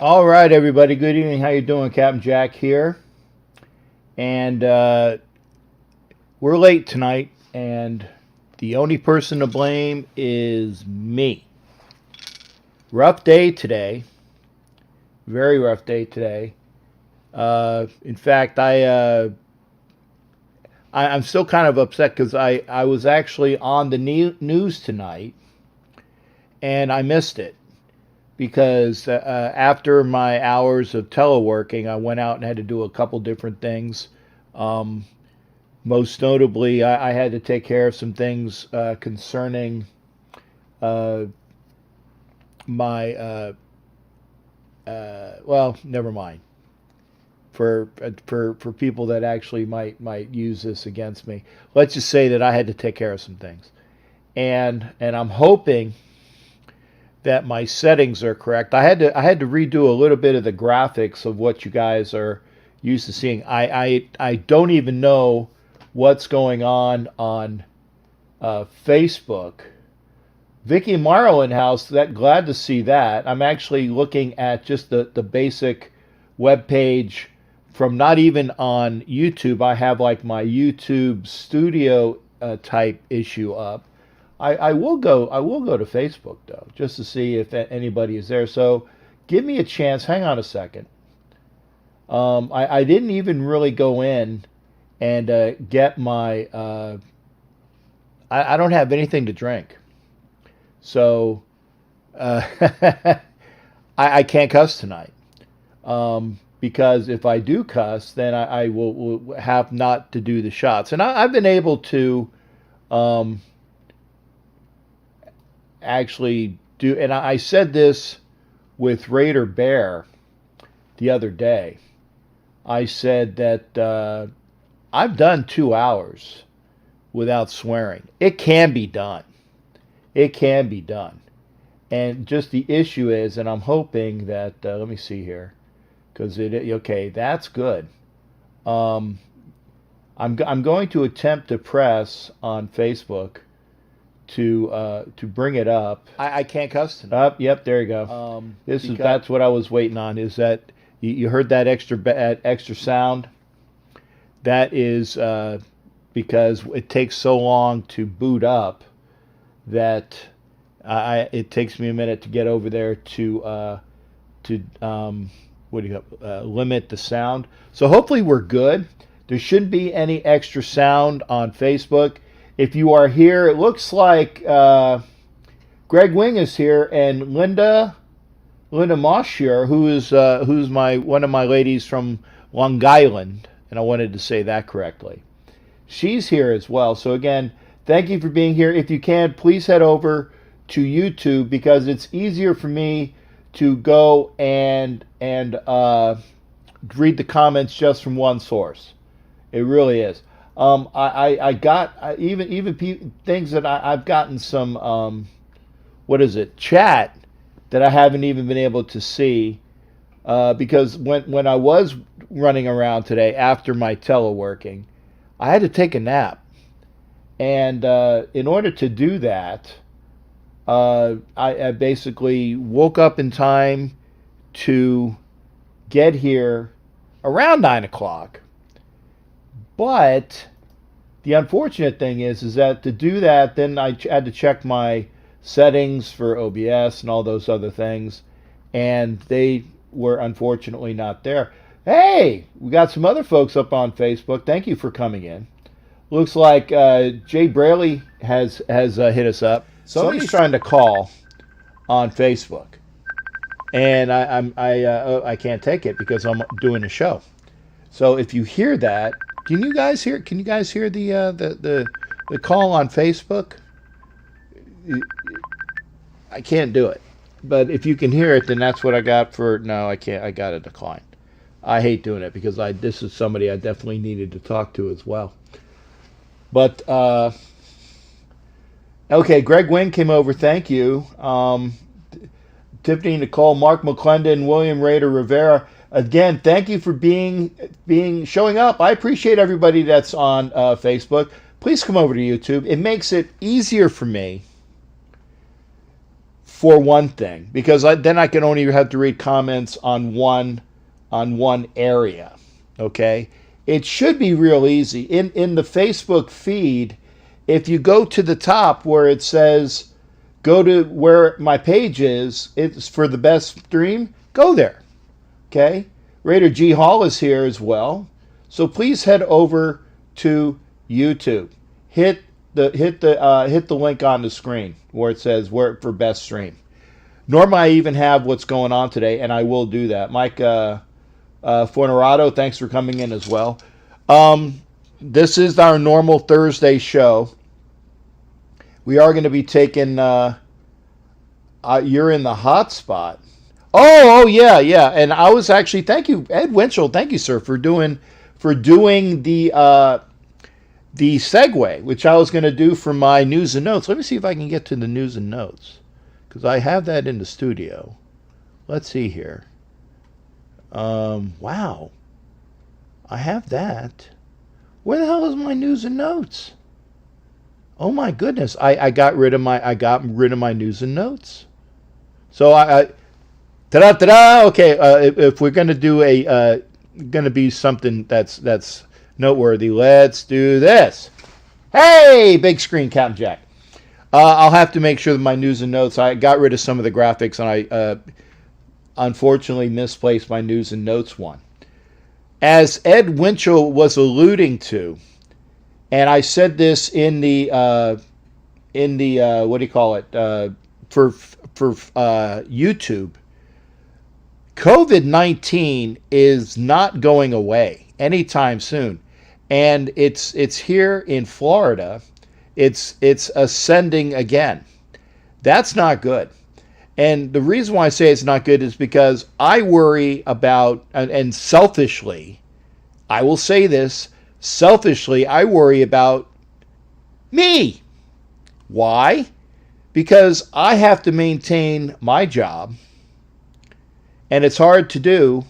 All right, everybody. Good evening. How you doing? Captain Jack here, and we're late tonight, and the only person to blame is me. Rough day today. Very rough day today. In fact, I'm still kind of upset because I was actually on the news tonight, and I missed it because after my hours of teleworking, I went out and had to do a couple different things. Um, Most notably, I had to take care of some things concerning uh, my. Well, never mind. For people that actually might use this against me, let's just say that I had to take care of some things, and I'm hoping that my settings are correct. I had to redo a little bit of the graphics of what you guys are used to seeing. I don't even know what's going on Facebook. Vicky Marlin House. That glad to see that. I'm actually looking at just the basic web page from not even on YouTube. I have like my YouTube studio type issue up. I will go to Facebook though, just to see if anybody is there. So give me a chance. Hang on a second. I didn't even really go in and get my. I don't have anything to drink, so I can't cuss tonight. Because if I do cuss, then I will have not to do the shots, and I've been able to. Um, Actually do, and I said this with Raider Bear the other day. I said that I've done 2 hours without swearing. It can be done. It can be done. And just the issue is, and I'm hoping that, let me see here, because okay, that's good. Um, I'm going to attempt to press on Facebook to bring it up. I can't cuss tonight. Up, yep, there you go. That's what I was waiting on. Is that you heard that extra sound? That is because it takes so long to boot up that it takes me a minute to get over there to what do you limit the sound. So hopefully we're good. There shouldn't be any extra sound on Facebook. If you are here, it looks like Greg Wing is here, and Linda Moshier, who's my one of my ladies from Long Island, and I wanted to say that correctly. She's here as well. So again, thank you for being here. If you can, please head over to YouTube because it's easier for me to go and read the comments just from one source. It really is. I got even things that I've gotten some what is it, chat that I haven't even been able to see because when I was running around today after my teleworking, I had to take a nap, and in order to do that, I basically woke up in time to get here around 9 o'clock. But the unfortunate thing is that to do that, then I had to check my settings for OBS and all those other things, and they were unfortunately not there. Hey, we got some other folks up on Facebook. Thank you for coming in. Looks like Jay Braley has hit us up. Somebody's trying to call on Facebook, and I can't take it because I'm doing a show. So if you hear that. Can you guys hear? Can you guys hear the call on Facebook? I can't do it, but if you can hear it, then that's what I got for. No, I can't. I got a decline. I hate doing it because this is somebody I definitely needed to talk to as well. But okay, Greg Wynn came over. Thank you, Tiffany Nicole, Mark McClendon, William Raider Rivera. Again, thank you for showing up. I appreciate everybody that's on Facebook. Please come over to YouTube. It makes it easier for me for one thing, because then I can only have to read comments on one area. Okay, it should be real easy in the Facebook feed. If you go to the top where it says go to where my page is, it's for the best stream, go there. Okay, Raider G Hall is here as well, so please head over to YouTube. Hit the link on the screen where it says where for best stream. Normally I even have what's going on today, and I will do that. Mike Fornerado, thanks for coming in as well. This is our normal Thursday show. We are going to be taking. You're in the hot spot. Oh yeah. And I was actually, thank you, Ed Winchell. Thank you, sir, for doing the segue, which I was going to do for my news and notes. Let me see if I can get to the news and notes, because I have that in the studio. Let's see here. Wow. I have that. Where the hell is my news and notes? Oh my goodness. I got rid of my news and notes. So ta-da. Okay, if we're going to do going to be something that's noteworthy, let's do this. Hey, big screen, Captain Jack. I'll have to make sure that my news and notes, I got rid of some of the graphics, and I unfortunately misplaced my news and notes one. As Ed Winchell was alluding to, and I said this in the what do you call it, for YouTube, COVID-19 is not going away anytime soon, and it's here in Florida. It's ascending again. That's not good. And the reason why I say it's not good is because I worry about, and selfishly, I will say this, selfishly, I worry about me. Why? Because I have to maintain my job, and it's hard to do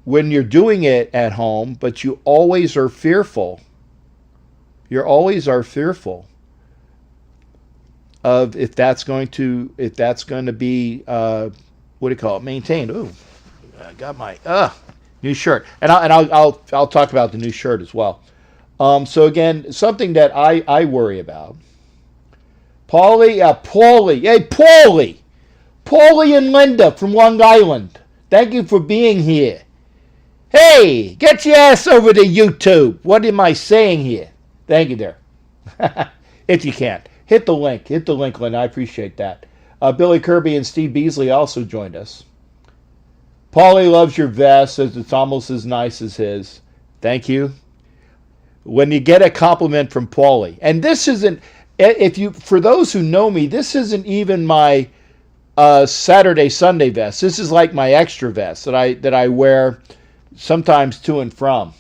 when you're doing it at home, but you always are fearful. You always are fearful of if that's going to be what do you call it, maintained. Ooh, I got my new shirt, and I'll talk about the new shirt as well. So again, something that I worry about. Paulie, Paulie and Linda from Long Island, thank you for being here. Hey, get your ass over to YouTube. What am I saying here? Thank you there. If you can't. Hit the link, Linda. I appreciate that. Billy Kirby and Steve Beasley also joined us. Paulie loves your vest, says it's almost as nice as his. Thank you. When you get a compliment from Paulie, and this isn't, for those who know me, this isn't even my Saturday, Sunday vest. This is like my extra vest that I wear sometimes to and from.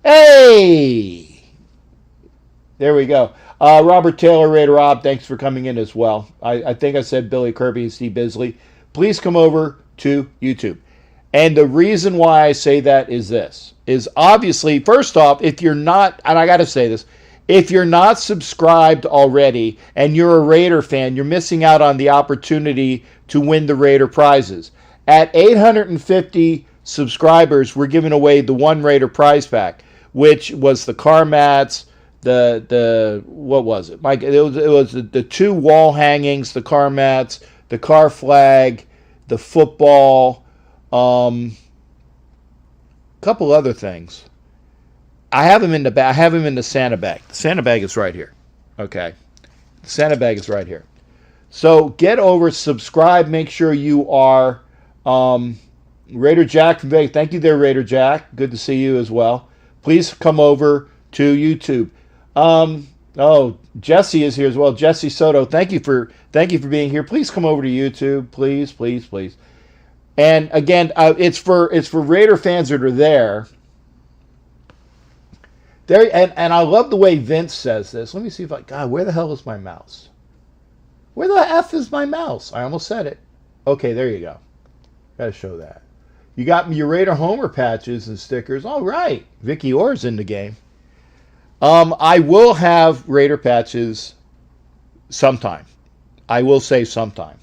Hey! There we go. Robert Taylor, Raider Rob, thanks for coming in as well. I think I said Billy Kirby and Steve Bisley. Please come over to YouTube. And the reason why I say that is this. Is obviously, first off, if you're not, and I got to say this, if you're not subscribed already and you're a Raider fan, you're missing out on the opportunity to win the Raider prizes. At 850 subscribers, we're giving away the one Raider prize pack, which was the car mats, the what was it, Mike? It was the two wall hangings, the car mats, the car flag, the football, couple other things. I have them in the bag. I have them in the Santa bag. The Santa bag is right here. Okay, the Santa bag is right here. So get over, subscribe. Make sure you are Raider Jack from Vegas. Thank you there, Raider Jack. Good to see you as well. Please come over to YouTube. Oh, Jesse is here as well. Jesse Soto, thank you for being here. Please come over to YouTube, please. And again, it's for Raider fans that are there. And I love the way Vince says this. Let me see if God, where the hell is my mouse? Where the F is my mouse? I almost said it. Okay, there you go. Got to show that. You got your Raider Homer patches and stickers. All right. Vicky Orr's in the game. I will have Raider patches sometime. I will say sometime,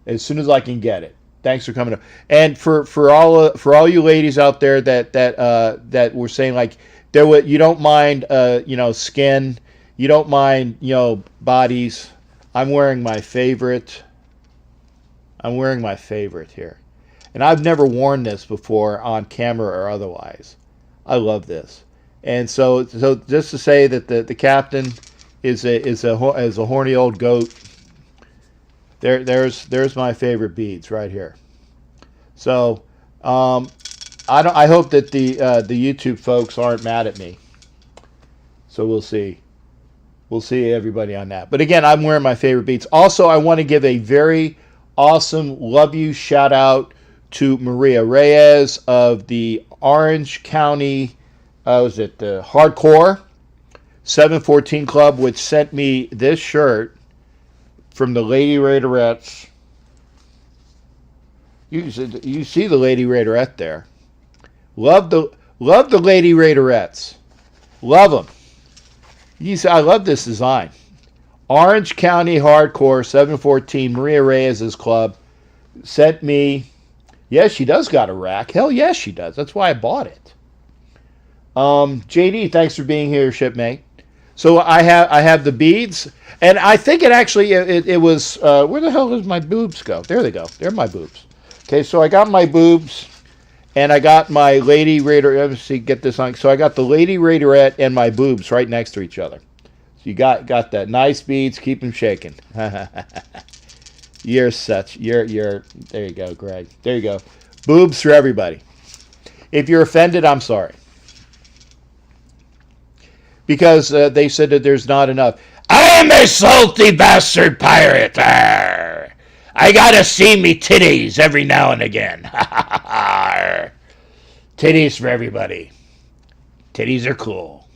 as soon as I can get it. Thanks for coming up. And for all you ladies out there that were saying like you don't mind skin, you don't mind bodies. I'm wearing my favorite. I'm wearing my favorite here, and I've never worn this before on camera or otherwise. I love this, and so just to say that the captain is a horny old goat. There's my favorite beads right here. So I hope that the YouTube folks aren't mad at me. So we'll see. We'll see everybody on that. But again, I'm wearing my favorite beads. Also, I want to give a very awesome love you shout out to Maria Reyes of the Orange County was it the Hardcore 714 Club, which sent me this shirt from the Lady Raiderettes. You see the Lady Raiderette there. Love the Lady Raiderettes. Love them. I love this design. Orange County Hardcore 714 Maria Reyes' club sent me. Yes, she does got a rack. Hell yes, she does. That's why I bought it. JD, thanks for being here, shipmate. So I have the beads, and I think it actually it was where the hell does my boobs go? There they go. They're my boobs. Okay, so I got my boobs, and I got my Lady Raider. Let me see, get this on. So I got the Lady Raiderette and my boobs right next to each other. So you got that nice beads. Keep them shaking. You're there you go, Greg. There you go. Boobs for everybody. If you're offended, I'm sorry. Because they said that there's not enough. I am a salty bastard pirate. Arr. I gotta see me titties every now and again. Titties for everybody. Titties are cool.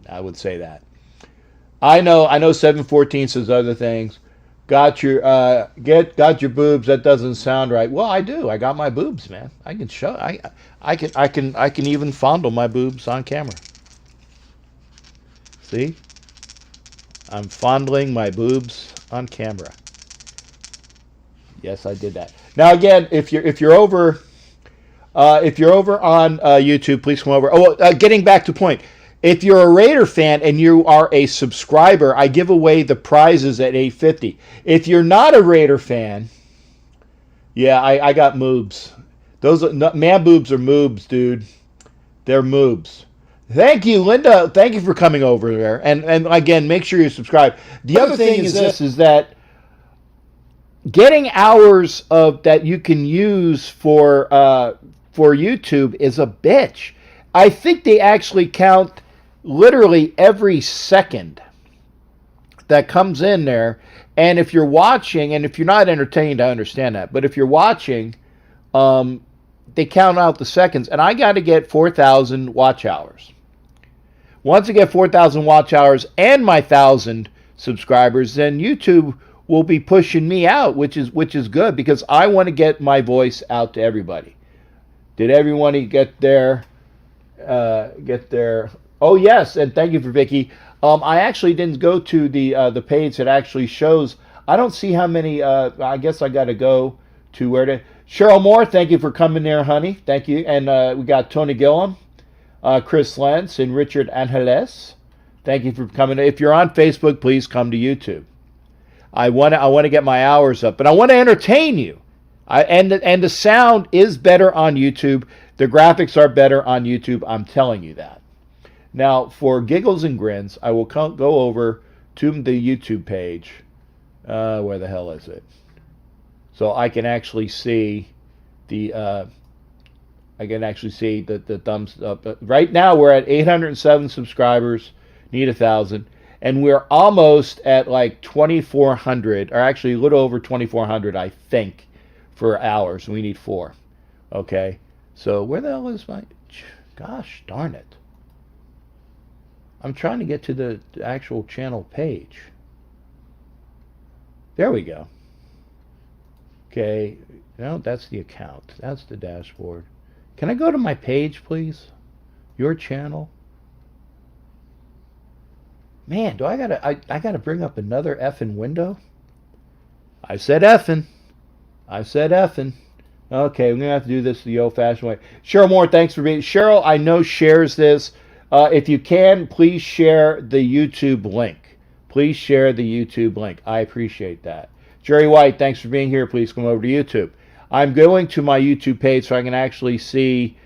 I would say that. I know 714 says other things. Got your boobs. That doesn't sound right. Well, I do. I got my boobs, man. I can show. I can even fondle my boobs on camera. See? I'm fondling my boobs on camera. Yes, I did that. Now again, if you're over on YouTube, please come over. Oh, getting back to point. If you're a Raider fan and you are a subscriber, I give away the prizes at $8.50. If you're not a Raider fan, yeah, I got moobs. Those man boobs are moobs, dude. They're moobs. Thank you, Linda. Thank you for coming over there. And again, make sure you subscribe. The other thing is this, is that getting hours of that you can use for YouTube is a bitch. I think they actually count literally every second that comes in there. And if you're watching, and if you're not entertained, I understand that. But if you're watching, they count out the seconds. And I got to get 4,000 watch hours. Once I get 4,000 watch hours and my 1,000 subscribers, then YouTube will be pushing me out, which is good, because I want to get my voice out to everybody. Did everyone get their? Oh yes, and thank you for Vicky. I actually didn't go to the page that actually shows. I don't see how many. I guess I got to go to where to. Cheryl Moore, thank you for coming there, honey. Thank you. And we got Tony Gillum, Chris Lentz, and Richard Angeles. Thank you for coming. If you're on Facebook, please come to YouTube. I want to get my hours up, but I want to entertain you. And the sound is better on YouTube. The graphics are better on YouTube. I'm telling you that. Now, for giggles and grins, I will go over to the YouTube page. Where the hell is it? So I can actually see the thumbs up. Right now, we're at 807 subscribers. Need 1,000. And we're almost at like 2,400, or actually a little over 2,400, I think, for hours. We need 4. Okay. So where the hell is my... Gosh darn it. I'm trying to get to the actual channel page. There we go. Okay. No, that's the account. That's the dashboard. Can I go to my page, please? Your channel? Man, do I gotta bring up another effing window? I said effing. I said effing. Okay, we're going to have to do this the old-fashioned way. Cheryl Moore, thanks for being... Cheryl, I know, shares this. If you can, please share the YouTube link. Please share the YouTube link. I appreciate that. Jerry White, thanks for being here. Please come over to YouTube. I'm going to my YouTube page so I can actually see...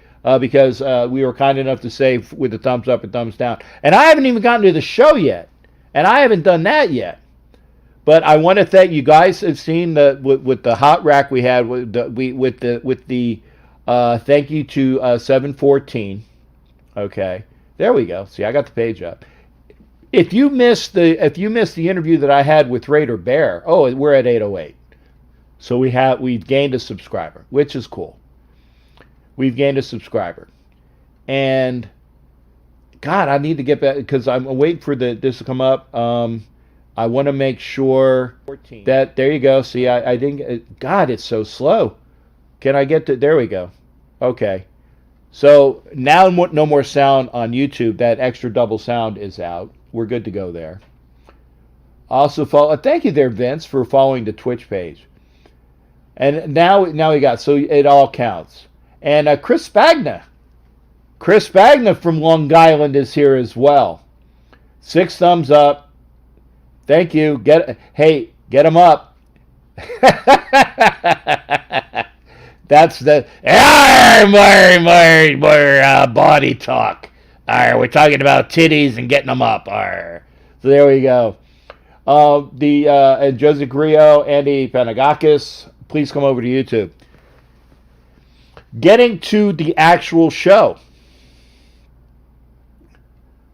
because we were kind enough to say with the thumbs up and thumbs down. And I haven't even gotten to the show yet. And I haven't done that yet. But I want to thank you guys. Have seen with the hot rack we had with the thank you to 714. Okay, there we go. See, I got the page up. If you missed the interview that I had with Raider Bear, we're at 808. So we've gained a subscriber, which is cool. We've gained a subscriber, and God, I need to get back because I'm waiting for this to come up. I want to make sure that, there you go. See, I didn't, God, it's so slow. Can I get to, there we go. Okay. So now no more sound on YouTube. That extra double sound is out. We're good to go there. Also follow, thank you there, Vince, for following the Twitch page. And now we got, so it all counts. And Chris Spagna from Long Island is here as well. 6 thumbs up. Thank you. Get him up. That's the more body talk. We're talking about titties and getting them up. So there we go. And Joseph Grillo, Andy Panagakis, please come over to YouTube. Getting to the actual show.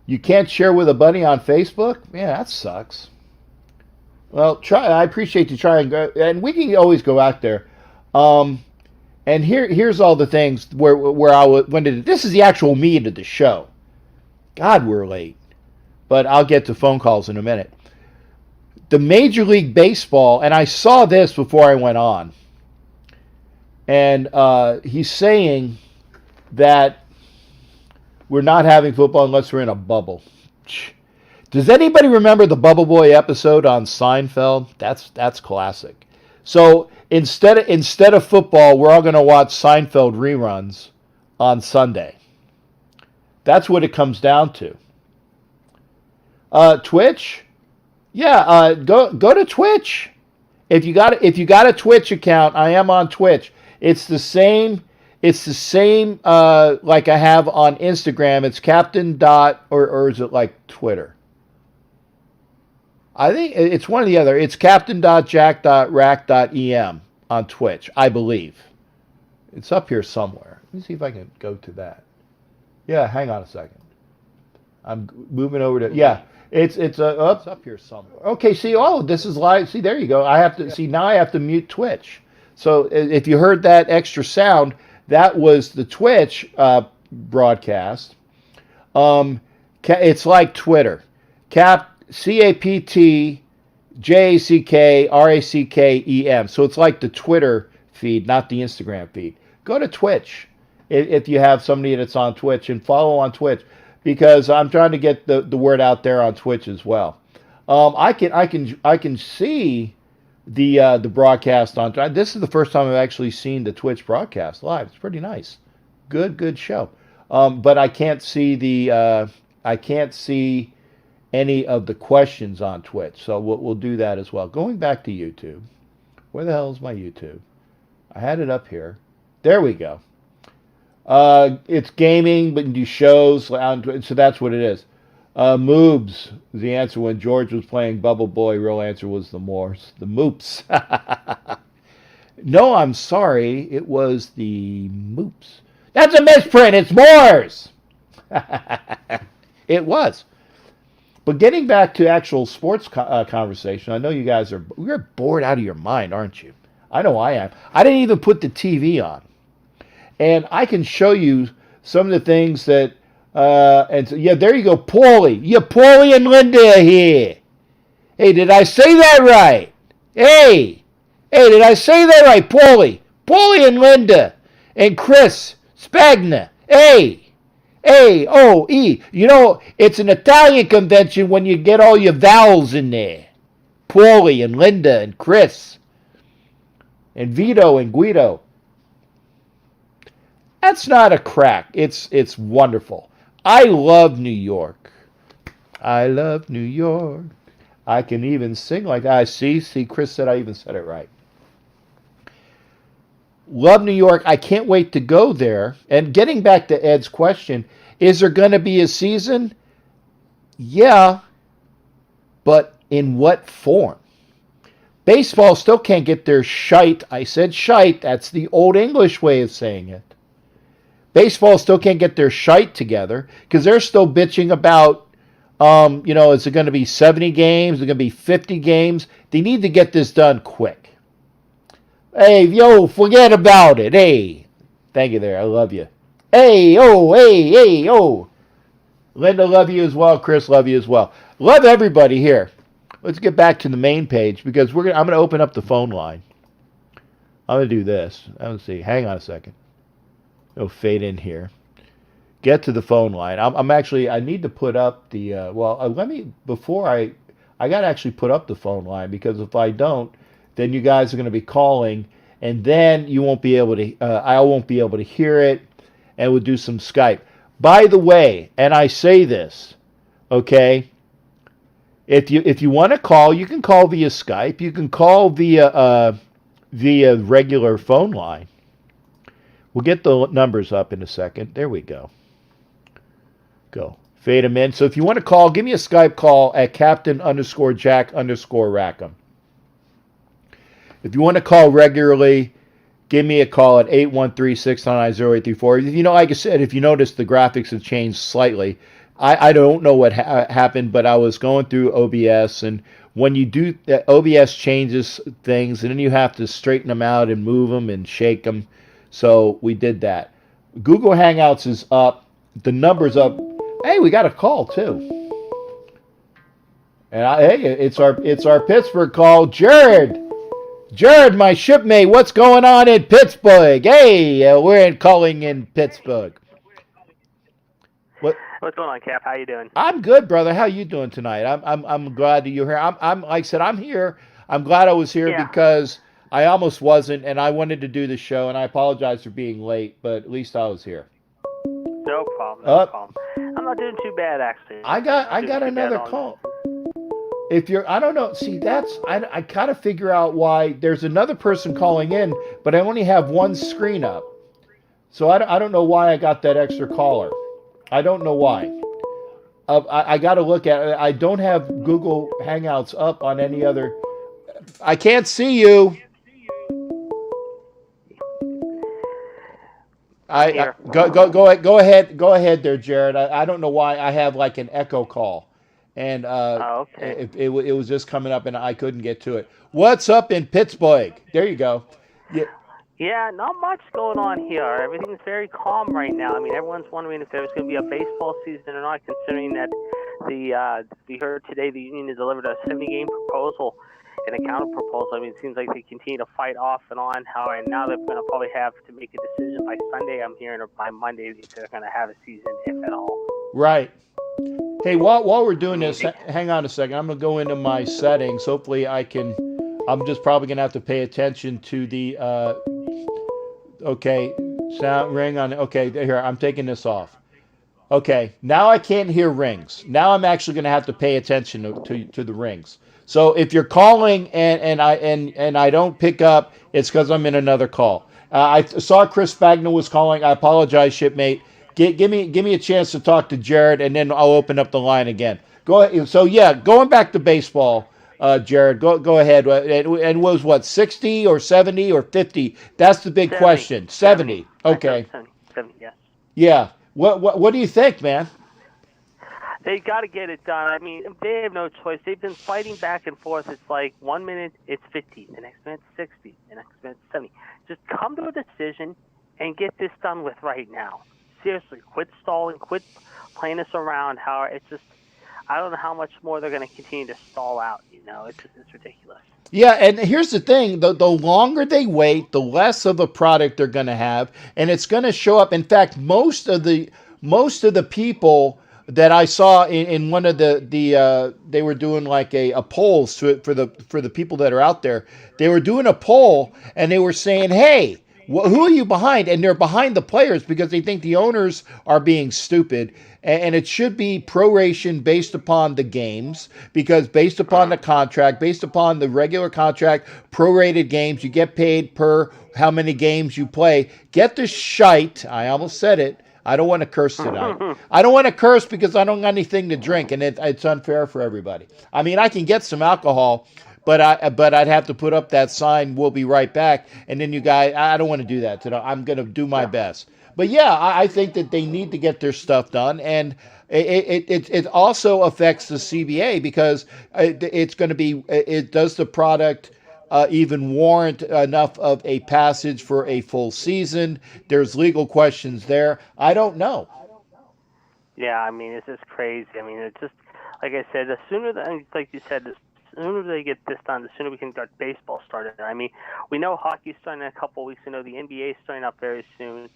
You can't share with a buddy on Facebook? Yeah, that sucks. Well, I appreciate you trying, and we can always go out there. And here's all the things where this is the actual meat of the show. God, we're late, but I'll get to phone calls in a minute. The Major League Baseball, and I saw this before I went on, and he's saying that we're not having football unless we're in a bubble. Does anybody remember the Bubble Boy episode on Seinfeld? That's classic. So instead of football, we're all going to watch Seinfeld reruns on Sunday. That's what it comes down to. Twitch, yeah, go to Twitch. If you got a Twitch account, I am on Twitch. It's the same. Like I have on Instagram. It's Captain Dot, or is it like Twitter? I think it's one or the other. It's captain.jack.rack.em on Twitch, I believe. It's up here somewhere. Let me see if I can go to that. Yeah, hang on a second. I'm moving over to, yeah. It's up here somewhere. Okay, see, this is live. See, there you go. Now I have to mute Twitch. So if you heard that extra sound, that was the Twitch broadcast. It's like Twitter. CaptJackRackRACKEM. So it's like the Twitter feed, not the Instagram feed. Go to Twitch if you have somebody that's on Twitch, and follow on Twitch, because I'm trying to get the word out there on Twitch as well. I can see the broadcast on. This is the first time I've actually seen the Twitch broadcast live. It's pretty nice. Good show. But I can't see any of the questions on Twitch, so we'll do that as well. Going back to YouTube, where the hell is my YouTube? I had it up here. There we go. It's gaming, but you do shows, so that's what it is. Moobs was the answer when George was playing Bubble Boy. Real answer was the Moors, the Moops. No, I'm sorry, it was the Moops. That's a misprint. It's Moors. It was. But getting back to actual sports conversation, I know you guys you're bored out of your mind, aren't you? I know I am. I didn't even put the TV on. And I can show you some of the things that, and so, yeah, there you go, Paulie. Yeah, Paulie and Linda are here. Hey, did I say that right? Hey, did I say that right, Paulie? Paulie and Linda and Chris Spagna. A-O-E. You know, it's an Italian convention when you get all your vowels in there. Paulie and Linda and Chris. And Vito and Guido. That's not a crack. It's wonderful. I love New York. I love New York. I can even sing like that. See, Chris said I even said it right. Love New York. I can't wait to go there. And getting back to Ed's question, is there going to be a season? Yeah, but in what form? Baseball still can't get their shite. I said shite. That's the old English way of saying it. Baseball still can't get their shite together because they're still bitching about, is it going to be 70 games? Is it going to be 50 games? They need to get this done quick. Hey, yo, forget about it. Hey, thank you there. I love you. Hey, oh. Linda, love you as well. Chris, love you as well. Love everybody here. Let's get back to the main page because I'm going to open up the phone line. I'm going to do this. Let's see. Hang on a second. It'll fade in here. Get to the phone line. I need to put up the, I got to actually put up the phone line because if I don't, then you guys are going to be calling and then you won't be able to, I won't be able to hear it and we'll do some Skype. By the way, and I say this, okay, if you want to call, you can call via Skype. You can call via regular phone line. We'll get the numbers up in a second. There we go. Go. Fade them in. So if you want to call, give me a Skype call at Captain_Jack_Rackham. If you want to call regularly, give me a call at 813-699-0834. Like I said, if you notice, the graphics have changed slightly. I don't know what happened, but I was going through OBS, and when you do, OBS changes things, and then you have to straighten them out and move them and shake them. So we did that. Google Hangouts is up. The number's up. Hey, we got a call too. And it's our Pittsburgh call. Jared, my shipmate. What's going on in Pittsburgh? Hey, we're calling in Pittsburgh. What's going on, Cap? How you doing? I'm good, brother. How you doing tonight? I'm glad that you're here. I'm like I said, I'm here. I'm glad I was here because I almost wasn't, and I wanted to do the show, and I apologize for being late, but at least I was here. No problem. No problem. I'm not doing too bad, actually. I got another call. If you're, I don't know. See, I kind of figure out why there's another person calling in, but I only have one screen up, so I don't know why I got that extra caller. I don't know why. I got to look at it. I don't have Google Hangouts up on any other. I can't see you. Go ahead there, Jared. I don't know why I have like an echo call, and okay. it was just coming up and I couldn't get to it. What's up in Pittsburgh? There you go. Yeah, not much going on here. Everything's very calm right now. I mean, everyone's wondering if there's going to be a baseball season or not, considering that we heard today the union has delivered a 70-game proposal and a counter proposal. I mean, it seems like they continue to fight off and on. And now they're going to probably have to make a decision by Sunday, I'm hearing, or by Monday, if they're going to have a season, if at all. Right. Hey, while we're doing this, hang on a second. I'm going to go into my settings. Hopefully I can. I'm just probably going to have to pay attention to the. Okay, sound ring on. Okay, here, I'm taking this off. Okay, now I can't hear rings. Now I'm actually going to have to pay attention to the rings. So if you're calling and I don't pick up, it's because I'm in another call. I saw Chris Spagna was calling. I apologize, shipmate. Give me a chance to talk to Jared, and then I'll open up the line again. Go ahead. So yeah, going back to baseball, Jared, go ahead. And was what 60 or 70 or 50? That's the big 70. question. 70. Okay. 70. Yes. Yeah. What do you think, man? They got to get it done. I mean, they have no choice. They've been fighting back and forth. It's like 1 minute it's 50, the next minute 60, the next minute 70. Just come to a decision and get this done with right now. Seriously, quit stalling, quit playing us around. It's just, I don't know how much more they're going to continue to stall out. It's ridiculous. Yeah, and here's the thing: the longer they wait, the less of a product they're going to have, and it's going to show up. In fact, most of the people that I saw in one of they were doing like a polls for the people that are out there. They were doing a poll and they were saying, "Hey, who are you behind?" And they're behind the players because they think the owners are being stupid. And it should be proration based upon the games, because based upon the contract, based upon the regular contract, prorated games, you get paid per how many games you play. Get the shite. I almost said it. I don't want to curse tonight. I don't want to curse because I don't got anything to drink, and it's unfair for everybody. I mean, I can get some alcohol, but I'd have to put up that sign. We'll be right back, and then you guys, I don't want to do that today. I'm going to do my best. But yeah, I think that they need to get their stuff done, and it also affects the CBA because it's going to be it does the product even warrant enough of a passage for a full season? There's legal questions there. I don't know. Yeah, I mean, it's just crazy. I mean, it's just like I said. The sooner, like you said, the sooner they get this done, the sooner we can get baseball started. I mean, we know hockey's starting in a couple of weeks. We know the NBA is starting up very soon.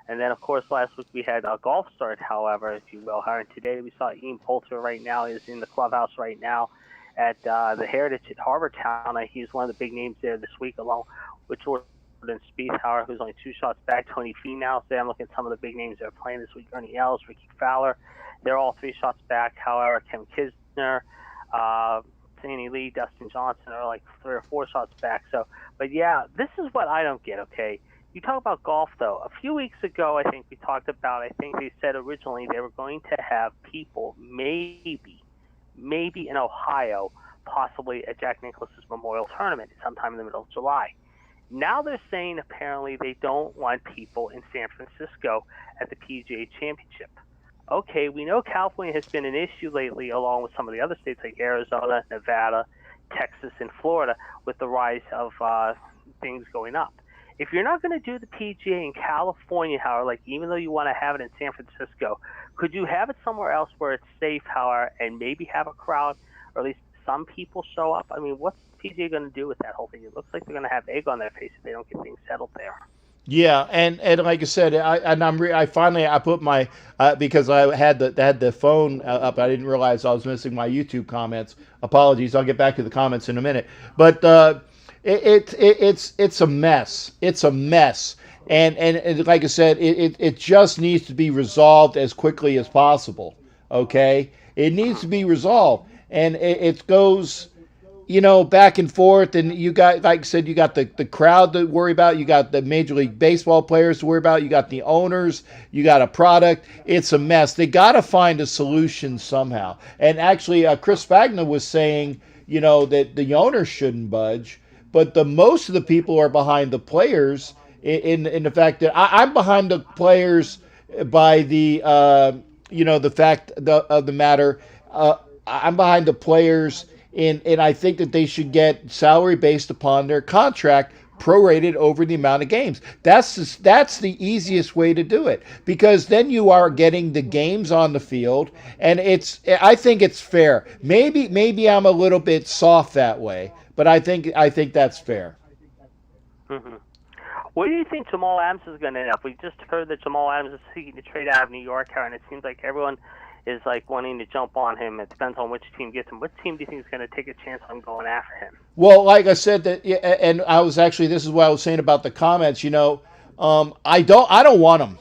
And then, of course, last week we had golf start, however, if you will. And today we saw Ian Poulter right now is in the clubhouse right now at the Heritage at Harbortown. He's one of the big names there this week, along with Jordan Spieth, however, who's only 2 shots back. Tony Finau. So I'm looking at some of the big names that are playing this week. Ernie Els, Ricky Fowler. They're all 3 shots back. However, Kevin Kisner, Danny Lee, Dustin Johnson are like 3 or 4 shots back. So, but yeah, this is what I don't get, okay? You talk about golf, though. A few weeks ago, I think we talked about, I think they said originally they were going to have people maybe in Ohio, possibly at Jack Nicklaus's Memorial Tournament sometime in the middle of July. Now they're saying apparently they don't want people in San Francisco at the PGA Championship. Okay, we know California has been an issue lately, along with some of the other states like Arizona, Nevada, Texas, and Florida, with the rise of things going up. If you're not going to do the PGA in California, however, like even though you want to have it in San Francisco, could you have it somewhere else where it's safe, however, and maybe have a crowd, or at least some people show up? I mean, what's the PGA going to do with that whole thing? It looks like they're going to have egg on their face if they don't get things settled there. Yeah, and like I said, I finally put my because I had the phone up. I didn't realize I was missing my YouTube comments. Apologies. I'll get back to the comments in a minute. But it's a mess. It's a mess. And like I said, it just needs to be resolved as quickly as possible. Okay, it needs to be resolved, and it goes, back and forth. And you got, like I said, you got the crowd to worry about. You got the Major League Baseball players to worry about. You got the owners. You got a product. It's a mess. They got to find a solution somehow. And actually, Chris Spagna was saying, that the owners shouldn't budge. But most of the people are behind the players in the fact that I'm behind the players by the the fact of the matter. I'm behind the players and I think that they should get salary based upon their contract, prorated over the amount of games. That's the easiest way to do it, because then you are getting the games on the field, and I think it's fair. Maybe I'm a little bit soft that way, but I think that's fair. Mm-hmm. Where do you think Jamal Adams is going to end up? We just heard that Jamal Adams is seeking to trade out of New York, and it seems like everyone is like wanting to jump on him. It depends on which team gets him. What team do you think is going to take a chance on going after him? Well, like I said, and I was actually, this is what I was saying about the comments. I don't want him.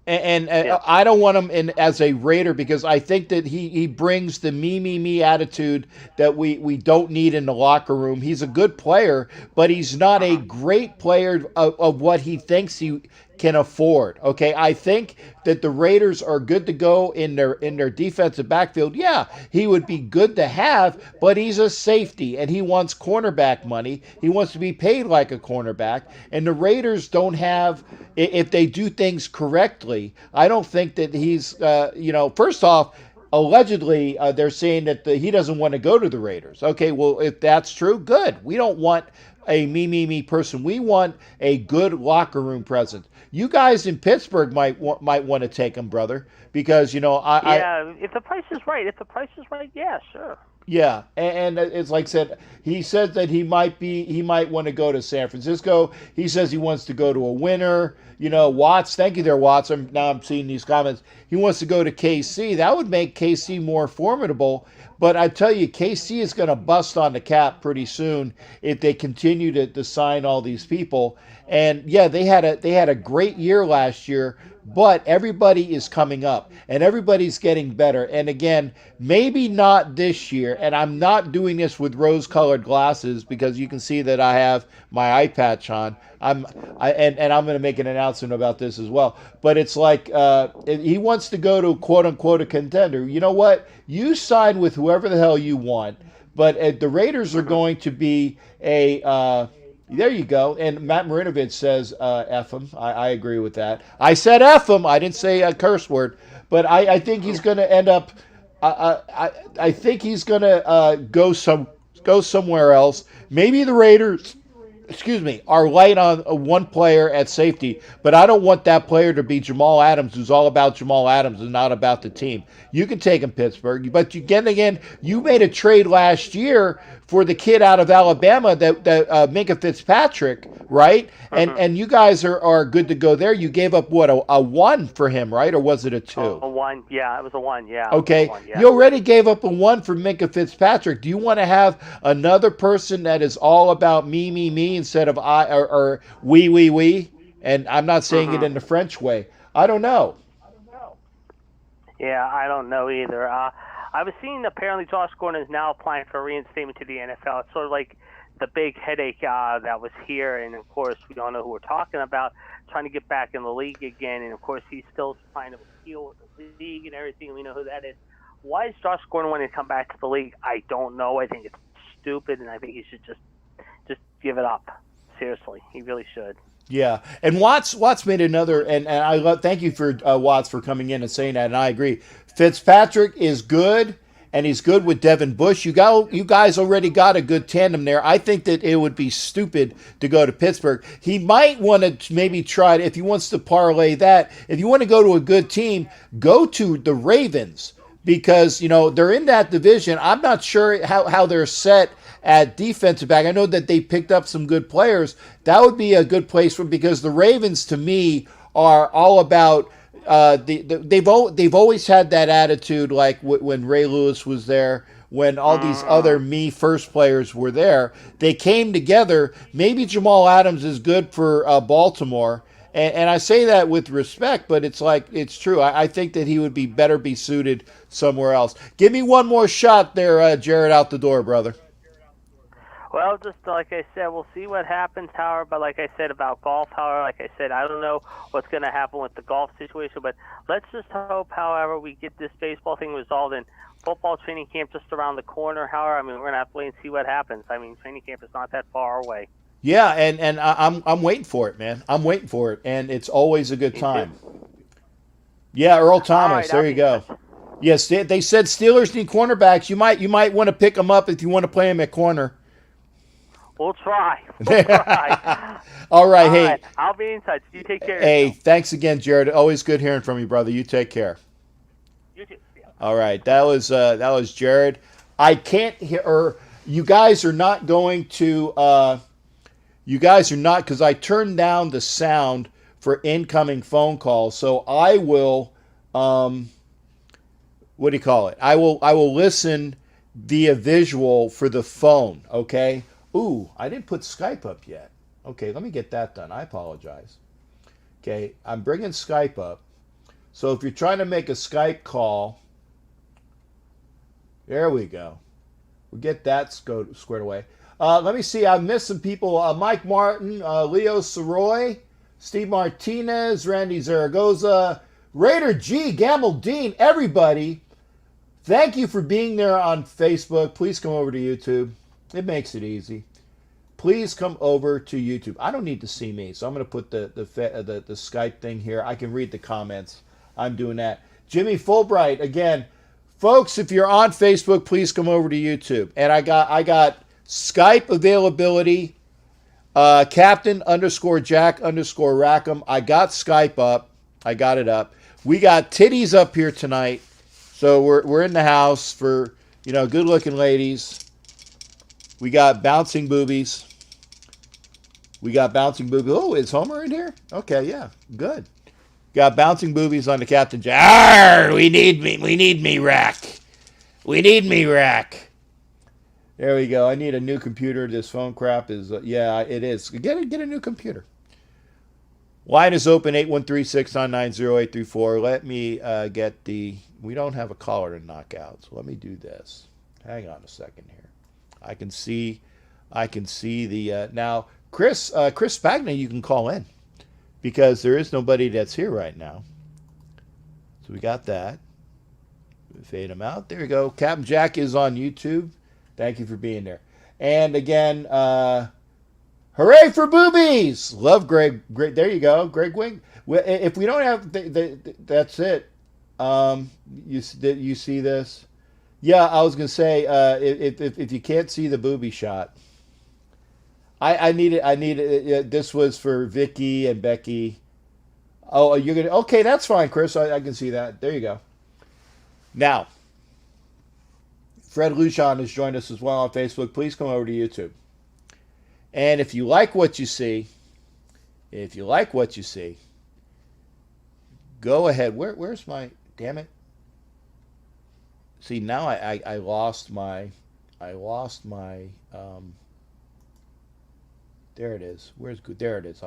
And Yeah. I don't want him in as a Raider, because I think that he brings the me attitude that we don't need in the locker room. He's a good player, but he's not a great player of what he thinks he can afford. Okay, I think that the Raiders are good to go in their defensive backfield. Yeah, he would be good to have, but he's a safety and he wants cornerback money. He wants to be paid like a cornerback, and the Raiders don't have. If they do things correctly, I don't think that he's. First off, allegedly they're saying that he doesn't want to go to the Raiders. Okay, well, if that's true, good. We don't want a me person. We want a good locker room presence. You guys in Pittsburgh might want to take him, brother, because if the price is right. If the price is right, yeah, sure. Yeah, and it's like I said, he said that he might want to go to San Francisco. He says he wants to go to a winner. You know, Watts, thank you there, Watts. Now I'm seeing these comments. He wants to go to KC. That would make KC more formidable. But I tell you, KC is going to bust on the cap pretty soon if they continue to sign all these people. And yeah, they had a great year last year, but everybody is coming up and everybody's getting better. And again, maybe not this year. And I'm not doing this with rose-colored glasses because you can see that I have my eye patch on. And I'm going to make an announcement about this as well. But it's like he wants to go to quote unquote a contender. You know what? You sign with whoever the hell you want, but the Raiders are going to be a. There you go. And Matt Marinovich says F him. I agree with that. I said F him. I didn't say a curse word, but I think he's going to end up. I think he's going to go somewhere else. Maybe the Raiders, excuse me, are light on one player at safety, but I don't want that player to be Jamal Adams, who's all about Jamal Adams and not about the team. You can take him, Pittsburgh, but again, you made a trade last year for the kid out of Alabama, that Minka Fitzpatrick, right? And you guys are good to go there. You gave up what, a 1 for him, right? Or was it a 2? A 1, yeah, it was a 1, yeah. Okay, 1, yeah. You already gave up a 1 for Minka Fitzpatrick. Do you want to have another person that is all about me instead of I or we? And I'm not saying it in the French way. I don't know. Yeah, I don't know either. I was seeing apparently Josh Gordon is now applying for reinstatement to the NFL. It's sort of like the big headache that was here, and of course we don't know who we're talking about, trying to get back in the league again, and of course he's still trying to appeal with the league and everything. We know who that is. Why is Josh Gordon wanting to come back to the league? I don't know. I think it's stupid, and I think he should just give it up. Seriously, he really should. Yeah, and Watts made another, and I love. Thank you for Watts for coming in and saying that, and I agree. Fitzpatrick is good, and he's good with Devin Bush. You guys already got a good tandem there. I think that it would be stupid to go to Pittsburgh. He might want to maybe try if he wants to parlay that. If you want to go to a good team, go to the Ravens because they're in that division. I'm not sure how they're set at defensive back. I know that they picked up some good players. That would be a good place because the Ravens, to me, are all about. They've always had that attitude, like when Ray Lewis was there, when all these other me first players were there. They came together. Maybe Jamal Adams is good for Baltimore, and I say that with respect, but it's true. I think that he would be better be suited somewhere else. Give me one more shot there, Jared, out the door, brother. Well, just like I said, we'll see what happens, Howard. But like I said about golf, however, like I said, I don't know what's going to happen with the golf situation. But let's just hope, however, we get this baseball thing resolved and football training camp just around the corner. However, I mean, we're going to have to wait and see what happens. I mean, training camp is not that far away. Yeah, and I'm waiting for it, man. I'm waiting for it, and it's always a good time. Yeah, Earl Thomas. Right, there you go. Yes, they said Steelers need cornerbacks. You might want to pick them up if you want to play them at corner. We'll try. We'll try. All right, hey. I'll be in touch. You take care. Hey, thanks again, Jared. Always good hearing from you, brother. You take care. You too. Yeah. All right, that was Jared. I can't hear. Or you guys are not going to. You guys are not, because I turned down the sound for incoming phone calls. So I will. What do you call it? I will listen via visual for the phone. Okay. Ooh, I didn't put Skype up yet. Okay, let me get that done. I apologize. Okay, I'm bringing Skype up. So if you're trying to make a Skype call, there we go. We'll get that squared away. Let me see. I missed some people. Mike Martin, Leo Soroy, Steve Martinez, Randy Zaragoza, Raider G, Gamble Dean, everybody. Thank you for being there on Facebook. Please come over to YouTube. It makes it easy. Please come over to YouTube. I don't need to see me, so I'm going to put the Skype thing here. I can read the comments. I'm doing that. Jimmy Fulbright, again, folks, if you're on Facebook, please come over to YouTube. And I got Skype availability, Captain_Jack_Rackham. I got Skype up. I got it up. We got titties up here tonight. So we're in the house for good looking ladies. We got bouncing boobies. Oh, is Homer in here? Okay, yeah, good. Got bouncing boobies on the Captain Jack. Arr, we need me rack. We need me rack. There we go. I need a new computer. This phone crap is, yeah, it is. Get a new computer. Line is open, 813-699-0834. Let me get we don't have a caller to knock out, so let me do this. Hang on a second here. I can see the, now, Chris Spagna, you can call in because there is nobody that's here right now. So we got that. Fade him out. There you go. Captain Jack is on YouTube. Thank you for being there. And again, hooray for boobies! Love Greg. Great. There you go, Greg Wing. If we don't have, that's it. You see this? Yeah, I was gonna say, if you can't see the booby shot, I need it. This was for Vicky and Becky. Oh, you're gonna? Okay, that's fine, Chris. I can see that. There you go. Now, Fred Lujan has joined us as well on Facebook. Please come over to YouTube. And if you like what you see, go ahead. Where's my, damn it? See, now I lost my, there it is. There it is. There it is.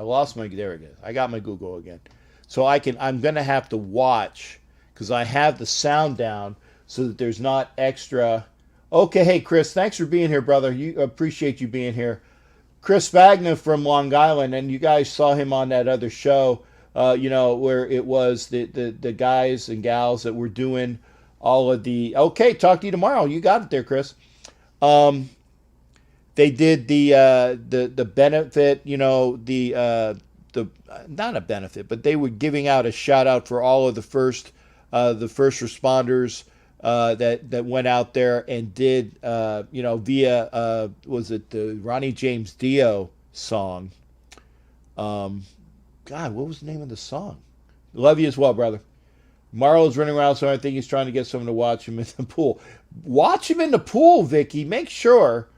I got my Google again. So I'm going to have to watch because I have the sound down so that there's not extra. Okay, hey, Chris, thanks for being here, brother. Appreciate you being here. Chris Spagna from Long Island, and you guys saw him on that other show, where it was the guys and gals that were doing all of the. Okay, talk to you tomorrow. You got it there, Chris. They did the benefit, the not a benefit, but they were giving out a shout out for all of the first responders that went out there and did via was it the Ronnie James Dio song? God, what was the name of the song? Love you as well, brother. Marlo's running around, so I think he's trying to get someone to watch him in the pool. Watch him in the pool, Vicky. Make sure.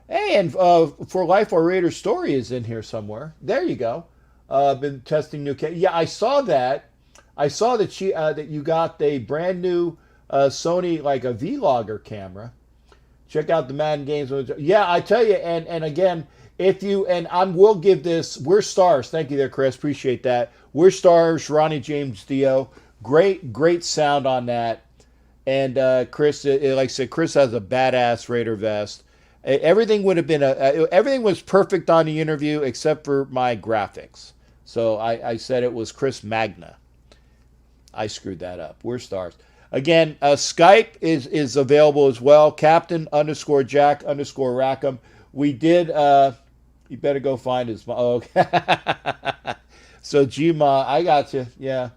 Hey, and For Life Our Raider Story is in here somewhere. There you go. Been testing new. Yeah, I saw that. I saw that that you got a brand new Sony, like a vlogger camera. Check out the Madden games. Yeah, I tell you, and again, we'll give this. We're stars. Thank you there, Chris. Appreciate that. We're stars. Ronnie James Dio. Great sound on that. And Chris, like I said, Chris has a badass Raider vest. Everything would have been everything was perfect on the interview except for my graphics. So I said it was Chris Magna. I screwed that up. We're stars. Again, Skype is available as well. Captain_Jack_Rackham. We did. You better go find his. Oh, okay. So Gma, I got you. Yeah.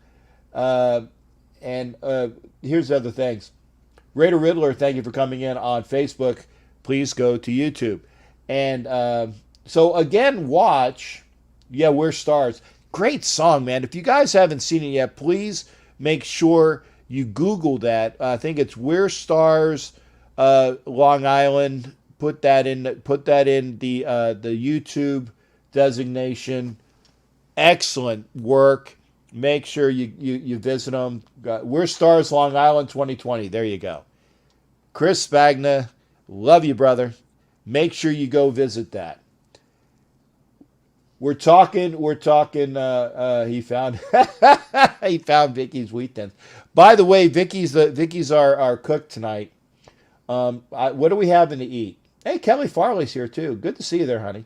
And here's the other things. Raider Riddler, thank you for coming in on Facebook. Please go to YouTube. And so again, watch. Yeah, We're Stars. Great song, man. If you guys haven't seen it yet, please make sure you Google that. I think it's We're Stars, Long Island. Put that in the YouTube designation. Excellent work. Make sure you visit them. We're Stars, Long Island 2020. There you go. Chris Spagna, love you, brother. Make sure you go visit that. We're talking. He found Vicky's wheat thins. By the way, Vicky's our cook tonight. What do we have to eat? Hey, Kelly Farley's here too. Good to see you there, honey.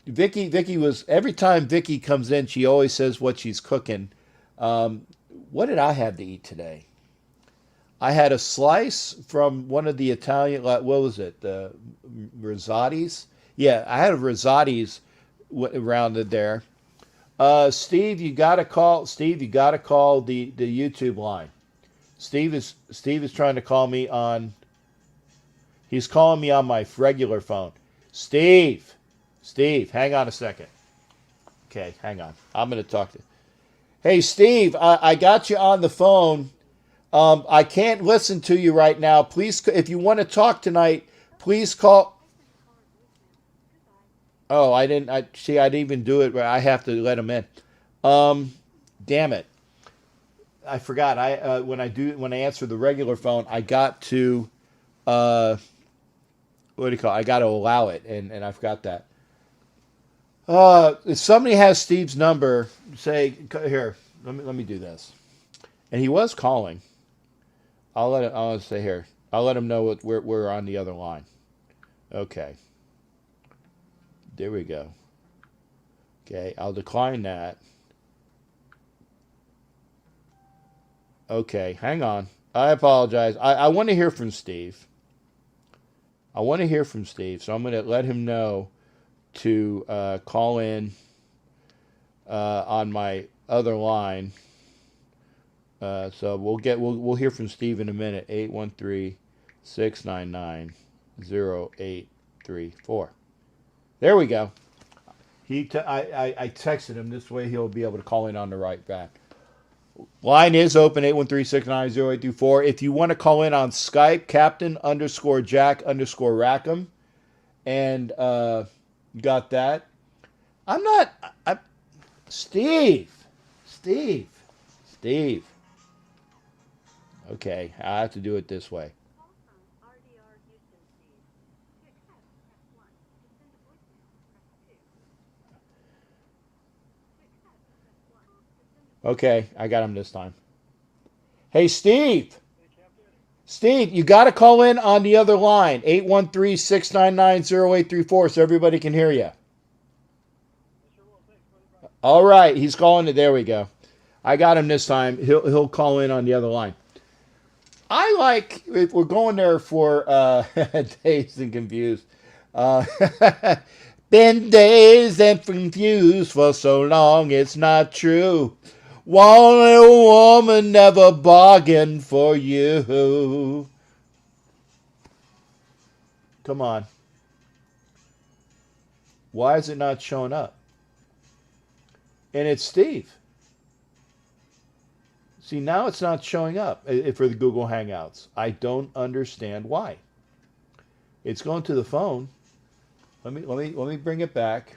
Vicky was, every time Vicky comes in, she always says what she's cooking. What did I have to eat today? I had a slice from one of the Italian, what was it? The Rosati's? Yeah, I had a Rosati's around there. Steve, you got to call the YouTube line. Steve is trying to call me on, he's calling me on my regular phone. Steve, hang on a second. Okay, hang on. I'm going to talk to. Hey, Steve, I got you on the phone. I can't listen to you right now. Please, if you want to talk tonight, please call. Oh, I didn't. I see. I didn't even do it. I have to let him in. Um, damn it! I forgot. When I answer the regular phone, I got to uh, what do you call it? I got to allow it, and I forgot that. If somebody has Steve's number, say here. Let me do this. And he was calling. I'll say here. I'll let him know we're on the other line. Okay. There we go. Okay, I'll decline that. Okay, hang on. I apologize. I want to hear from Steve. I want to hear from Steve, so I'm going to let him know to call in on my other line. So we'll hear from Steve in a minute. 813-699-0834. There we go. I texted him this way he'll be able to call in on the right back. Line is open, 813-699-0824. If you want to call in on Skype, Captain_Jack_Rackham. And got that. Steve. Okay, I have to do it this way. Okay, I got him this time. Hey, Steve. Steve, you got to call in on the other line, 813-699-0834, so everybody can hear you. All right, he's calling it. There we go. I got him this time. He'll call in on the other line. I like, if we're going there for dazed and confused. Uh, Been dazed and confused for so long, it's not true. One little woman never bargained for you. Come on. Why is it not showing up? And it's Steve. See, now it's not showing up for the Google Hangouts. I don't understand why. It's going to the phone. Let me bring it back.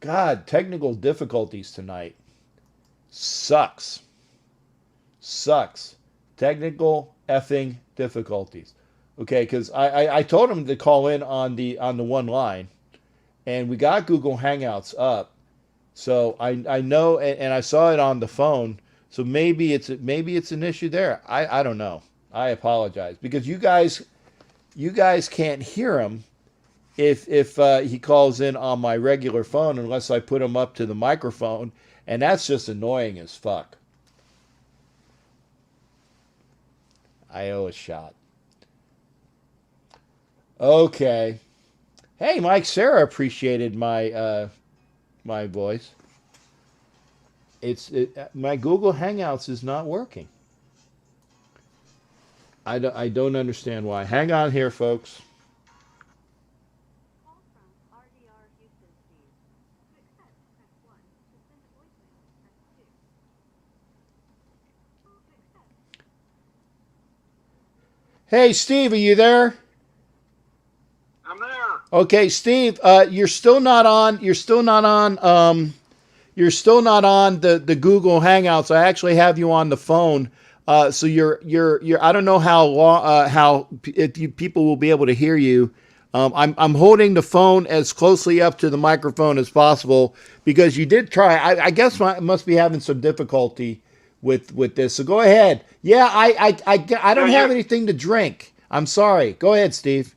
God, technical difficulties tonight. Sucks. Technical effing difficulties. Okay, because I told him to call in on the one line, and we got Google Hangouts up. So I know, and I saw it on the phone. So maybe it's an issue there. I don't know. I apologize because you guys can't hear him if he calls in on my regular phone unless I put him up to the microphone, and that's just annoying as fuck. I owe a shot. Okay. Hey, Mike, Sarah appreciated my my voice. My Google Hangouts is not working. I don't understand why. Hang on here, folks. Hey, Steve, are you there? I'm there. Okay, Steve, you're still not on. You're still not on. You're still not on the Google Hangouts. I actually have you on the phone. So you're. I don't know how long. People will be able to hear you. I'm holding the phone as closely up to the microphone as possible because you did try. I guess I must be having some difficulty with this. So go ahead. Yeah, I don't have anything to drink. I'm sorry. Go ahead, Steve.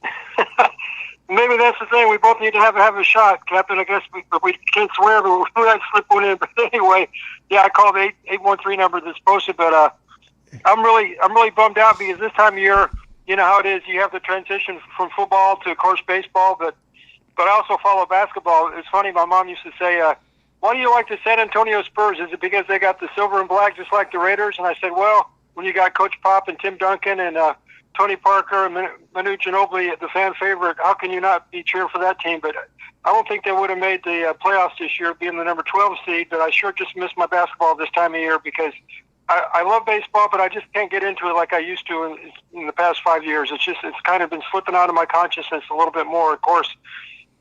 Maybe that's the thing. We both need to have a shot, Captain. I guess we can't swear, but we might slip one in. But anyway, yeah, I called the 813 number that's posted. But I'm really bummed out because this time of year, you know how it is. You have the transition from football to, of course, baseball. But I also follow basketball. It's funny. My mom used to say, "Why do you like the San Antonio Spurs? Is it because they got the silver and black just like the Raiders?" And I said, "Well, when you got Coach Pop and Tim Duncan and Tony Parker and Manu Ginobili, the fan favorite. How can you not be cheering for that team? But I don't think they would have made the playoffs this year, being the number 12 seed. But I sure just miss my basketball this time of year because I love baseball, but I just can't get into it like I used to in the past 5 years. It's kind of been slipping out of my consciousness a little bit more. Of course,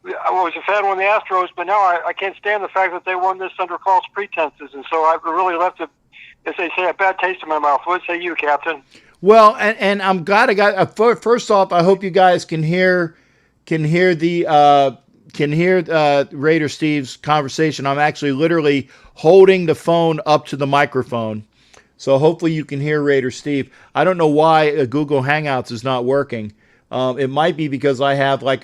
I was a fan when the Astros, but now I can't stand the fact that they won this under false pretenses. And so I've really left it, as they say, a bad taste in my mouth. What say you, Captain? Well, and I'm glad I got. First off, I hope you guys can hear Raider Steve's conversation. I'm actually literally holding the phone up to the microphone, so hopefully you can hear Raider Steve. I don't know why Google Hangouts is not working. It might be because I have I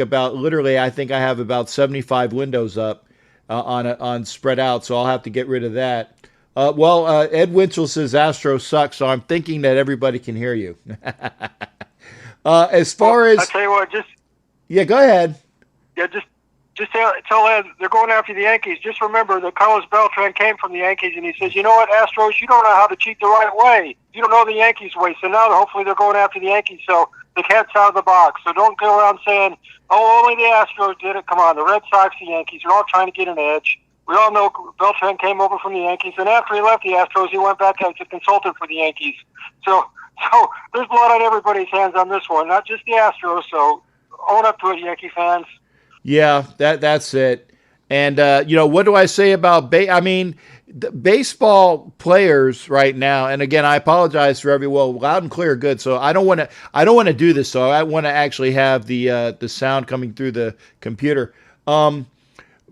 think I have about 75 windows up on spread out, so I'll have to get rid of that. Ed Winchell says Astros suck, so I'm thinking that everybody can hear you. As far as I tell you what, go ahead. Yeah, just tell Ed they're going after the Yankees. Just remember that Carlos Beltran came from the Yankees, and he says, you know what, Astros, you don't know how to cheat the right way. You don't know the Yankees' way. So now hopefully they're going after the Yankees. So the cat's out of the box. So don't go around saying, oh, only the Astros did it. Come on, the Red Sox, the Yankees, they're all trying to get an edge. We all know Beltran came over from the Yankees, and after he left the Astros, he went back as a consultant for the Yankees. So there's blood on everybody's hands on this one, not just the Astros. So own up to it, Yankee fans. Yeah, that's it. And what do I say about baseball players right now? And again, I apologize for loud and clear, good. So I don't want to do this. So I want to actually have the sound coming through the computer.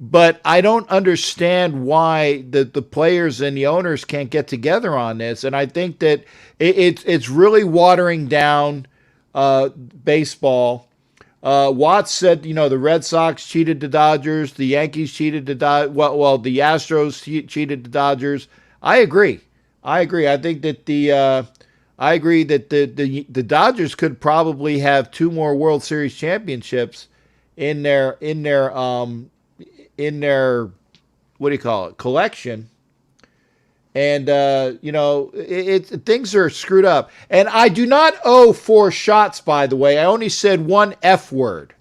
But I don't understand why the players and the owners can't get together on this. And I think that it's really watering down baseball. Watts said, the Red Sox cheated the Dodgers, the Yankees cheated the the Astros cheated the Dodgers. I agree. I think that the Dodgers could probably have 2 more World Series championships in their what do you call it, collection. And things are screwed up. And I do not owe 4 shots, by the way. I only said 1 F word.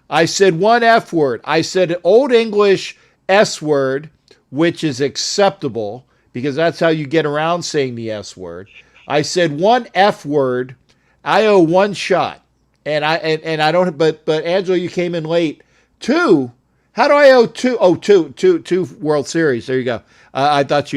I said 1 F word. I said Old English S word, which is acceptable because that's how you get around saying the S word. I said 1 F word. I owe 1 shot. And I don't, but Angela, you came in late. 2. How do I owe 2? Oh, two World Series. There you go. I thought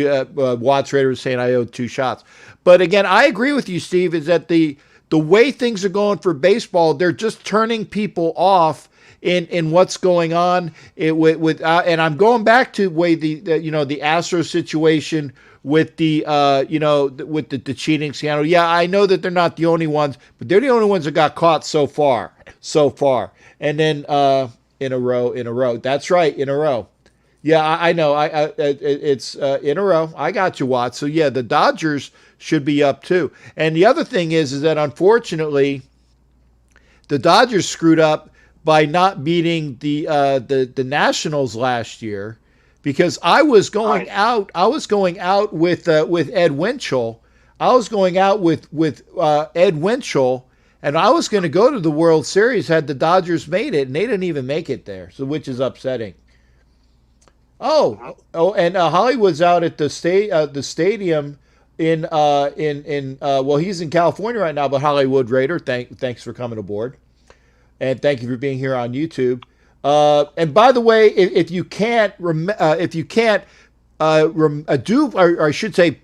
Watts Raider was saying I owed 2 shots. But again, I agree with you, Steve, is that the way things are going for baseball, they're just turning people off in what's going on and I'm going back to the Astros situation with the cheating scandal. Yeah, I know that they're not the only ones, but they're the only ones that got caught so far. And then in a row. That's right, in a row. Yeah, I know. It's in a row. I got you, Watts. So yeah, the Dodgers should be up too. And the other thing is that unfortunately, the Dodgers screwed up by not beating the Nationals last year, because I was going out. I was going out with Ed Winchell. I was going out with Ed Winchell. And I was going to go to the World Series had the Dodgers made it, and they didn't even make it there, so which is upsetting. And Hollywood's out at the stadium in he's in California right now, but Hollywood Raider, thanks for coming aboard, and thank you for being here on YouTube. And by the way, if you can't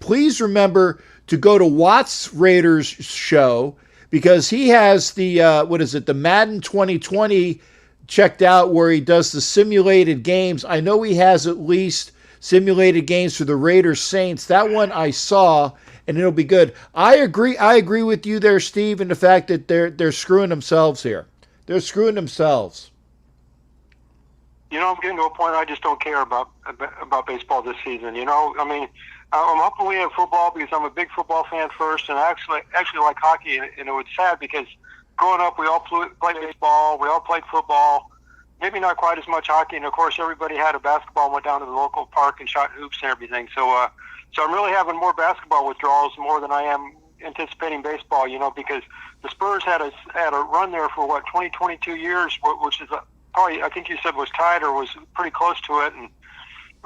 please remember to go to Watts Raiders show, because he has the Madden 2020 checked out where he does the simulated games. I know he has at least simulated games for the Raiders Saints. That one I saw, and it'll be good. I agree with you there, Steve, in the fact that they're screwing themselves here. They're screwing themselves. I'm getting to a point I just don't care about baseball this season. I'm hoping we have football because I'm a big football fan first, and I actually like hockey. And it was sad because growing up, we all played baseball, we all played football, maybe not quite as much hockey. And of course, everybody had a basketball and went down to the local park and shot hoops and everything. So I'm really having more basketball withdrawals more than I am anticipating baseball, because the Spurs had a run there for 22 years, which is probably, I think you said, was tied or was pretty close to it. And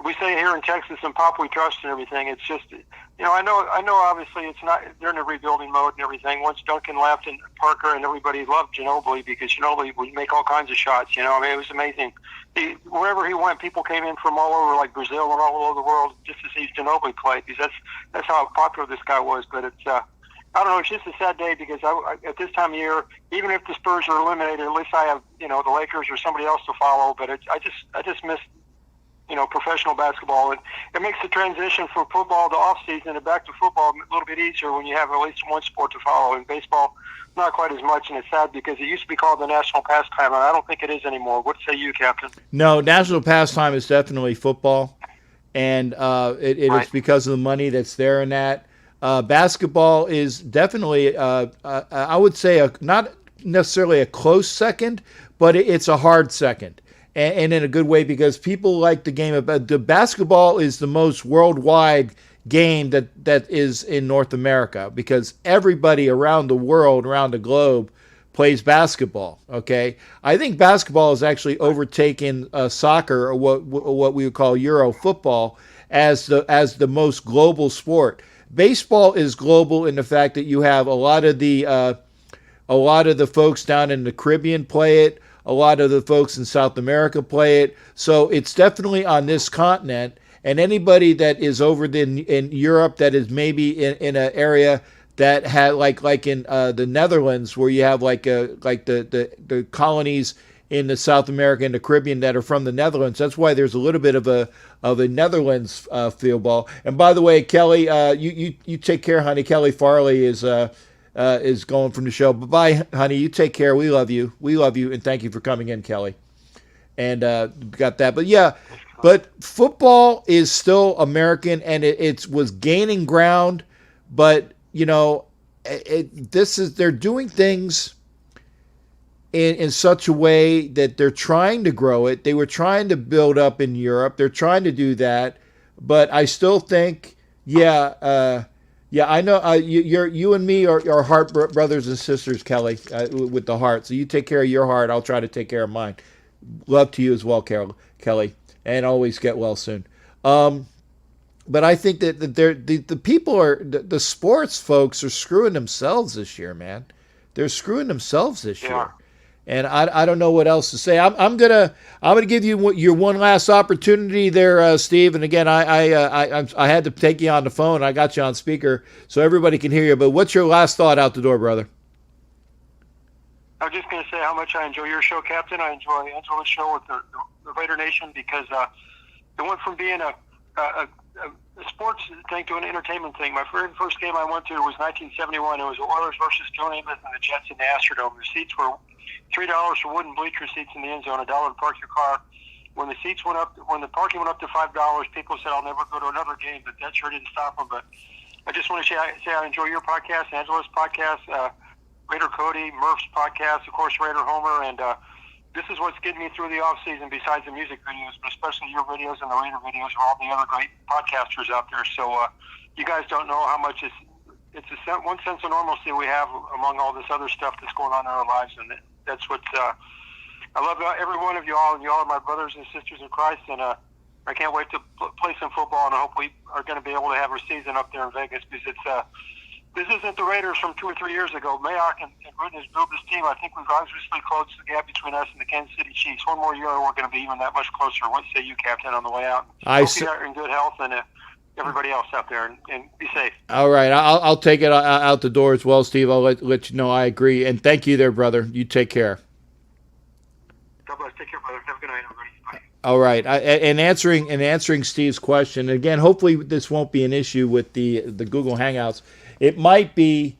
we say here in Texas and Pop we trust and everything. It's just, I know obviously it's not, they're in a rebuilding mode and everything. Once Duncan left and Parker and everybody loved Ginobili because Ginobili would make all kinds of shots, it was amazing. Wherever he went, people came in from all over, like Brazil and all over the world, just to see Ginobili play, because that's how popular this guy was. But it's, I don't know, it's just a sad day because at this time of year, even if the Spurs are eliminated, at least I have, the Lakers or somebody else to follow. But I just miss, professional basketball. It makes the transition from football to off season and back to football a little bit easier when you have at least one sport to follow. In baseball, not quite as much, and it's sad because it used to be called the national pastime, and I don't think it is anymore. What say you, Captain? No, national pastime is definitely football, and it Right. is because of the money that's there in that. Basketball is definitely, I would say, not necessarily a close second, but it's a hard second. And in a good way, because people like the game. The basketball is the most worldwide game that is in North America, because everybody around the world, around the globe, plays basketball. Okay, I think basketball has actually overtaken soccer, or what we would call Euro football, as the most global sport. Baseball is global in the fact that you have a lot of the folks down in the Caribbean play it. A lot of the folks in South America play it. So it's definitely on this continent. And anybody that is over in Europe that is maybe in an area that had like in the Netherlands, where you have like the colonies in the South America and the Caribbean that are from the Netherlands. That's why there's a little bit of a Netherlands field ball. And by the way, Kelly, you take care, honey. Kelly Farley is going from the show. Bye, honey. You take care. We love you. We love you, and thank you for coming in, Kelly. And got that. But yeah, but football is still American, and it was gaining ground. But they're doing things in such a way that they're trying to grow it. They were trying to build up in Europe. They're trying to do that. But I still think, yeah, I know you and me are heart brothers and sisters, Kelly, with the heart. So you take care of your heart. I'll try to take care of mine. Love to you as well, Kelly, and always get well soon. But I think that the people the sports folks are screwing themselves this year, man. They're screwing themselves this year. And I don't know what else to say. I'm gonna give you your one last opportunity there, Steve. And again, I had to take you on the phone. I got you on speaker so everybody can hear you. But what's your last thought out the door, brother? I was just going to say how much I enjoy your show, Captain. I enjoy Angela's show with the Raider Nation, because it went from being a sports thing to an entertainment thing. My very first game I went to was 1971. It was the Oilers versus Joe Namath and the Jets in the Astrodome. The seats were $3 for wooden bleacher seats in the end zone, $1 to park your car. When the parking went up to $5, people said, "I'll never go to another game," but that sure didn't stop them. But I just want to say I enjoy your podcast, Angela's podcast, Raider Cody, Murph's podcast, of course, Raider Homer, and this is what's getting me through the off season, besides the music videos, but especially your videos and the Raider videos and all the other great podcasters out there. So you guys don't know how much it's one sense of normalcy we have among all this other stuff that's going on in our lives, and that's what I love about every one of you all, and you all are my brothers and sisters in Christ, and I can't wait to play some football, and I hope we are going to be able to have a season up there in Vegas, because this isn't the Raiders from 2 or 3 years ago. Mayock and Gruden has built this team. I think we've obviously closed the gap between us and the Kansas City Chiefs. One more year, and we're going to be even that much closer. What say you, Captain, on the way out? Hope you are in good health, and everybody else out there, and be safe. All right, I'll take it out the door as well, Steve. I'll let you know I agree, and thank you there, brother. You take care. God bless. Take care, brother. Have a good night, everybody. Bye. All right, and answering Steve's question again. Hopefully, this won't be an issue with the Google Hangouts. It might be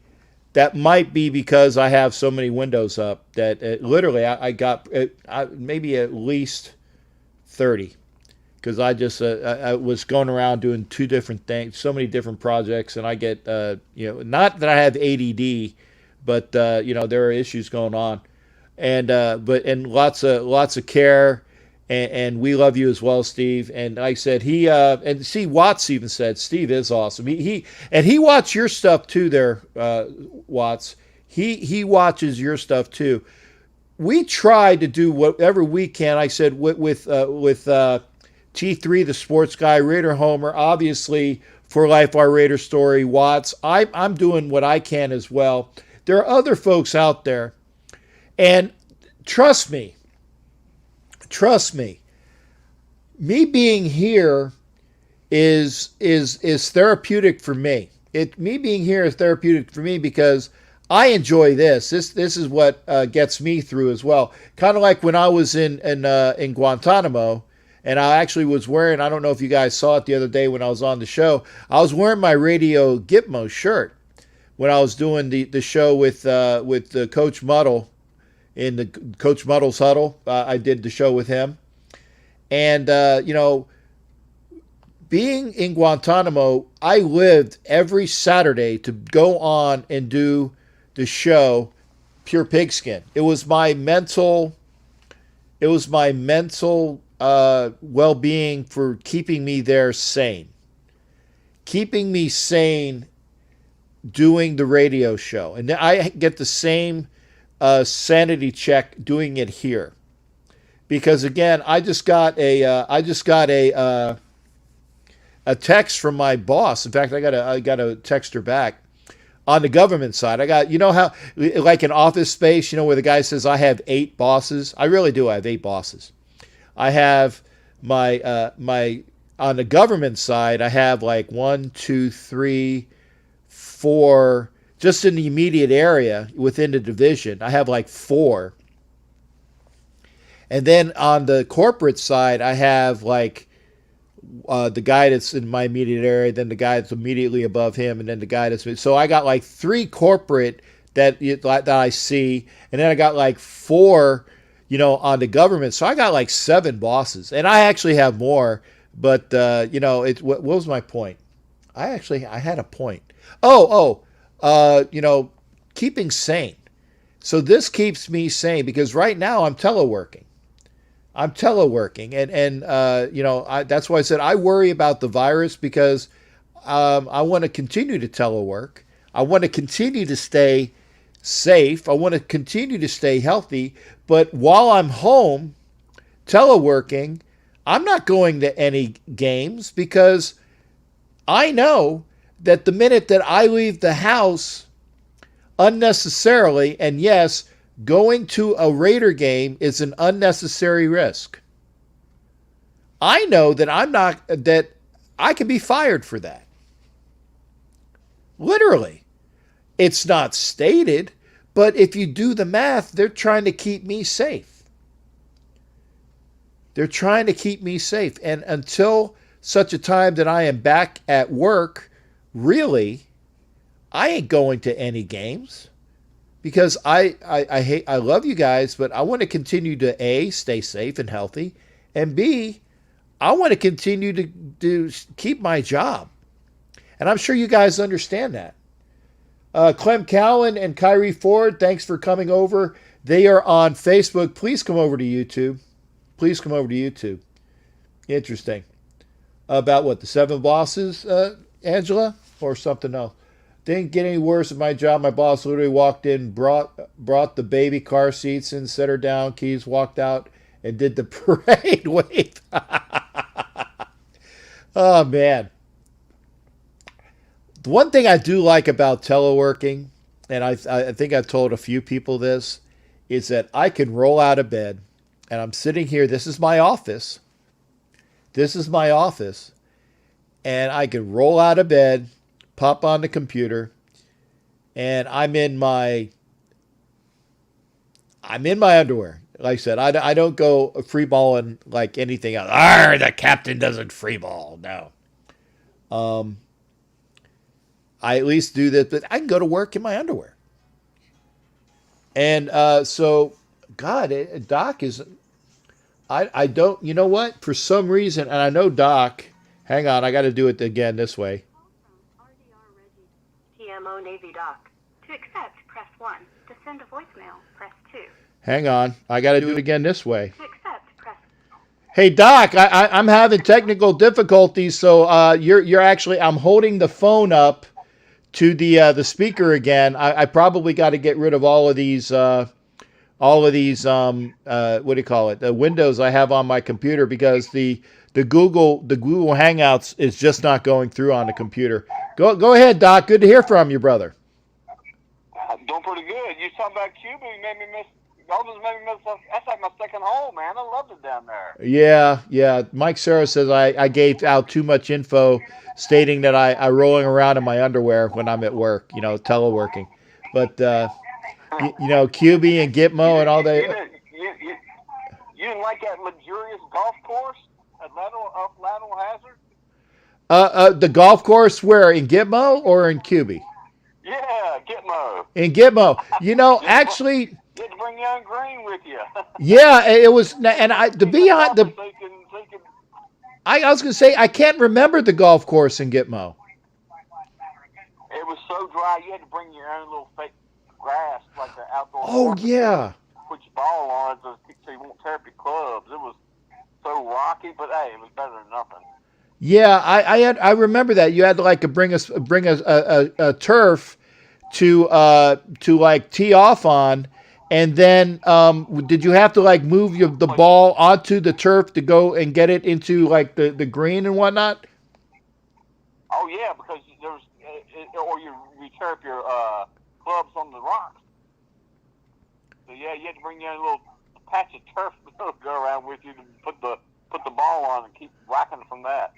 because I have so many windows up that literally I got maybe at least 30, because I just I was going around doing 2 different things, so many different projects, and I get not that I have ADD, but there are issues going on, and lots of care, and we love you as well, Steve. And like I said, he and see Watts even said Steve is awesome. He watched your stuff too. There, Watts. He watches your stuff too. We try to do whatever we can. I said with T3, the sports guy, Raider Homer, obviously for Life Our Raider Story, Watts. I'm doing what I can as well. There are other folks out there, and trust me, me being here is therapeutic for me. Me being here is therapeutic for me because I enjoy this. This is what gets me through as well. Kind of like when I was in Guantanamo, and I actually was wearing. I don't know if you guys saw it the other day when I was on the show. I was wearing my Radio Gitmo shirt when I was doing the show with Coach Muddle in the Coach Muddle's huddle. I did the show with him, and being in Guantanamo, I lived every Saturday to go on and do the show Pure Pigskin. It was my mental well-being for keeping me there sane. Keeping me sane doing the radio show. And I get the same sanity check doing it here. Because again, I just got a text from my boss. In fact, I got a text her back. On the government side, I got, how, like in Office Space, where the guy says, I have 8 bosses. I really do. I have 8 bosses. I have on the government side, I have like 1, 2, 3, 4, just in the immediate area within the division. I have like 4. And then on the corporate side, I have like the guy that's in my immediate area, then the guy that's immediately above him, and then the guy that's... So I got like 3 corporate that I see, and then I got like 4, on the government. So I got like 7 bosses, and I actually have more, but what was my point? I had a point. Keeping sane. So this keeps me sane because right now I'm teleworking. And that's why I said I worry about the virus because I want to continue to telework. I want to continue to stay safe. I want to continue to stay healthy. But while I'm home teleworking, I'm not going to any games because I know that the minute that I leave the house unnecessarily, and yes, going to a Raider game is an unnecessary risk. I know that that I can be fired for that. Literally. It's not stated, but if you do the math, they're trying to keep me safe. They're trying to keep me safe. And until such a time that I am back at work, really, I ain't going to any games. Because I love you guys, but I want to continue to A, stay safe and healthy, and B, I want to continue to keep my job. And I'm sure you guys understand that. Clem Cowan and Kyrie Ford, thanks for coming over. They are on Facebook. Please come over to YouTube. Interesting. About what, the 7 bosses, Angela? Or something else? Didn't get any worse at my job. My boss literally walked in, brought the baby car seats in, set her down, keys, walked out, and did the parade wave. Oh, man. The one thing I do like about teleworking, and I think I've told a few people this, is that I can roll out of bed, and I'm sitting here. This is my office. And I can roll out of bed, pop on the computer, and I'm in my underwear. Like I said, I don't go free balling like anything else. The captain doesn't free ball. No. I at least do this, but I can go to work in my underwear. And so, God, Doc is... I don't... You know what? For some reason, and I know Doc... Hang on, I got to do it again this way. TMO Navy Doc. To accept, press 1. To send a voicemail, press 2. Hang on, I got to do it again this way. To accept, press... Hey Doc, I'm having technical difficulties, so you're actually I'm holding the phone up to the speaker again. I probably got to get rid of all of these what do you call it, the windows I have on my computer, because the Google Hangouts is just not going through on the computer. Go ahead, Doc. Good to hear from you, brother. Doing pretty good. You talking about Cuba? You made me miss. Y'all just made me miss. That's like my second home, man. I loved it down there. Yeah. Mike Sarah says I gave out too much info, stating that I rolling around in my underwear when I'm at work, teleworking. But QB and Gitmo and all that. You didn't like that luxurious golf course at Lateral Hazard? The golf course where, in Gitmo or in QB? Yeah, Gitmo. In Gitmo, actually, you had to bring young Green with you. yeah, it was, and to be honest, I was gonna say I can't remember the golf course in Gitmo. It was so dry, you had to bring your own little fake grass, like the outdoor. Oh yeah. Put your ball on it so you won't tear up your clubs. It was so rocky, but hey, it was better than nothing. Yeah, I remember that you had to like bring a turf to like tee off on, and then did you have to like move the ball onto the turf to go and get it into like the green and whatnot? Oh yeah, because there was or you tear up your clubs on the rocks. So yeah, you had to bring your own little patch of turf to go around with you to put the ball on and keep whacking from that.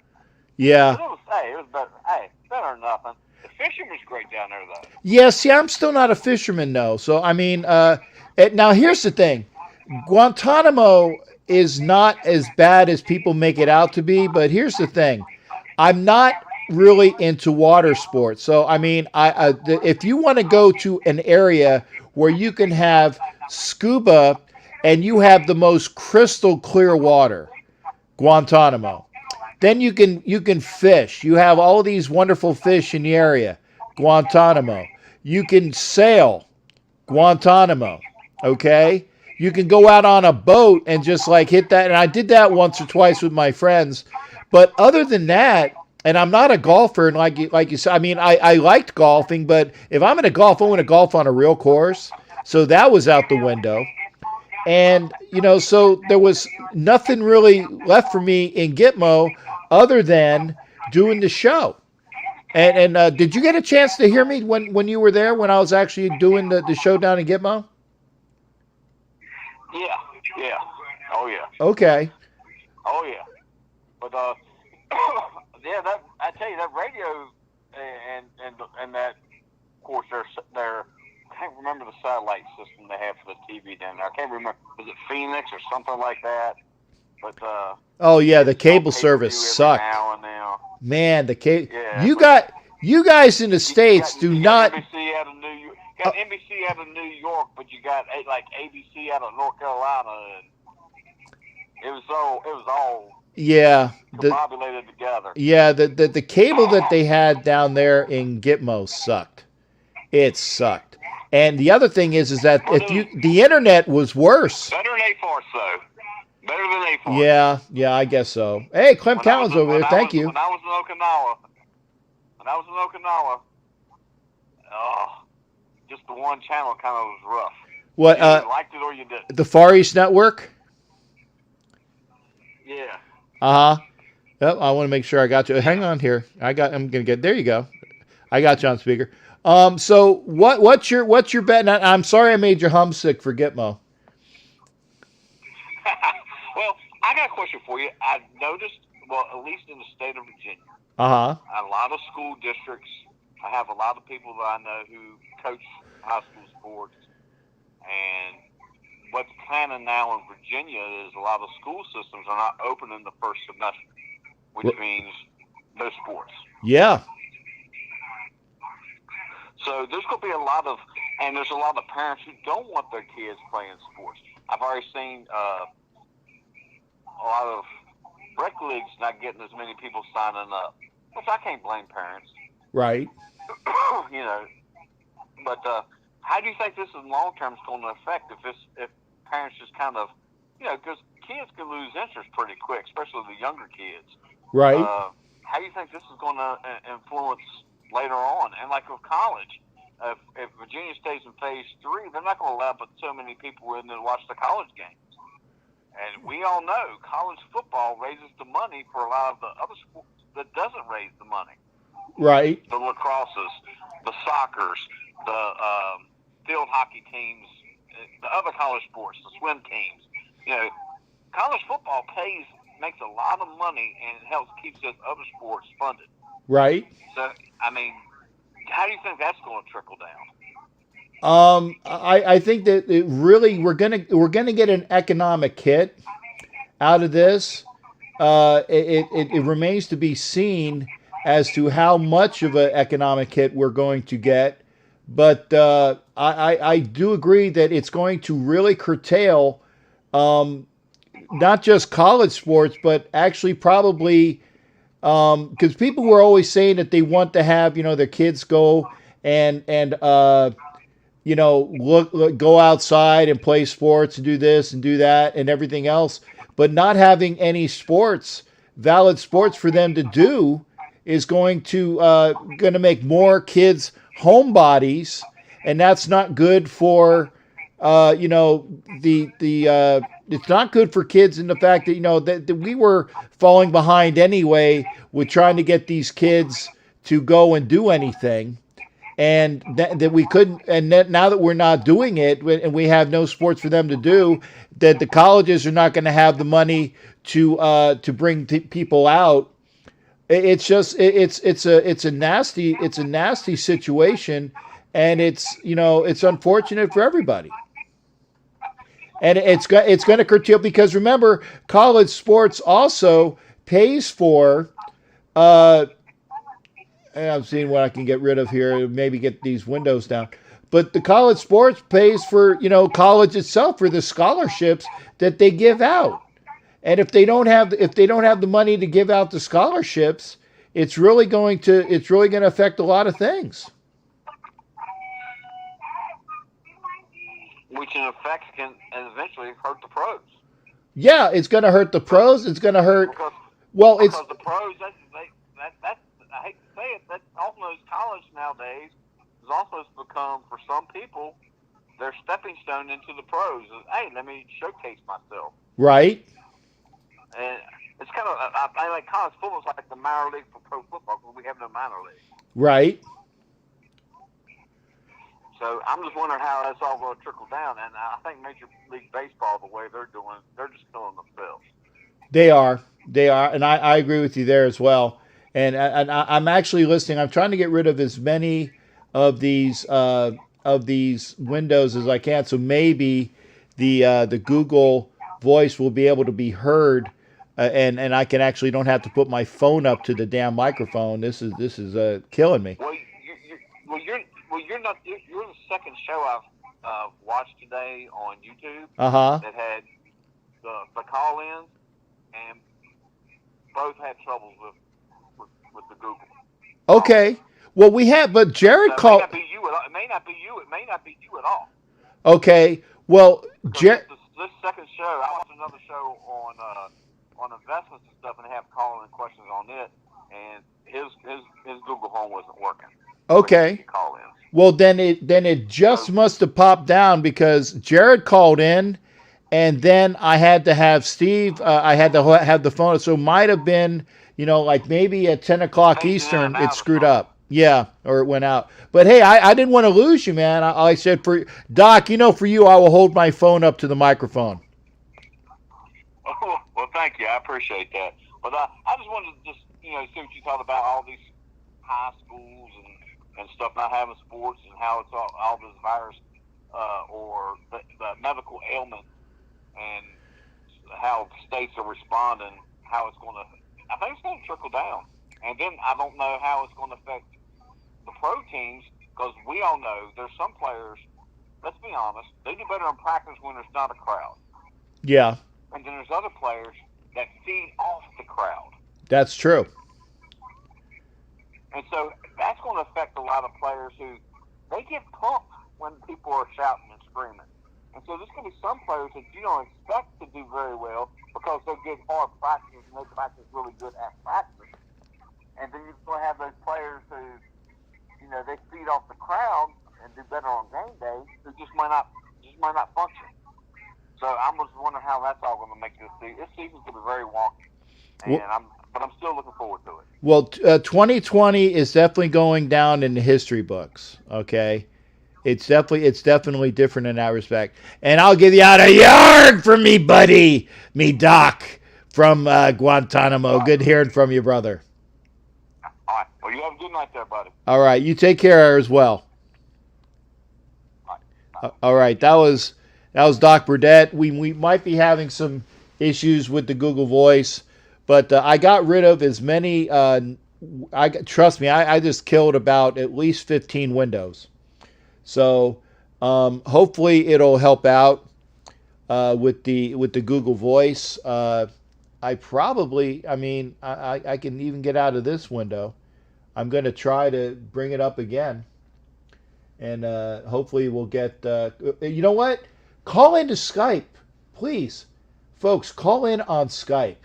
Yeah. But it was better. Hey, better than nothing. The fishing was great down there, though. Yeah, see, I'm still not a fisherman, though. So, I mean, now here's the thing. Guantanamo is not as bad as people make it out to be, but here's the thing. I'm not really into water sports. So, I mean, if you want to go to an area where you can have scuba and you have the most crystal clear water, Guantanamo. Then you can fish. You have all these wonderful fish in the area, Guantanamo. You can sail, Guantanamo. Okay? You can go out on a boat and just like hit that. And I did that once or twice with my friends. But other than that, and I'm not a golfer, and like you said, I mean, I liked golfing, but if I'm going to golf, I want to golf on a real course. So that was out the window. And, so there was nothing really left for me in Gitmo other than doing the show. And did you get a chance to hear me when you were there, when I was actually doing the show down in Gitmo? Yeah. Oh, yeah. Okay. Oh, yeah. But, yeah, I tell you, that radio and that, of course, they're I can't remember the satellite system they have for the TV down there. I can't remember. Was it Phoenix or something like that? But oh yeah, the cable service sucked. Now and now. Man, the cable. Yeah, you guys in the States do not. NBC out of New York. You got NBC out of New York, but you got like ABC out of North Carolina, and it was all. Yeah. Combobulated together. Yeah, the cable that they had down there in Gitmo sucked. It sucked. And the other thing is that the internet was worse. Better than A-Force, though. Better than A-Force. Yeah, I guess so. Hey, Clem Cowan's over there. Thank you. When I was in Okinawa, just the one channel kind of was rough. What? You either liked it or you didn't. The Far East Network? Yeah. Yep, I want to make sure I got you. Hang on here. I'm gonna get. There you go. I got you on speaker. So what's your bet? I'm sorry I made you homesick for Gitmo. Well, I got a question for you. I've noticed, at least in the state of Virginia, a lot of school districts. I have a lot of people that I know who coach high school sports, and what's planning now in Virginia is a lot of school systems are not open in the first semester, which means no sports. Yeah. So there's going to be there's a lot of parents who don't want their kids playing sports. I've already seen a lot of rec leagues not getting as many people signing up, which I can't blame parents. Right. But how do you think this in long term is going to affect if parents just kind of, because kids can lose interest pretty quick, especially the younger kids. Right. How do you think this is going to influence later on? And like with college, if Virginia stays in phase 3, they're not going to allow but so many people in to watch the college games. And we all know college football raises the money for a lot of the other sports that doesn't raise the money. Right. The lacrosses, the soccers, the field hockey teams, the other college sports, the swim teams. College football makes a lot of money and helps keep those other sports funded. Right. So, I mean, how do you think that's going to trickle down? I think that we're gonna get an economic hit out of this. It remains to be seen as to how much of an economic hit we're going to get. But I do agree that it's going to really curtail not just college sports, but actually probably because people were always saying that they want to have their kids go and go outside and play sports and do this and do that and everything else, but not having any valid sports for them to do is going to make more kids homebodies, and that's not good for it's not good for kids in the fact that that we were falling behind anyway with trying to get these kids to go and do anything, and that we couldn't, and now that we're not doing it and we have no sports for them to do, that the colleges are not going to have the money to bring people out. It's just it's a nasty situation, and it's unfortunate for everybody. And it's going to curtail, because remember, college sports also pays for. I'm seeing what I can get rid of here. Maybe get these windows down. But the college sports pays for college itself, for the scholarships that they give out. And if they don't have the money to give out the scholarships, it's really going to affect a lot of things. Which in effect can eventually hurt the pros. Yeah, it's going to hurt the pros. It's going to hurt. Because it's the pros. That's I hate to say it. That almost college nowadays has almost become, for some people, their stepping stone into the pros. Hey, let me showcase myself. Right. And it's kind of, I like college football is like the minor league for pro football, because we have no minor league. Right. So I'm just wondering how that's all going to trickle down. And I think Major League Baseball, the way they're doing, they're just killing themselves. They are, and I agree with you there as well. And I'm actually listening. I'm trying to get rid of as many of these windows as I can, so maybe the Google Voice will be able to be heard, and I can actually don't have to put my phone up to the damn microphone. This is killing me. You're the second show I've watched today on YouTube that had the call-ins, and both had troubles with the Google. Okay. Well, we have, but Jared called. It may not be you. It may not be you at all. Okay. Well, Jared. This second show, I watched another show on investments and stuff, and they have call-in questions on it, and his Google Home wasn't working. Okay. Well, then it just must have popped down, because Jared called in, and then I had to have Steve. I had to have the phone, so it might have been like maybe at 10 o'clock Eastern it screwed up. Yeah, or it went out. But hey, I didn't want to lose you, man. I said, for Doc, for you, I will hold my phone up to the microphone. Oh, well, thank you. I appreciate that. But I just wanted to see what you thought about all these high schools and stuff not having sports, and how it's all this virus or the medical ailment, and how states are responding, how it's going to, I think it's going to trickle down. And then I don't know how it's going to affect the pro teams, because we all know there's some players, let's be honest, they do better in practice when there's not a crowd. Yeah. And then there's other players that feed off the crowd. That's true. And so that's going to affect a lot of players who, they get pumped when people are shouting and screaming. And so there's going to be some players that you don't expect to do very well because they're good hard practice and they practice really good at practice. And then you're going to have those players who, they feed off the crowd and do better on game day who just might not function. So I'm just wondering how that's all going to make this season. This season's going to be very wonky, but I'm still looking forward to it. Well, 2020 is definitely going down in the history books. Okay, it's definitely different in that respect. And I'll give you out a yard from me, buddy, me Doc from Guantanamo. Good hearing from you, brother. All right. Well, you have a good night there, buddy. All right, you take care as well. All right, that was Doc Burdett. We might be having some issues with the Google Voice, but I got rid of as many. Trust me, I just killed about at least 15 windows. So hopefully it'll help out with the Google Voice. I can even get out of this window. I'm going to try to bring it up again. And hopefully we'll get, you know what? Call into Skype, please. Folks, call in on Skype.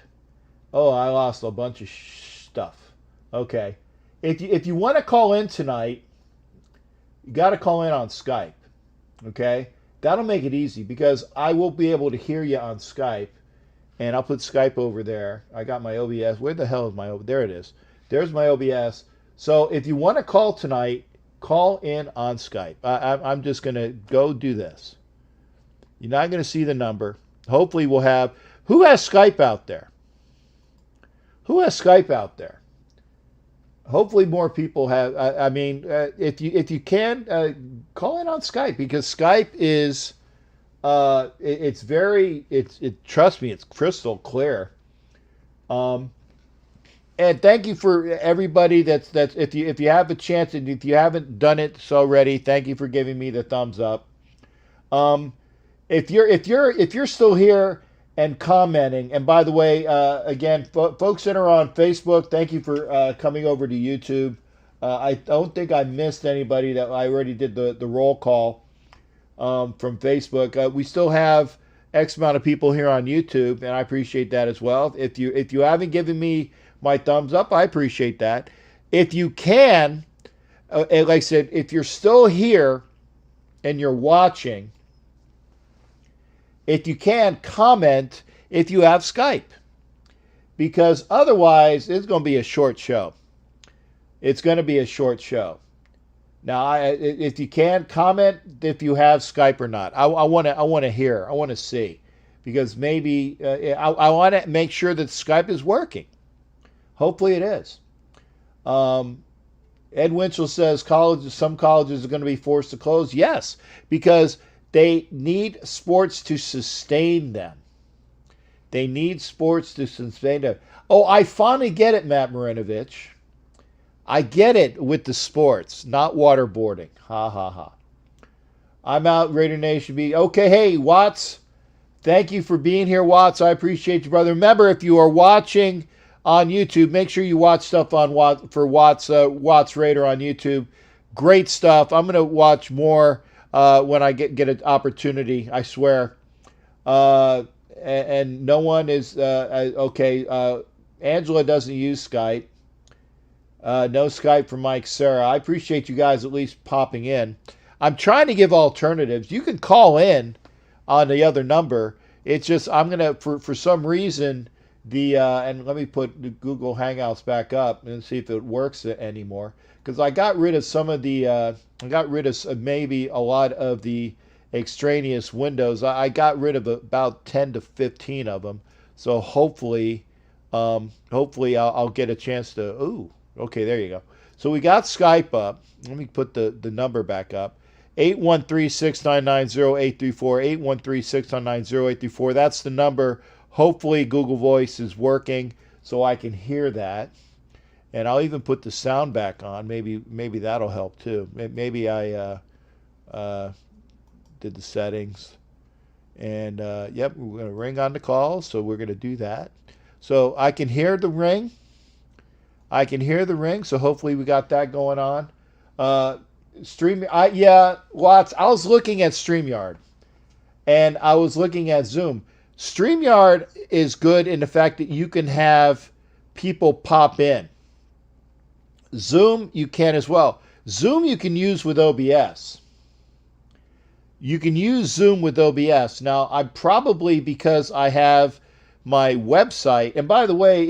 Oh, I lost a bunch of stuff. Okay. If you want to call in tonight, you got to call in on Skype. Okay? That'll make it easy because I will be able to hear you on Skype. And I'll put Skype over there. I got my OBS. Where the hell is my OBS? There it is. There's my OBS. So if you want to call tonight, call in on Skype. I'm just going to go do this. You're not going to see the number. Hopefully we'll have... Who has Skype out there? Who has Skype out there? Hopefully more people have... if you can, call in on Skype because Skype is... trust me, it's crystal clear. And thank you for everybody that's if you have a chance and if you haven't done it so already, thank you for giving me the thumbs up. If you're still here and commenting, and by the way, again, folks that are on Facebook, thank you for coming over to YouTube. I don't think I missed anybody that I already did the roll call from Facebook. We still have X amount of people here on YouTube, and I appreciate that as well. If you haven't given me my thumbs up, I appreciate that. If you can, like I said, if you're still here and you're watching, if you can, comment if you have Skype. Because otherwise, it's going to be a short show. It's going to be a short show. Now, if you can, comment if you have Skype or not. I want to hear. I want to see. Because maybe I want to make sure that Skype is working. Hopefully it is. Ed Winchell says some colleges are going to be forced to close. Yes, because they need sports to sustain them. They need sports to sustain them. Oh, I finally get it, Matt Marinovich. I get it with the sports, not waterboarding. Ha, ha, ha. I'm out, Raider Nation. Okay, hey, Watts. Thank you for being here, Watts. I appreciate you, brother. Remember, if you are watching on YouTube, make sure you watch stuff on Watts Raider on YouTube. Great stuff. I'm going to watch more when I get an opportunity, I swear. And no one is... okay, Angela doesn't use Skype. No Skype from Mike Sarah. I appreciate you guys at least popping in. I'm trying to give alternatives. You can call in on the other number. It's just I'm going to, for some reason... and let me put the Google Hangouts back up and see if it works anymore. Because I got rid of some of the, maybe a lot of the extraneous windows. I got rid of about 10 to 15 of them. So hopefully I'll get a chance to, ooh, okay, there you go. So we got Skype up. Let me put the number back up. 813-699-0834, 813-699-0834. That's the number. Hopefully Google Voice is working so I can hear that. And I'll even put the sound back on. Maybe that'll help too. Maybe I did the settings. And yep, we're going to ring on the call, so we're going to do that. So I can hear the ring. So hopefully we got that going on. Watts, I was looking at StreamYard. and I was looking at Zoom. StreamYard is good in the fact that you can have people pop in. Zoom, you can as well. Zoom, you can use with OBS. You can use Zoom with OBS. Now, I'm probably, because I have my website, and by the way,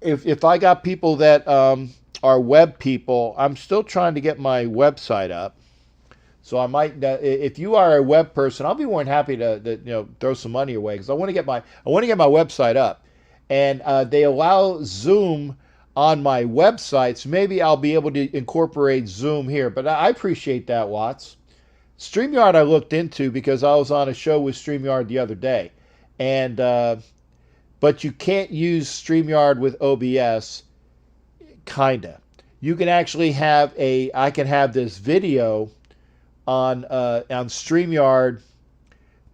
if I got people that are web people, I'm still trying to get my website up. So I might, if you are a web person, I'll be more than happy to throw some money away, because I want to get my website up, and they allow Zoom on my website, so maybe I'll be able to incorporate Zoom here. But I appreciate that, Watts. StreamYard I looked into because I was on a show with StreamYard the other day, and but you can't use StreamYard with OBS. Kinda. You can actually have I can have this video on StreamYard,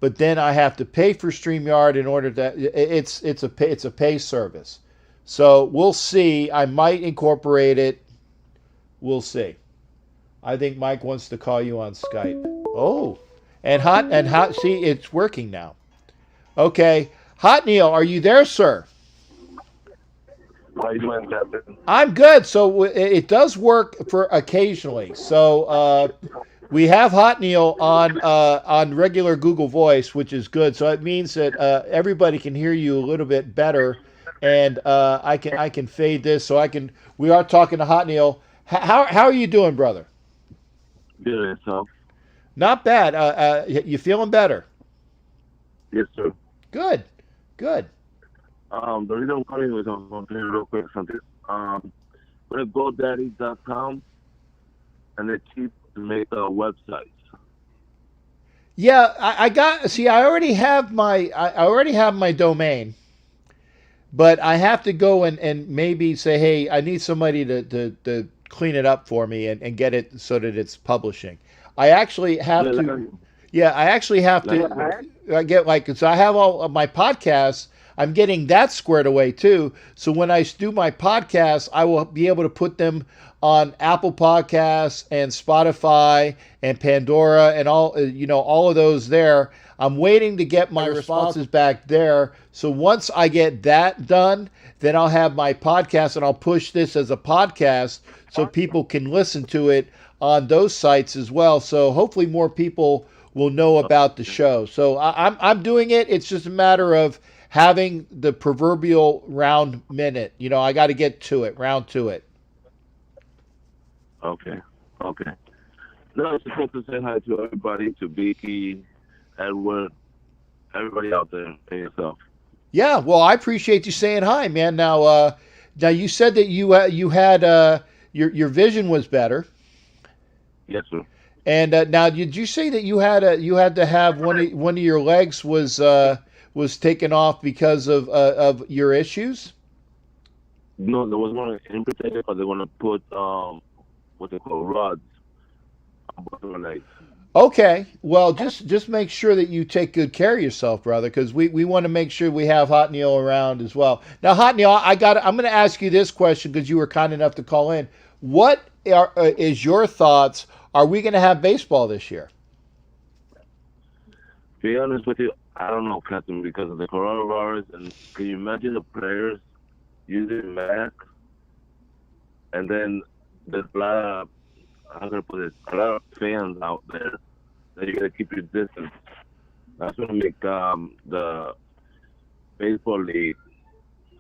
but then I have to pay for StreamYard in order to. It's a pay service. So we'll see. I might incorporate it. We'll see. I think Mike wants to call you on Skype. Oh, and hot. See, it's working now. Okay, Hot Neil, are you there, sir? How are you doing, Captain? I'm good. So it does work for occasionally. So we have Hot Neil on regular Google Voice, which is good. So it means that everybody can hear you a little bit better, and I can fade this so I can. We are talking to Hot Neil. How are you doing, brother? Good, yourself? Not bad. You feeling better? Yes, sir. Good. The reason I'm calling is I'm going to tell you real quick something. Go to GoDaddy.com, and it's cheap to make websites. Yeah, I already have my domain, but I have to go and maybe say, hey, I need somebody to clean it up for me and get it so that it's publishing. I actually have to. Yeah, I actually have to get so I have all of my podcasts. I'm getting that squared away too. So when I do my podcasts, I will be able to put them on Apple Podcasts and Spotify and Pandora and all of those there. I'm waiting to get my responses back there. So once I get that done, then I'll have my podcast and I'll push this as a podcast so people can listen to it on those sites as well. So hopefully more people will know about the show. So I'm doing it. It's just a matter of having the proverbial round minute. I got to get to it, round to it. Okay. No, I just want to say hi to everybody, to Vicky, Edward, everybody out there, and yourself. Yeah, well, I appreciate you saying hi, man. Now you said that you had your vision was better. Yes, sir. And now, did you say that you had to have one of your legs was taken off because of your issues? No, there was one amputated, but they want to put what they call rods on both of my legs. Okay, well, just make sure that you take good care of yourself, brother, because we want to make sure we have Hot Neil around as well. Now, Hot Neil, I'm going to ask you this question because you were kind enough to call in. What is your thoughts? Are we going to have baseball this year? To be honest with you, I don't know, Captain, because of the coronavirus. And can you imagine the players using masks? And then there's a lot of, how can I put it, a lot of fans out there that you got to keep your distance. That's going to make the baseball league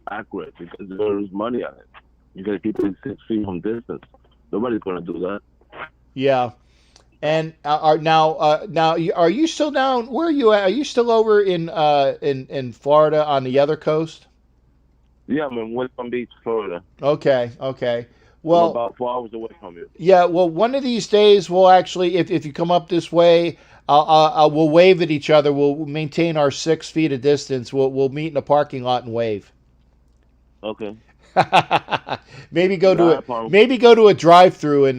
accurate because there's money on it. You got to keep it 6 feet from distance. Nobody's going to do that. Yeah, and are you still down? Where are you at? Are you still over in Florida on the other coast? Yeah, I'm in West Palm Beach, Florida. Okay. Well, I'm about 4 hours away from you. Yeah. Well, one of these days we'll actually, if you come up this way, we'll wave at each other. We'll maintain our 6 feet of distance. We'll meet in a parking lot and wave. Okay. maybe go to a drive-through and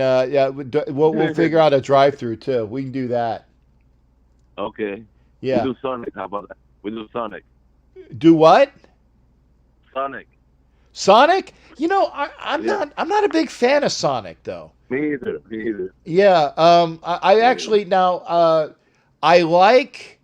we'll figure out a drive-through too. We can do that. Okay. Yeah. We do Sonic. How about that? We do Sonic. Do what? Sonic? I'm not a big fan of Sonic though. Me either. Yeah. I actually now I like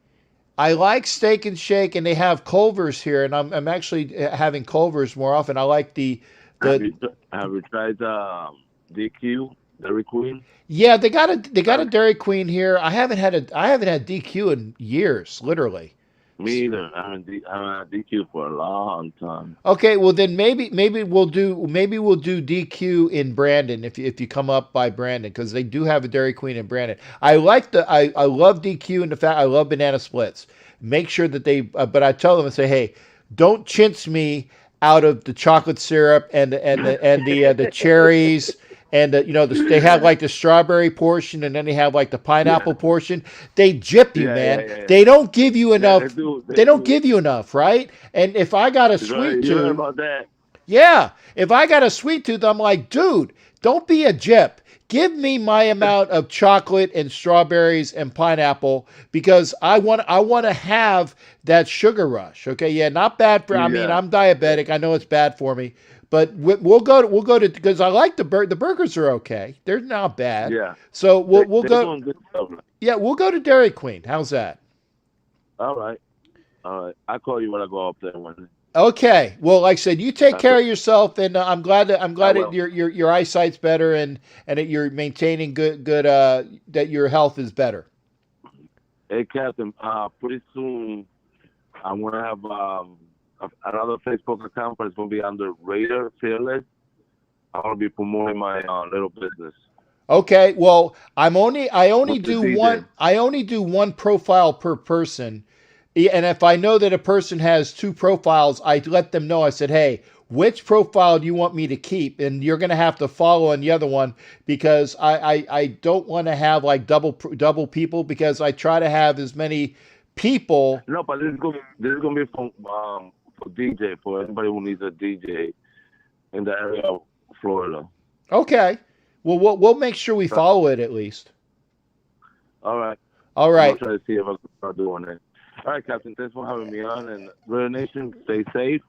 Steak and Shake, and they have Culver's here, and I'm actually having Culver's more often. I like the Have you tried DQ Dairy Queen? Yeah, they got a Dairy Queen here. I haven't had DQ in years, literally. Me either. I haven't had DQ for a long time. Okay, well then maybe we'll do DQ in Brandon if you come up by Brandon, because they do have a Dairy Queen in Brandon. I love DQ, and the fact I love banana splits. Make sure that but I tell them and say, hey, don't chintz me out of the chocolate syrup and the cherries. And they have like the strawberry portion, and then they have like the pineapple portion. They jip you, man. Yeah. They don't give you enough. They do. They don't give you enough, right? And if I got a sweet You heard tooth, about that? yeah, if I got a sweet tooth, I'm like, dude, don't be a jip. Give me my amount of chocolate and strawberries and pineapple, because I want to have that sugar rush. Okay, yeah, not bad for. I mean, I'm diabetic. I know it's bad for me, but we'll go to because I like the burgers are okay. They're not bad. Yeah. So we'll They're go. doing good stuff. Yeah, we'll go to Dairy Queen. How's that? All right. I call you when I go up there one day. Okay. Well, like I said, you take care of yourself, and I'm glad that your eyesight's better, and that you're maintaining good that your health is better. Hey, Captain. Pretty soon I'm gonna have another Facebook account, but it's gonna be under Raider Fearless. I'm gonna be promoting my little business. Okay. Well, I only do one profile per person. And if I know that a person has two profiles, I let them know. I said, hey, which profile do you want me to keep? And you're going to have to follow on the other one, because I don't want to have like double people, because I try to have as many people. No, but this is gonna be for DJ, for anybody who needs a DJ in the area of Florida. Okay. Well, we'll make sure we follow it at least. All right. All right. I'm trying to see if I can start doing it. All right, Captain. Thanks for having me on. And Raider Nation, stay safe.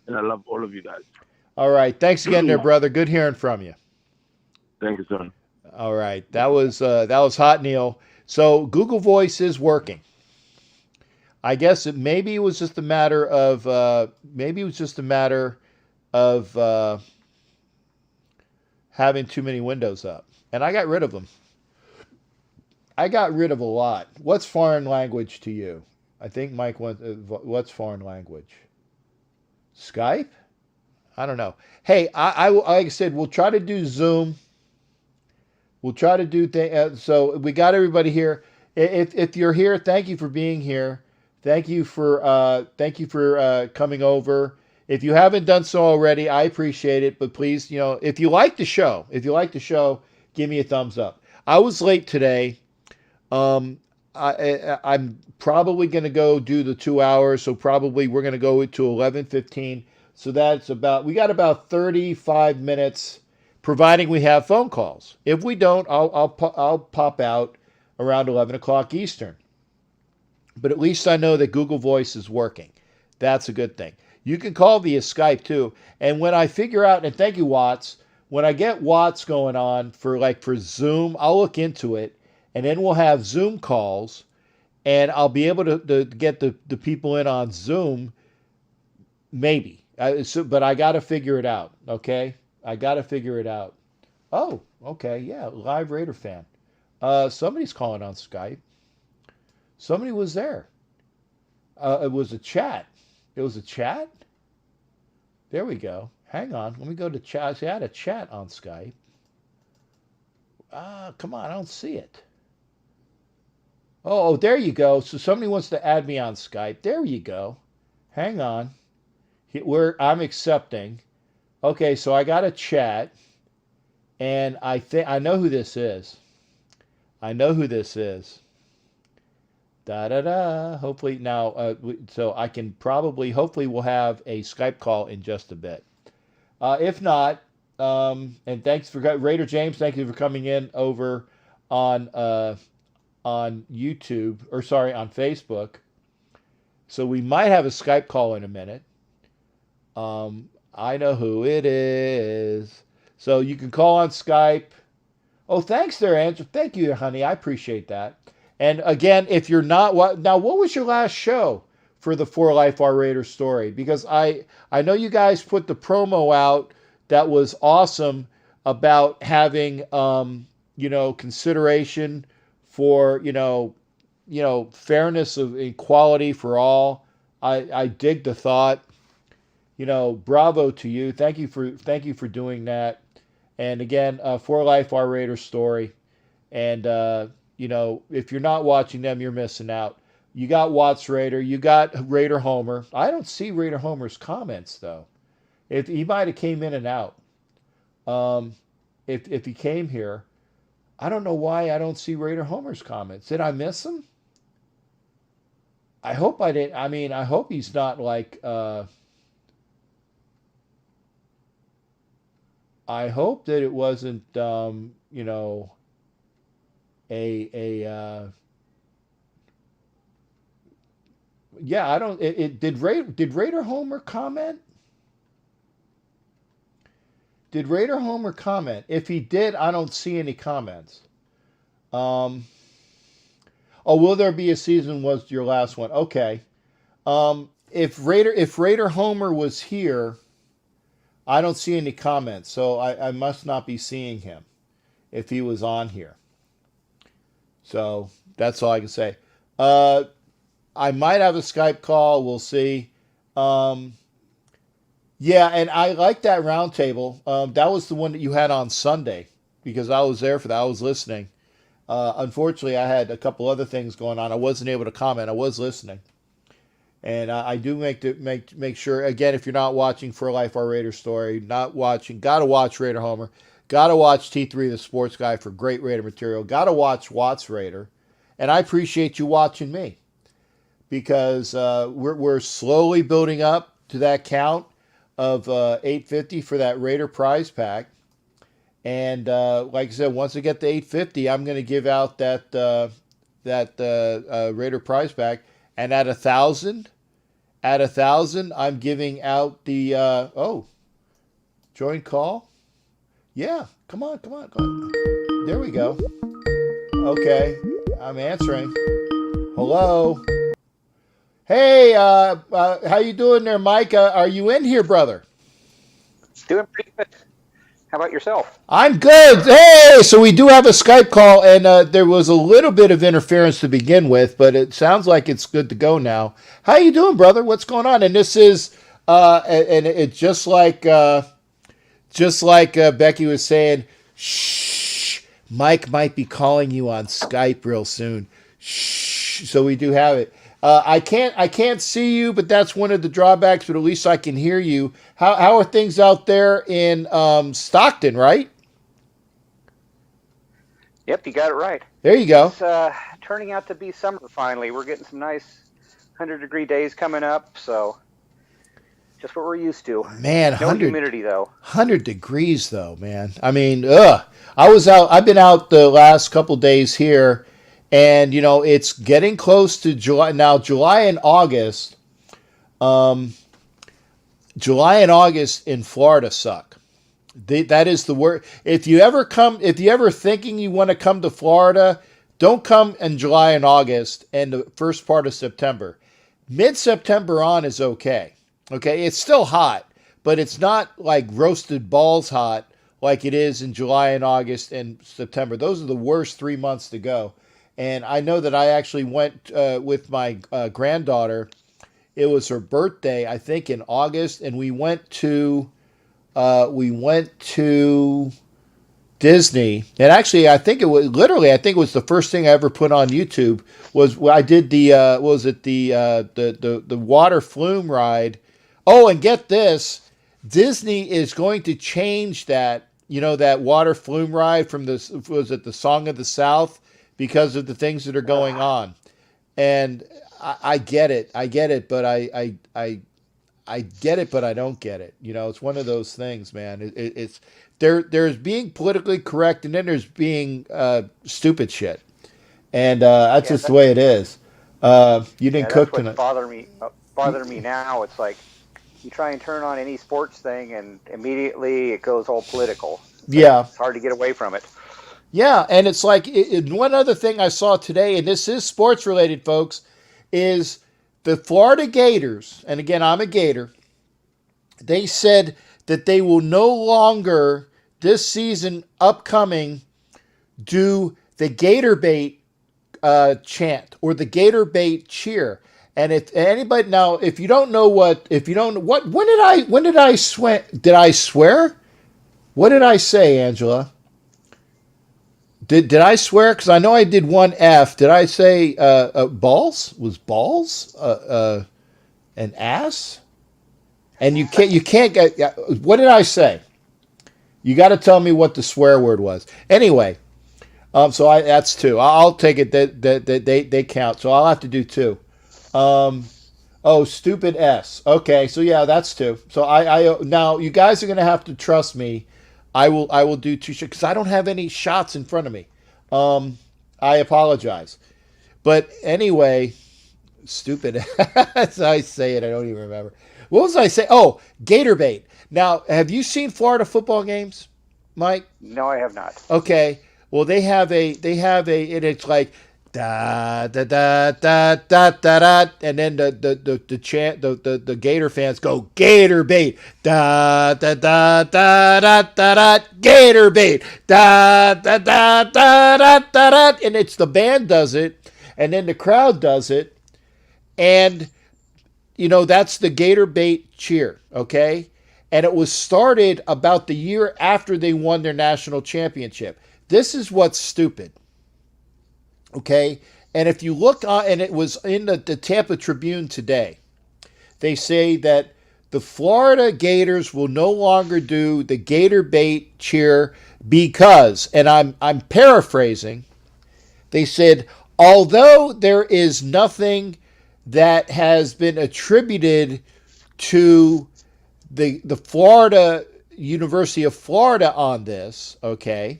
And I love all of you guys. All right. Thanks again, there, brother. Good hearing from you. Thank you, sir. All right. That was Hot Neil. So Google Voice is working. I guess maybe it was just a matter of having too many windows up, and I got rid of them. I got rid of a lot. What's foreign language to you? I think Mike wants. What's foreign language? Skype? I don't know. Hey, I like I said, we'll try to do Zoom. We'll try to do things. So we got everybody here. If you're here, thank you for being here. Thank you for coming over. If you haven't done so already, I appreciate it. But please, if you like the show, give me a thumbs up. I was late today. I'm probably going to go do the 2 hours, so probably we're going to go to 11:15. So we got about 35 minutes, providing we have phone calls. If we don't, I'll pop out around 11 o'clock Eastern. But at least I know that Google Voice is working. That's a good thing. You can call via Skype too. And when I figure out, and thank you, Watts, when I get Watts going on for Zoom, I'll look into it, and then we'll have Zoom calls, and I'll be able to get the people in on Zoom, maybe. But I got to figure it out, okay? I got to figure it out. Oh, okay, yeah, live Raider fan. Somebody's calling on Skype. Somebody was there. It was a chat. It was a chat? There we go. Hang on. Let me go to chat. See, I had a chat on Skype. Come on. I don't see it. Oh, there you go. So somebody wants to add me on Skype. There you go. Hang on. I'm accepting. Okay, so I got a chat. And I know who this is. I know who this is. Da-da-da. Hopefully now, so I can hopefully we'll have a Skype call in just a bit. If not, and thanks for Raider James, thank you for coming in over on YouTube, on Facebook. So we might have a Skype call in a minute. I know who it is. So you can call on Skype. Oh, thanks there, Andrew. Thank you, honey. I appreciate that. And again, if you're not, what was your last show for the For Life R Raider story? Because I know you guys put the promo out that was awesome about having consideration for fairness of equality for all. I dig the thought. Bravo to you. Thank you for doing that. And again, For Life R Raider story. And if you're not watching them, you're missing out. You got Watts Raider, you got Raider Homer. I don't see Raider Homer's comments though. If he might have came in and out. If he came here, I don't know why I don't see Raider Homer's comments. Did I miss him? I hope I didn't. I mean, I hope he's not like. I hope that it wasn't. Yeah, I don't. Did Raider Homer comment? Did Raider Homer comment? If he did, I don't see any comments. Oh, will there be a season? Was your last one? Okay. If Raider Homer was here, I don't see any comments, so I must not be seeing him if he was on here. So that's all I can say. I might have a Skype call. We'll see. Yeah, and I like that roundtable. That was the one that you had on Sunday because I was there for that. I was listening. Unfortunately, I had a couple other things going on. I wasn't able to comment. I was listening. And I do make sure, again, if you're not watching For Life R Raider story, not watching, got to watch Raider Homer. Got to watch T3 the Sports Guy for great Raider material. Got to watch Watts Raider. And I appreciate you watching me because we're slowly building up to that count of 850 for that Raider prize pack. And like I said, once I get to 850, I'm going to give out that Raider prize pack. And at 1,000, I'm giving out the join call. Yeah, come on. There we go. Okay, I'm answering. Hello. Hey, how you doing there, Mike? Are you in here, brother? Doing pretty good. How about yourself? I'm good. Hey, so we do have a Skype call, and there was a little bit of interference to begin with, but it sounds like it's good to go now. How you doing, brother? What's going on? And this is, and it's just like Becky was saying, shh, Mike might be calling you on Skype real soon. Shh. So we do have it. I can't see you, but that's one of the drawbacks, but at least I can hear you. How are things out there in Stockton, right? Yep, you got it right. There you go. It's turning out to be summer finally. We're getting some nice 100-degree days coming up, so just what we're used to. Man, no humidity though. 100 degrees though, man. I mean, I've been out the last couple days here. And, it's getting close to July. Now, July and August in Florida suck. That is the word. If you ever thinking you want to come to Florida, don't come in July and August and the first part of September. Mid-September on is okay. Okay, it's still hot, but it's not like roasted balls hot like it is in July and August and September. Those are the worst 3 months to go. And I know that I actually went with my granddaughter. It was her birthday, I think, in August, and we went to Disney. And actually, I think it was the first thing I ever put on YouTube was I did the water flume ride. Oh, and get this, Disney is going to change that water flume ride from the Song of the South. Because of the things that are going on, and I get it, but I get it, but I don't get it. It's one of those things, man. It's there's being politically correct, and then there's being stupid shit, and that's just the way it is. You didn't cook tonight. Bother me now. It's like you try and turn on any sports thing, and immediately it goes all political. Yeah, it's hard to get away from it. Yeah, and it's like one other thing I saw today, and this is sports related, folks, is the Florida Gators, and again, I'm a Gator, they said that they will no longer, this season upcoming, do the Gator bait chant or the Gator bait cheer. And if anybody now, if you don't know what, when did I swear? Did I swear? What did I say, Angela? Did I swear? Because I know I did one F. Did I say balls? Was balls an ass? And you can't get. What did I say? You got to tell me what the swear word was. Anyway, so that's two. I'll take it that they count. So I'll have to do two. Stupid S. Okay, so yeah, that's two. So I now you guys are gonna have to trust me. I will do two shots because I don't have any shots in front of me. I apologize, but anyway, stupid. As I say it, I don't even remember. What was I say? Oh, Gator bait. Now, have you seen Florida football games, Mike? No, I have not. Okay. Well, they have and it's like da da da da da da da, and then the chant the Gator fans go Gator bait da da da da da da da Gator bait da da da da da da da, and it's the band does it, and then the crowd does it, and that's the Gator bait cheer, okay? And it was started about the year after they won their national championship. This is what's stupid. Okay? And if you look on, and it was in the Tampa Tribune today, they say that the Florida Gators will no longer do the Gator bait cheer because, and I'm paraphrasing, they said, although there is nothing that has been attributed to the Florida University of Florida on this, okay,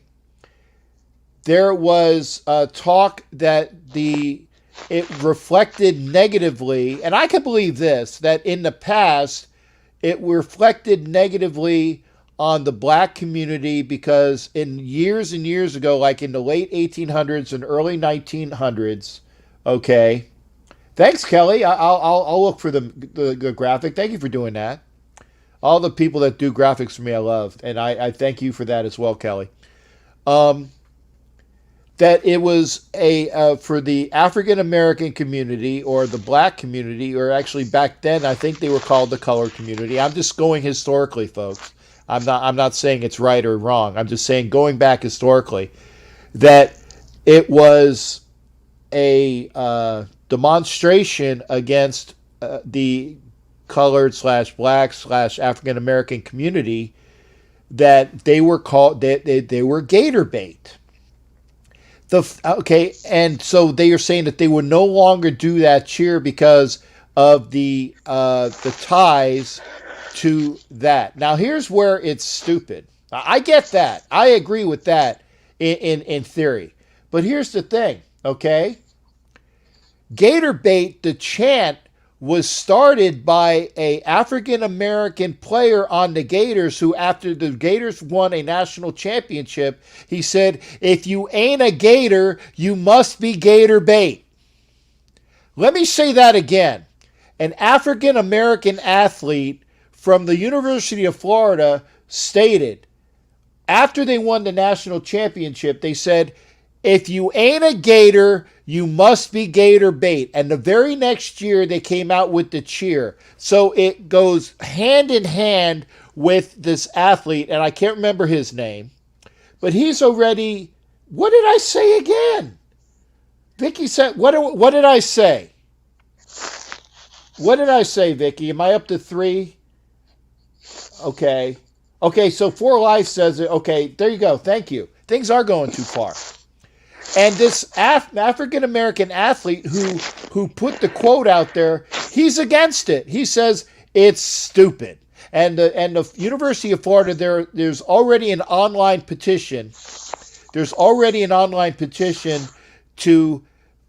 there was talk that it reflected negatively, and I can believe this, that in the past it reflected negatively on the black community because in years and years ago, like in the late 1800s and early 1900s, okay. Thanks, Kelly. I'll look for the graphic. Thank you for doing that. All the people that do graphics for me, I love, and I thank you for that as well, Kelly. That it was for the African American community or the black community, or actually back then I think they were called the colored community. I'm just going historically, folks. I'm not saying it's right or wrong. I'm just saying going back historically that it was a demonstration against the colored / black / African American community, that they were called they were Gator bait. And so they are saying that they would no longer do that cheer because of the ties to that. Now here's where it's stupid. I get that. I agree with that in theory. But here's the thing, okay? Gator bait, the chant, was started by a African American player on the Gators who, after the Gators won a national championship, he said, if you ain't a Gator, you must be Gator bait. Let me say that again. An African American athlete from the University of Florida stated, after they won the national championship, they said, if you ain't a Gator, you must be Gator bait. And the very next year, they came out with the cheer. So it goes hand in hand with this athlete, and I can't remember his name, but he's already, what did I say again? Vicky said, what did I say? What did I say, Vicky? Am I up to 3? Okay. Okay, so 4 Life says it. Okay, there you go. Thank you. Things are going too far. And this African American athlete who put the quote out there, he's against it. He says it's stupid. And the University of Florida, there's already an online petition. There's already an online petition to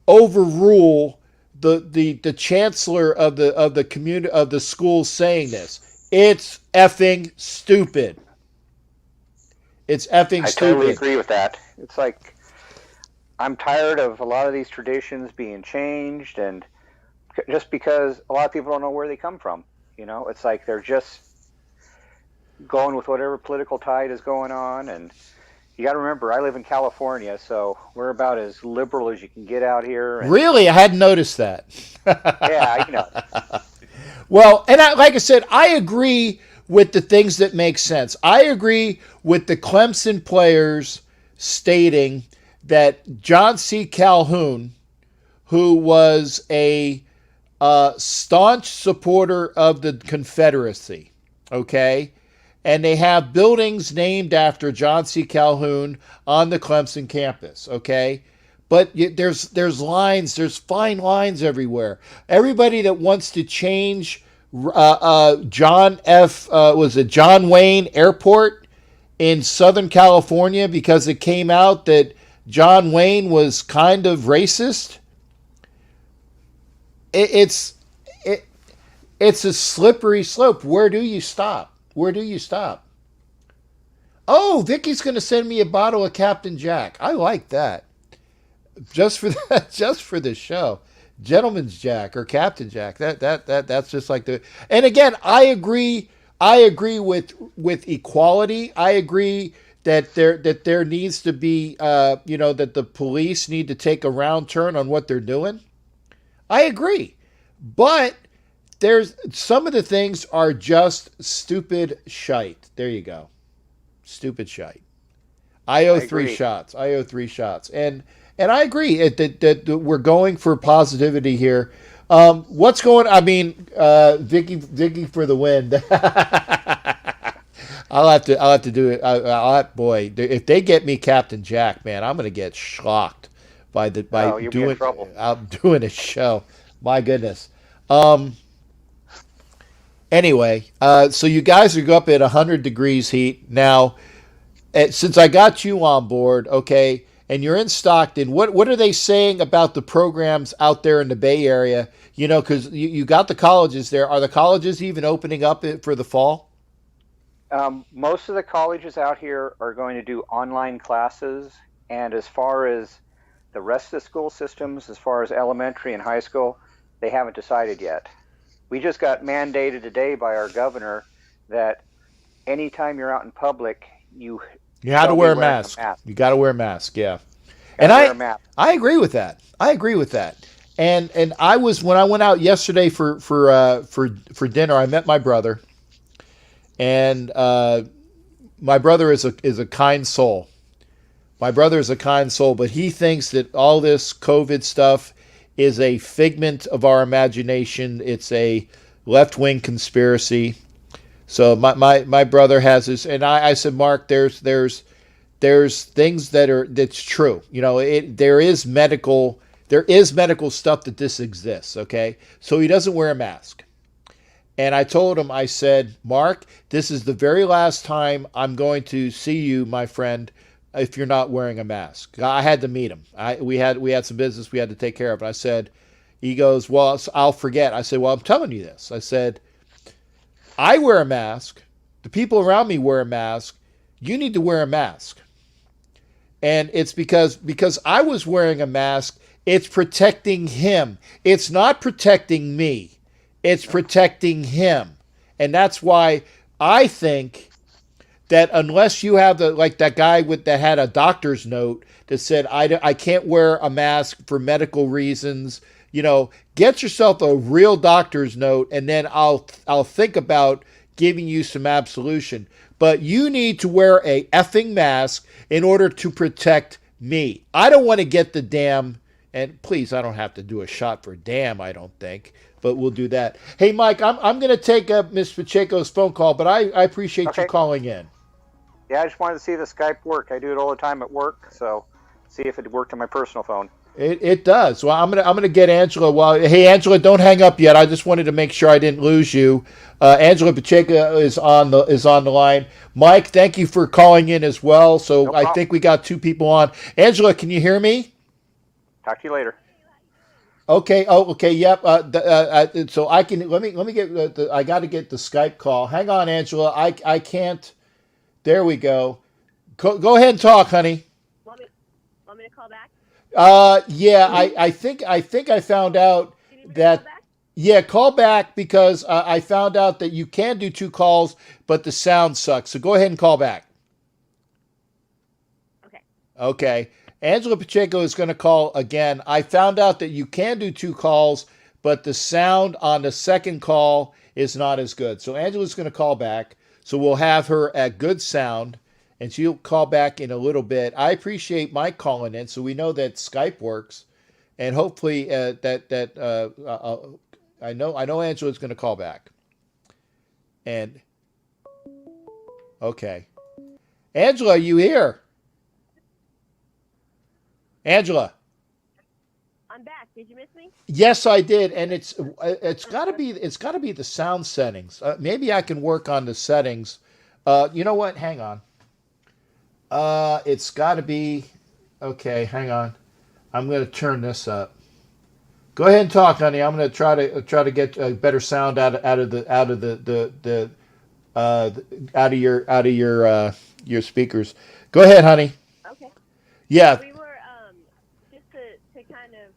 overrule the chancellor of the community of the school saying this. It's effing stupid. It's effing I stupid. totally agree with that. It's like I'm tired of a lot of these traditions being changed, and just because a lot of people don't know where they come from. It's like they're just going with whatever political tide is going on. And you got to remember, I live in California, so we're about as liberal as you can get out here. And, really? I hadn't noticed that. yeah. Well, and like I said, I agree with the things that make sense. I agree with the Clemson players stating that John C. Calhoun, who was a staunch supporter of the Confederacy, okay? And they have buildings named after John C. Calhoun on the Clemson campus, okay? But there's lines, there's fine lines everywhere. Everybody that wants to change John Wayne Airport in Southern California because it came out that John Wayne was kind of racist. It's a slippery slope. Where do you stop? Where do you stop? Oh, Vicky's going to send me a bottle of Captain Jack. I like that. Just for that, just for the show, Gentleman's Jack or Captain Jack. That's just like the. And again, I agree. I agree with equality. I agree that there needs to be that the police need to take a round turn on what they're doing. I agree, but there's some of the things are just stupid shite. There you go, stupid shite. I owe three shots. And I agree that we're going for positivity here. What's going? I mean, Vicky for the win. I'll have to do it. Boy, if they get me Captain Jack, man, I'm gonna get shocked by doing a show. My goodness. Anyway, so you guys are up at 100 degrees heat now. Since I got you on board, okay, and you're in Stockton, what are they saying about the programs out there in the Bay Area? Because you got the colleges there. Are the colleges even opening up for the fall? Most of the colleges out here are going to do online classes, and as far as the rest of the school systems, as far as elementary and high school, they haven't decided yet. We just got mandated today by our governor that anytime you're out in public, you have to wear a mask. You got to wear a mask, yeah. And I agree with that. And I was, when I went out yesterday for dinner, I met my brother, and my brother is a kind soul. My brother is a kind soul, but he thinks that all this COVID stuff is a figment of our imagination. It's a left-wing conspiracy. So my brother has this, and I said, Mark, there's things that's true. There is medical stuff that this exists. Okay, so he doesn't wear a mask, and I told him, I said, Mark, this is the very last time I'm going to see you, my friend, if you're not wearing a mask. I had to meet him. We had some business we had to take care of. And I said, he goes, well, I'll forget. I said, well, I'm telling you this. I said, I wear a mask. The people around me wear a mask. You need to wear a mask. And it's because I was wearing a mask, it's protecting him. It's not protecting me. It's protecting him. And that's why I think that unless you have that guy that had a doctor's note that said, I can't wear a mask for medical reasons, get yourself a real doctor's note, and then I'll think about giving you some absolution. But you need to wear a effing mask in order to protect me. I don't want to get the damn, and please, I don't have to do a shot for damn, I don't think, but we'll do that. Hey, Mike, I'm going to take up Ms. Pacheco's phone call, but I appreciate you calling in. Yeah, I just wanted to see if the Skype worked. I do it all the time at work, so see if it worked on my personal phone. It does. Well, I'm gonna get Angela. Hey, Angela, don't hang up yet. I just wanted to make sure I didn't lose you. Angela Pacheco is on the line. Mike, thank you for calling in as well. So no I think we got two people on. Angela, can you hear me? Talk to you later. Okay. Oh, okay. Yep. So I can let me get. I got to get the Skype call. Hang on, Angela. I can't. There we go. Go ahead and talk, honey. Want me to call back? Yeah, I think I found out that. Yeah, call back because I found out that you can do 2 calls, but the sound sucks. So go ahead and call back. Okay. Okay. Angela Pacheco is going to call again. I found out that you can do 2 calls, but the sound on the second call is not as good. So Angela's going to call back. So we'll have her at good sound, and she'll call back in a little bit. I appreciate Mike calling in, so we know that Skype works, and hopefully I know Angela's going to call back. And okay, Angela, are you here? Angela. I'm back. Did you miss me? Yes, I did, and it's got to be the sound settings. Maybe I can work on the settings. You know what? Hang on. It's got to be okay. Hang on. I'm going to turn this up. Go ahead and talk, honey. I'm going to try to get a better sound out of your speakers. Go ahead, honey. Okay. Yeah. We were just to kind of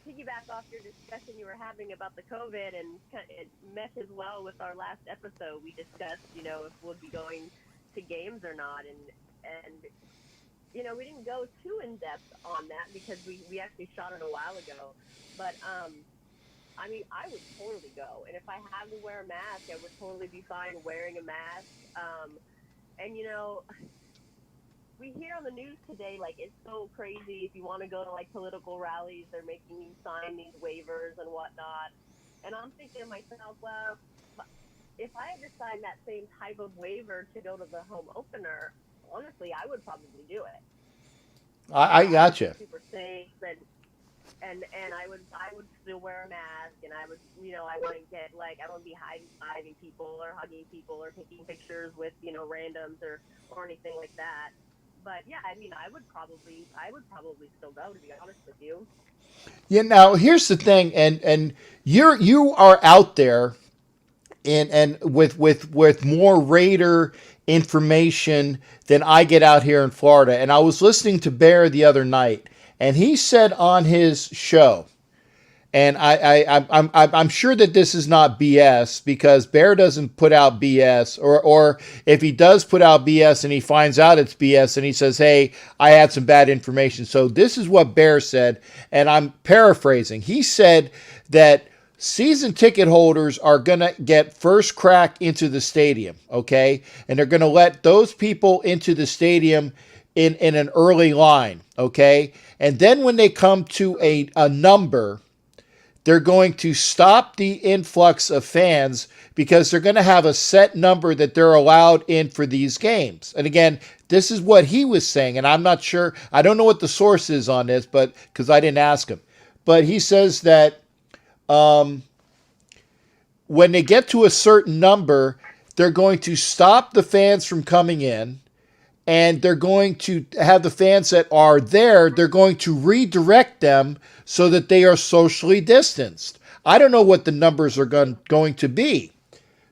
piggyback off your discussion you were having about the COVID, and it meshes well with our last episode. We discussed, if we'll be going to games or not, and we didn't go too in depth on that because we actually shot it a while ago. But I would totally go, and if I had to wear a mask, I would totally be fine wearing a mask. And we hear on the news today, like, it's so crazy. If you want to go to like political rallies, they're making you sign these waivers and whatnot. And I'm thinking to myself, well, if I had to sign that same type of waiver to go to the home opener, honestly, I would probably do it. I got you. Super safe, and I would still wear a mask, and I would, I wouldn't get I wouldn't be hiding people or hugging people or taking pictures with randoms or anything like that. But yeah, I would probably still go, to be honest with you. Yeah. Now here's the thing, and you are out there, and with more Raider information than I get out here in Florida. And I was listening to Bear the other night, and he said on his show, and I'm sure that this is not BS, because Bear doesn't put out BS, or if he does put out BS and he finds out it's BS and he says, hey, I had some bad information. So this is what Bear said, and I'm paraphrasing. He said that season ticket holders are going to get first crack into the stadium, okay? And they're going to let those people into the stadium in an early line, okay? And then when they come to a number, they're going to stop the influx of fans because they're going to have a set number that they're allowed in for these games. And again, this is what he was saying, and I'm not sure, I don't know what the source is on this, but because I didn't ask him. But he says that when they get to a certain number, they're going to stop the fans from coming in, and they're going to have the fans that are there, they're going to redirect them so that they are socially distanced. I don't know what the numbers are going to be.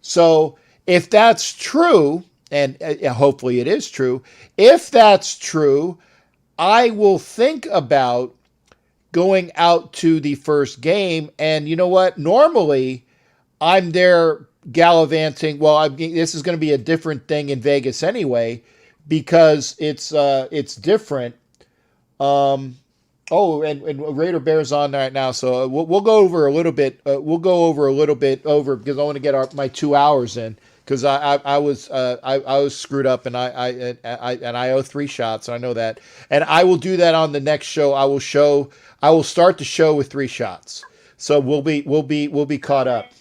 So if that's true, and hopefully it is true, if that's true, I will think about going out to the first game. And you know what? Normally, I'm there gallivanting. Well, this is going to be a different thing in Vegas anyway, because it's different. And Raider Bear's on right now, so we'll go over a little bit. We'll go over a little bit because I want to get my 2 hours in, because I was screwed up, and I owe 3 shots. I know that, and I will do that on the next show. I will start the show with 3 shots, so we'll be caught up.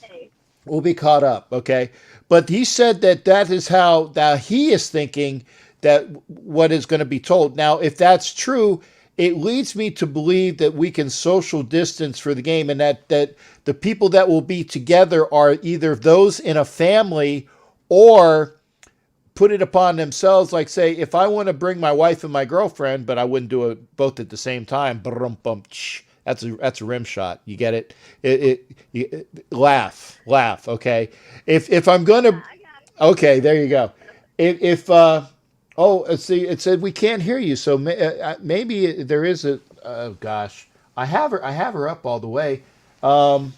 We'll be caught up, okay? But he said that is how he is thinking that what is going to be told. Now, if that's true, it leads me to believe that we can social distance for the game, and that the people that will be together are either those in a family or put it upon themselves. Like, say, if I want to bring my wife and my girlfriend, but I wouldn't do it both at the same time. That's a rim shot. You get it? Laugh. Okay. If I'm going to, okay, there you go. Oh, see, it said we can't hear you. So maybe there is a. Oh gosh, I have her. I have her up all the way. Um,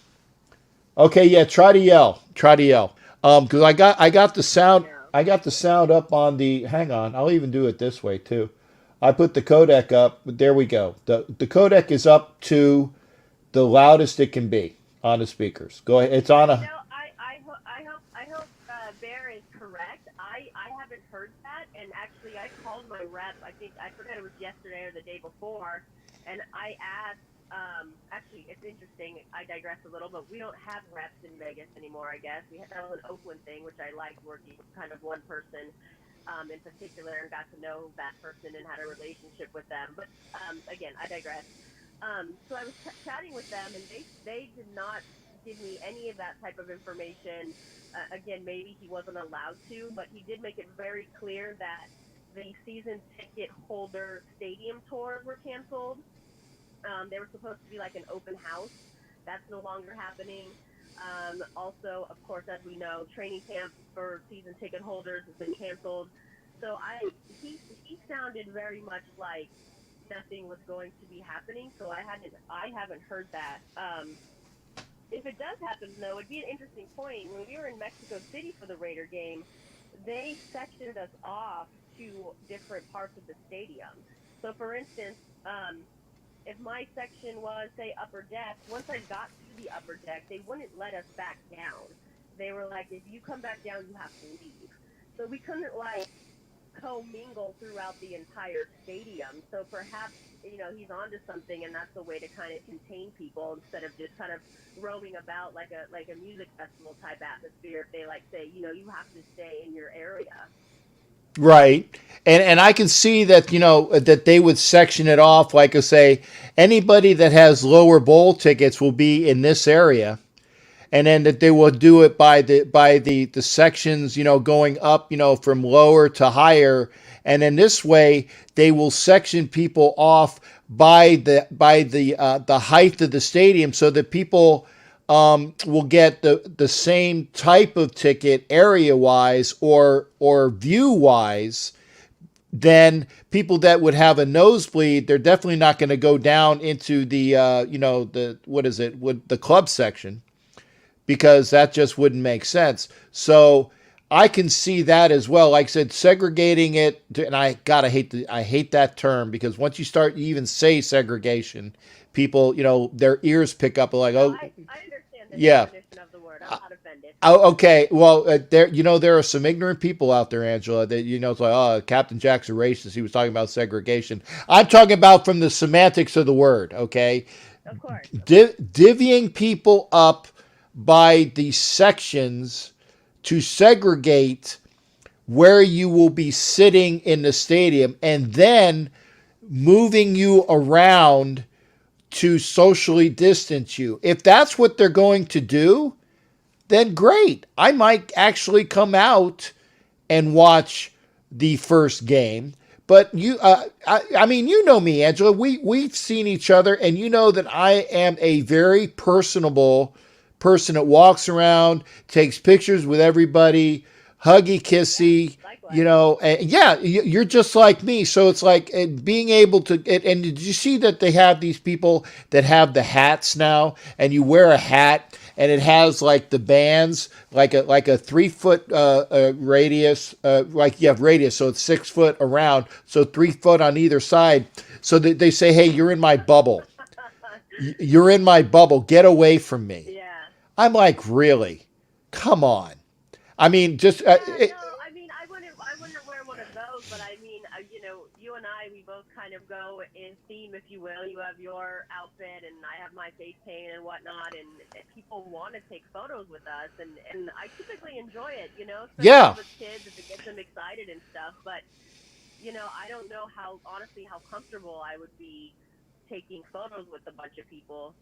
okay, yeah. Try to yell. Try to yell. Because I got the sound. No. I got the sound up on the. Hang on. I'll even do it this way too. I put the codec up. There we go. The codec is up to the loudest it can be on the speakers. Go ahead. It's on a. I hope Bear is correct. I haven't heard that, and actually I called my rep. I think I forgot it was yesterday or the day before, and I asked. Actually, it's interesting. I digress a little, but we don't have reps in Vegas anymore. I guess that was an Oakland thing, which I liked working with kind of one person in particular and got to know that person and had a relationship with them. But again, I digress. So I was chatting with them, and they did not give me any of that type of information. Again, maybe he wasn't allowed to, but he did make it very clear that the season ticket holder stadium tours were canceled. They were supposed to be like an open house. That's no longer happening. Also, of course, as we know, training camp for season ticket holders has been canceled. So he sounded very much like nothing was going to be happening. So I haven't heard that. If it does happen, though, it'd be an interesting point. When we were in Mexico City for the Raider game, they sectioned us off to different parts of the stadium. So, for instance, if my section was, say, upper deck, once I got to the upper deck, they wouldn't let us back down. They were like, if you come back down, you have to leave. So we couldn't, like, co-mingle throughout the entire stadium. So perhaps, he's onto something, and that's the way to kind of contain people instead of just kind of roaming about like a music festival type atmosphere. If they say, you have to stay in your area. Right. And I can see that, that they would section it off, like I say, anybody that has lower bowl tickets will be in this area. And then that they will do it by the sections, going up, from lower to higher. And in this way, they will section people off by the height of the stadium, so that people will get the same type of ticket area wise or view wise. Then people that would have a nosebleed, they're definitely not going to go down into the the what is it, with the club section, because that just wouldn't make sense. So I can see that as well. Like I said, segregating it, and I hate that term, because once you start, you even say segregation, people, their ears pick up like, oh, I understand the yeah. definition of the word. I'm not offended. Oh, okay. Well, there are some ignorant people out there, Angela, that, it's like, oh, Captain Jack's a racist. He was talking about segregation. I'm talking about from the semantics of the word, okay? Of course. Divvying people up by the sections to segregate where you will be sitting in the stadium, and then moving you around to socially distance you. If that's what they're going to do, then great. I might actually come out and watch the first game. But I mean, you know me, Angela. We've seen each other, and you know that I am a very personable person that walks around, takes pictures with everybody, huggy kissy. Yeah, you're just like me. So it's like being able to. And did you see that they have these people that have the hats now, and you wear a hat, and it has like the bands, like a 3 foot radius, like you have radius, so it's 6 foot around, so 3 foot on either side. So that they say, hey, you're in my bubble. You're in my bubble. Get away from me. Yeah. I'm like, really? Come on. I mean, just. No, I mean, I wouldn't wear one of those, but I mean, you and I, we both kind of go in theme, if you will. You have your outfit, and I have my face paint and whatnot, and people want to take photos with us, and I typically enjoy it, especially with kids, if it gets them excited and stuff. But I don't know honestly how comfortable I would be taking photos with a bunch of people.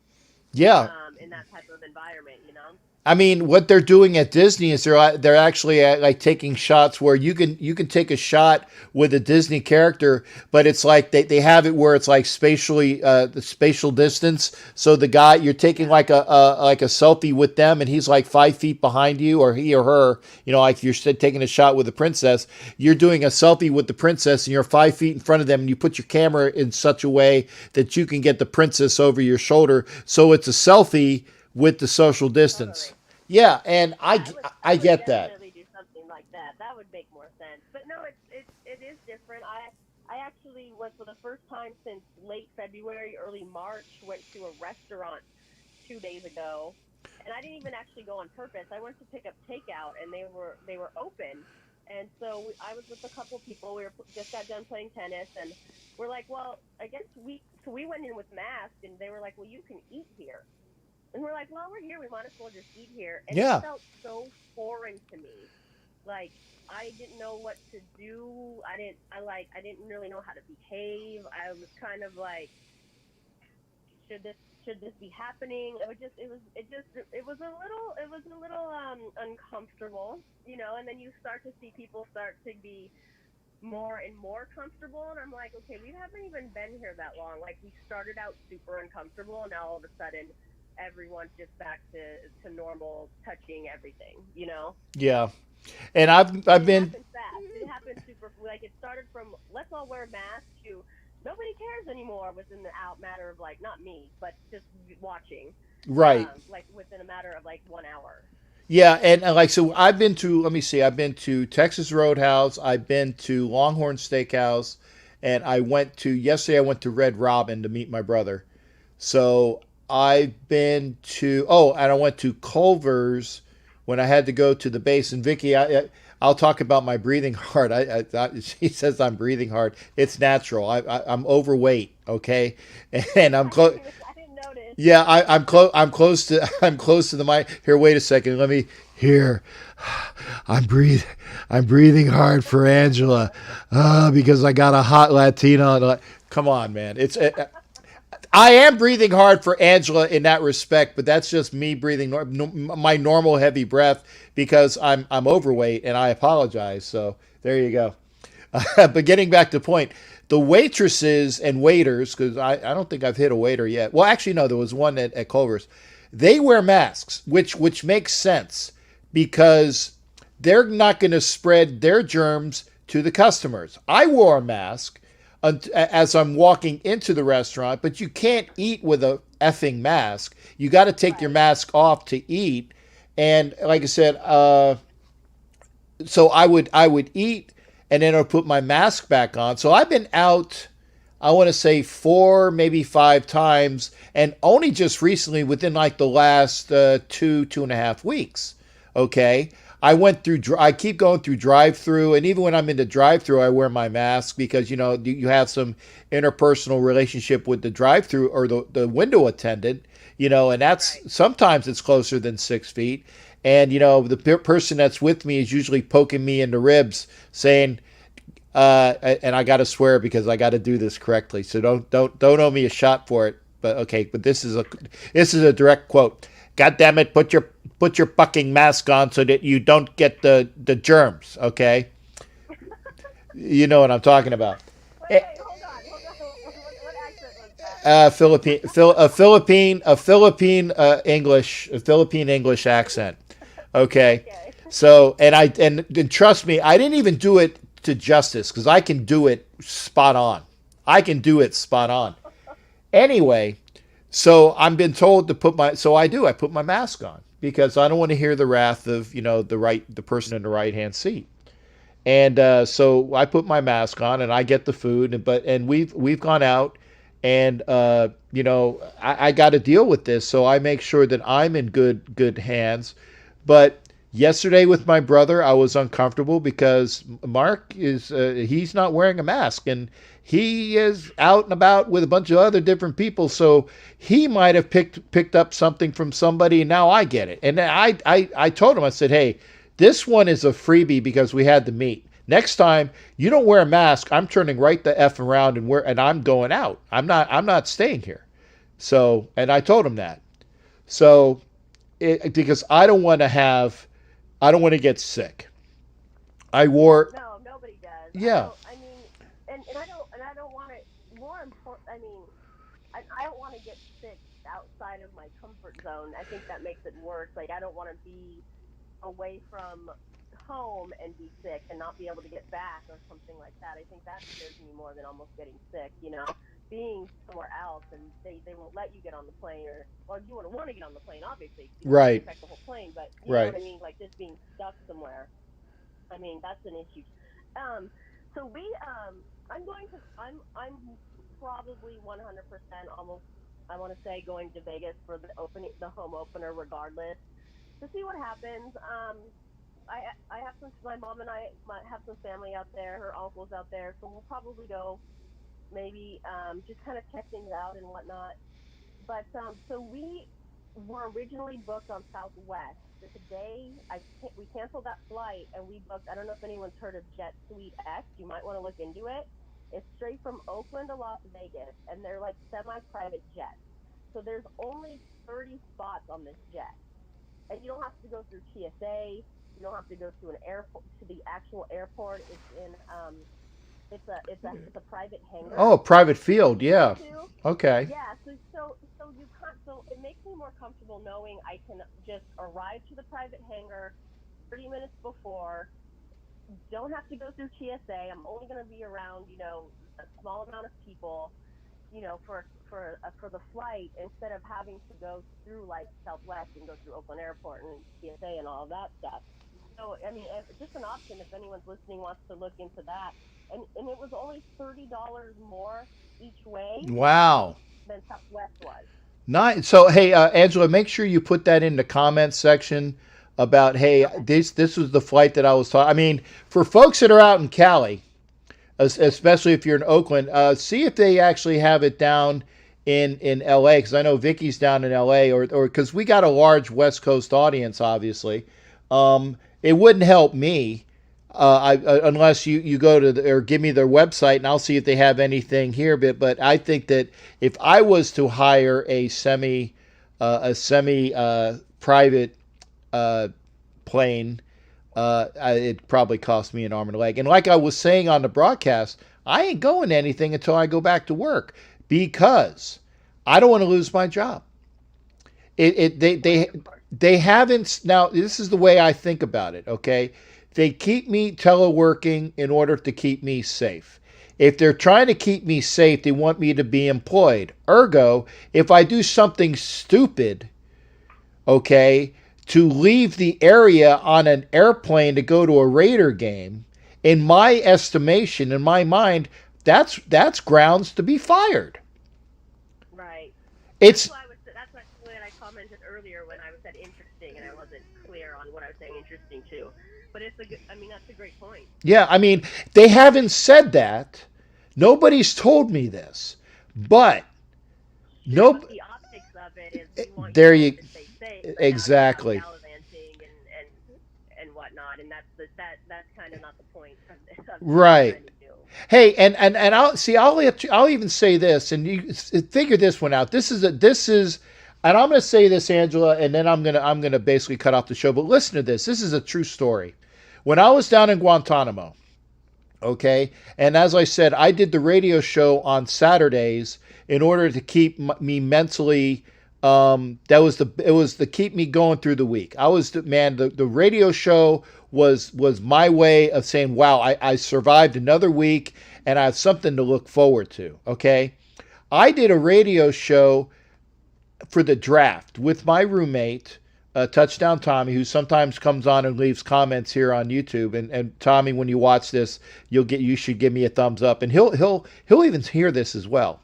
Yeah. In that type of environment, you know. I mean, what they're doing at Disney is they're actually like taking shots where you can take a shot with a Disney character, but it's like they have it where it's like spatially the spatial distance. So the guy you're taking like a selfie with them, and he's like 5 feet behind you, or he or her. You know, like if you're taking a shot with the princess, you're doing a selfie with the princess, and you're 5 feet in front of them, and you put your camera in such a way that you can get the princess over your shoulder. So it's a selfie with the social distance. Totally. Yeah, and I get that. Definitely do something like that. That would make more sense. But no, it is different. I actually went for the first time since late February, early March. Went to a restaurant 2 days ago, and I didn't even actually go on purpose. I went to pick up takeout, and they were open. And so I was with a couple people. We just got done playing tennis, and we're like, well, I guess we went in with masks, and they were like, well, you can eat here. And we're like, well, we're here. We might as well just eat here. And Yeah. It felt so foreign to me. Like, I didn't know what to do. I didn't really know how to behave. I was kind of like, should this be happening? It was a little uncomfortable, you know. And then you start to see people start to be more and more comfortable, and I'm like, okay, we haven't even been here that long. Like, we started out super uncomfortable, and now all of a sudden everyone's just back to normal, touching everything, you know. Yeah, and I've been. It happened super. Like, it started from let's all wear masks to nobody cares anymore within the matter of, like, not me, but just watching. Right. Like within a matter of like 1 hour. Yeah, and like so, I've been to. Let me see. I've been to Texas Roadhouse. I've been to Longhorn Steakhouse, and I went to yesterday. I went to Red Robin to meet my brother. So I've been to and I went to Culver's when I had to go to the base. And Vicky, I'll talk about my breathing hard. She says I'm breathing hard. It's natural. I'm overweight. Okay, and I'm close. I didn't notice. Yeah, I'm close. I'm close to the mic. Here, wait a second. Let me here. I'm breathing hard for Angela, because I got a hot Latina. Come on, man. I am breathing hard for Angela in that respect, but that's just me breathing my normal heavy breath because I'm overweight, and I apologize. So there you go. But getting back to the point, the waitresses and waiters, because I don't think I've hit a waiter yet. Well, actually, no, there was one at Culver's. They wear masks, which makes sense because they're not going to spread their germs to the customers. I wore a mask as I'm walking into the restaurant, but you can't eat with a effing mask. You got to take your mask off to eat. And like I said, so I would eat, and then I'll put my mask back on. So I've been out, I want to say 4, maybe 5 times, and only just recently within like the last 2.5 weeks. Okay. I keep going through drive-through, and even when I'm in the drive-through, I wear my mask because, you know, you have some interpersonal relationship with the drive-through or the window attendant, you know, and that's sometimes it's closer than 6 feet. And, you know, the person that's with me is usually poking me in the ribs saying, and I got to swear because I got to do this correctly. So don't owe me a shot for it. But okay, but this is a direct quote. God damn it, put your fucking mask on so that you don't get the germs, okay? You know what I'm talking about. Wait, hold on. What accent was that? A Philippine English accent. Okay. So, and trust me, I didn't even do it to justice because I can do it spot on. Anyway, so I'm been told to I put my mask on because I don't want to hear the wrath of, you know, the person in the right hand seat. And so I put my mask on and I get the food, and we've gone out, and you know, I got to deal with this, so I make sure that I'm in good hands. But yesterday with my brother, I was uncomfortable because Mark he's not wearing a mask, and he is out and about with a bunch of other different people, so he might have picked up something from somebody, and now I get it. And I told him, I said, hey, this one is a freebie because we had to meet. Next time you don't wear a mask, I'm turning right the F around and I'm going out. I'm not staying here. So, and I told him that. So, because I don't want to get sick. I wore. No, nobody does. Yeah. I mean, and I don't want to. More important, I mean, I don't want to get sick outside of my comfort zone. I think that makes it worse. Like, I don't want to be away from home and be sick and not be able to get back or something like that. I think that scares me more than almost getting sick, you know, being somewhere else and they won't let you get on the plane or you wouldn't want to get on the plane, obviously. You right. Affect the whole plane, but you know what I mean? Like just being stuck somewhere. I mean, that's an issue. So I'm probably 100% almost, I want to say going to Vegas for the home opener regardless to see what happens. I have my mom and I have some family out there, her uncle's out there, so we'll probably go maybe just kind of check things out and whatnot. But so we were originally booked on Southwest. So today we canceled that flight and we booked, I don't know if anyone's heard of Jet Suite X. You might want to look into it. It's straight from Oakland to Las Vegas, and they're like semi-private jets. So there's only 30 spots on this jet. And you don't have to go through TSA. You don't have to go to an airport, to the actual airport. It's in it's a private hangar. Oh, private field, yeah. Okay. Yeah, so you can't. So it makes me more comfortable knowing I can just arrive to the private hangar 30 minutes before. Don't have to go through TSA. I'm only going to be around, you know, a small amount of people, you know, for the flight instead of having to go through like Southwest and go through Oakland Airport and TSA and all of that stuff. So I mean, just an option if anyone's listening wants to look into that. And it was only $30 more each way. Wow. Than Southwest was. Nice. So hey, Angela, make sure you put that in the comments section about hey, this was the flight that I was talking. I mean, for folks that are out in Cali, especially if you're in Oakland, see if they actually have it down in LA, because I know Vicky's down in LA, or because we got a large West Coast audience, obviously. It wouldn't help me unless you go to or give me their website and I'll see if they have anything here. But I think that if I was to hire a semi private plane, it'd probably cost me an arm and a leg. And like I was saying on the broadcast, I ain't going to anything until I go back to work because I don't want to lose my job. They haven't. Now, this is the way I think about it, okay? They keep me teleworking in order to keep me safe. If they're trying to keep me safe, they want me to be employed. Ergo, if I do something stupid, okay, to leave the area on an airplane to go to a Raider game, in my estimation, in my mind, that's grounds to be fired. Right. That's why I commented earlier when I said interesting, and I wasn't clear on what I was saying interesting too. But that's a great point. Yeah, I mean, they haven't said that. Nobody's told me this, but But the optics of it is we want there you you to stay safe, exactly. Gallivanting and whatnot, and that's kind of not the point of right. Hey, and I'll even say this, and you figure this one out. This is, and I'm going to say this, Angela, and then I'm going to basically cut off the show. But listen to this. This is a true story. When I was down in Guantanamo, okay, and as I said, I did the radio show on Saturdays in order to keep me mentally. It was to keep me going through the week. The radio show was my way of saying, wow, I survived another week and I have something to look forward to. Okay. I did a radio show for the draft with my roommate, Touchdown Tommy, who sometimes comes on and leaves comments here on YouTube. And Tommy, when you watch this, you should give me a thumbs up, and he'll even hear this as well.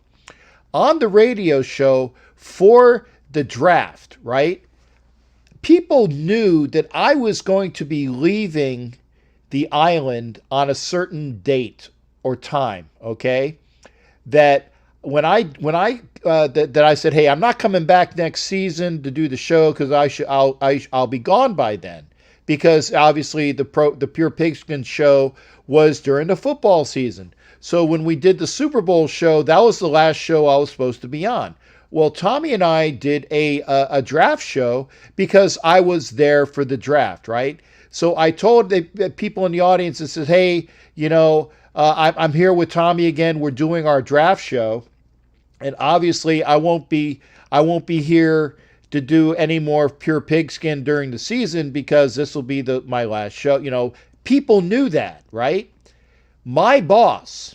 On the radio show for the draft, right? People knew that I was going to be leaving the island on a certain date or time, okay? That when I said, hey, I'm not coming back next season to do the show because I'll be gone by then, because obviously the Pure Pigskin show was during the football season. So when we did the Super Bowl show, that was the last show I was supposed to be on. Well, Tommy and I did a draft show because I was there for the draft, right? So I told the people in the audience and said, hey, I'm here with Tommy again. We're doing our draft show. And obviously I won't be here to do any more pure pigskin during the season because this will be my last show. People knew that, right? My boss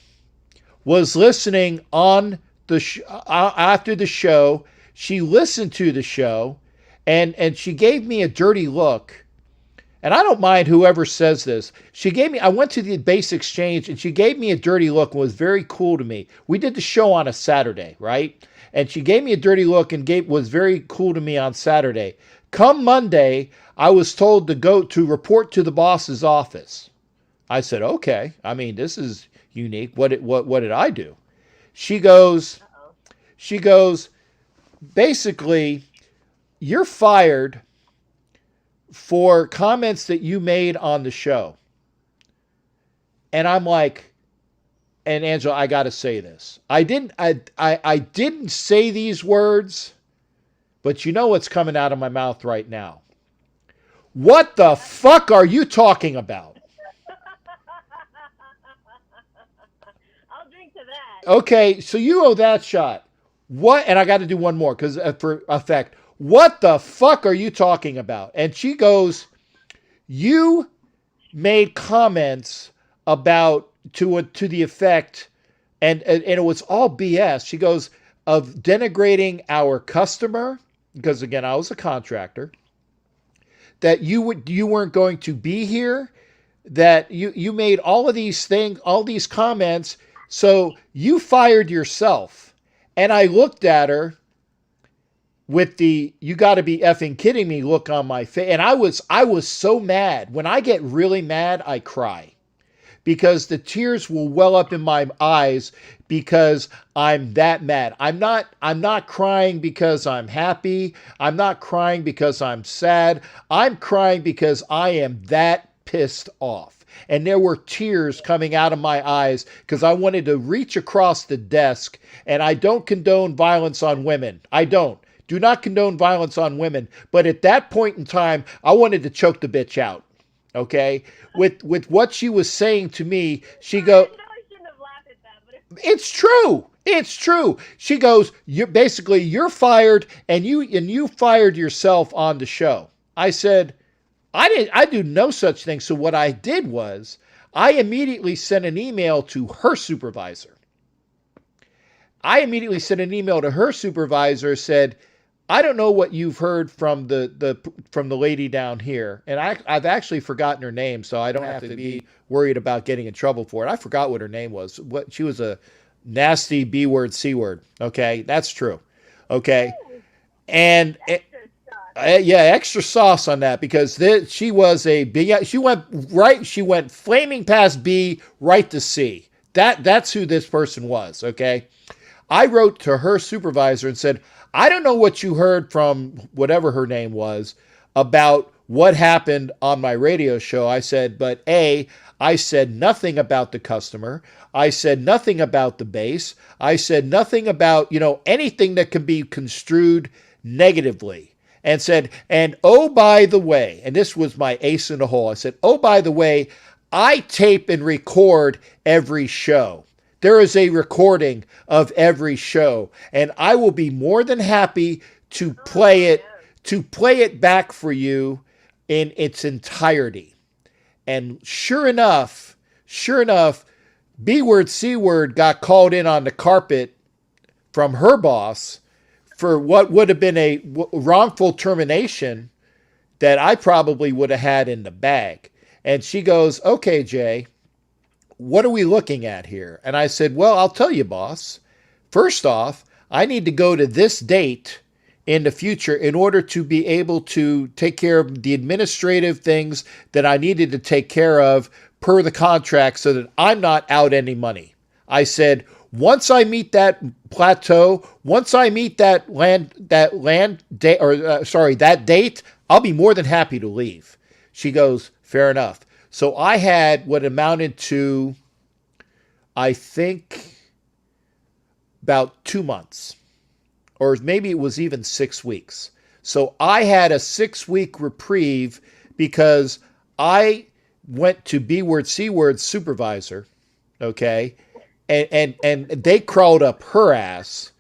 was listening on after the show. She listened to the show and she gave me a dirty look. And I don't mind whoever says this. I went to the base exchange and she gave me a dirty look and was very cool to me. We did the show on a Saturday, right? And she gave me a dirty look and was very cool to me on Saturday. Come Monday, I was told to report to the boss's office. I said, okay. I mean, this is unique. What did I do? She goes, basically, you're fired for comments that you made on the show. And I'm like, and Angela, I got to say this. I didn't say these words, but you know what's coming out of my mouth right now. What the fuck are you talking about? I'll drink to that. Okay, so you owe that shot. What? And I got to do one more because for effect. What the fuck are you talking about? And she goes, you made comments about to the effect, and it was all BS. She goes, of denigrating our customer, because again, I was a contractor, that you weren't going to be here, that you made all of these things, all these comments, so you fired yourself. And I looked at her with the "you got to be effing kidding me" look on my face, and I was so mad. When I get really mad, I cry because the tears will well up in my eyes because I'm that mad. I'm not crying because I'm happy. I'm not crying because I'm sad. I'm crying because I am that pissed off. And there were tears coming out of my eyes because I wanted to reach across the desk, and I don't condone violence on women. I don't. Do not condone violence on women. But at that point in time, I wanted to choke the bitch out. Okay? With what she was saying to me, she goes, it's true. It's true. She goes, you're fired, and you fired yourself on the show. I said, I do no such thing. So what I did was I immediately sent an email to her supervisor. Said, I don't know what you've heard from the lady down here. And I've actually forgotten her name, so I don't have to be worried about getting in trouble for it. I forgot what her name was. She was a nasty B word, C word. Okay, that's true. Okay. And extra sauce on that because she was a big. She went flaming past B right to C. That's who this person was. Okay, I wrote to her supervisor and said, I don't know what you heard from whatever her name was about what happened on my radio show. I said, but I said nothing about the customer. I said nothing about the base. I said nothing about anything that can be construed negatively. And said, and oh, by the way, and this was my ace in the hole. I said, oh, by the way, I tape and record every show. There is a recording of every show, and I will be more than happy to play it back for you in its entirety. And sure enough, B word, C word got called in on the carpet from her boss for what would have been a wrongful termination that I probably would have had in the bag. And she goes, okay, Jay, what are we looking at here? And I said, well, I'll tell you, boss. First off, I need to go to this date in the future in order to be able to take care of the administrative things that I needed to take care of per the contract so that I'm not out any money. I said, once I meet that plateau, once I meet that date, I'll be more than happy to leave. She goes, fair enough. So I had what amounted to, I think, about 2 months. or maybe it was even 6 weeks. So I had a 6-week reprieve because I went to B word, C word supervisor, okay, and they crawled up her ass.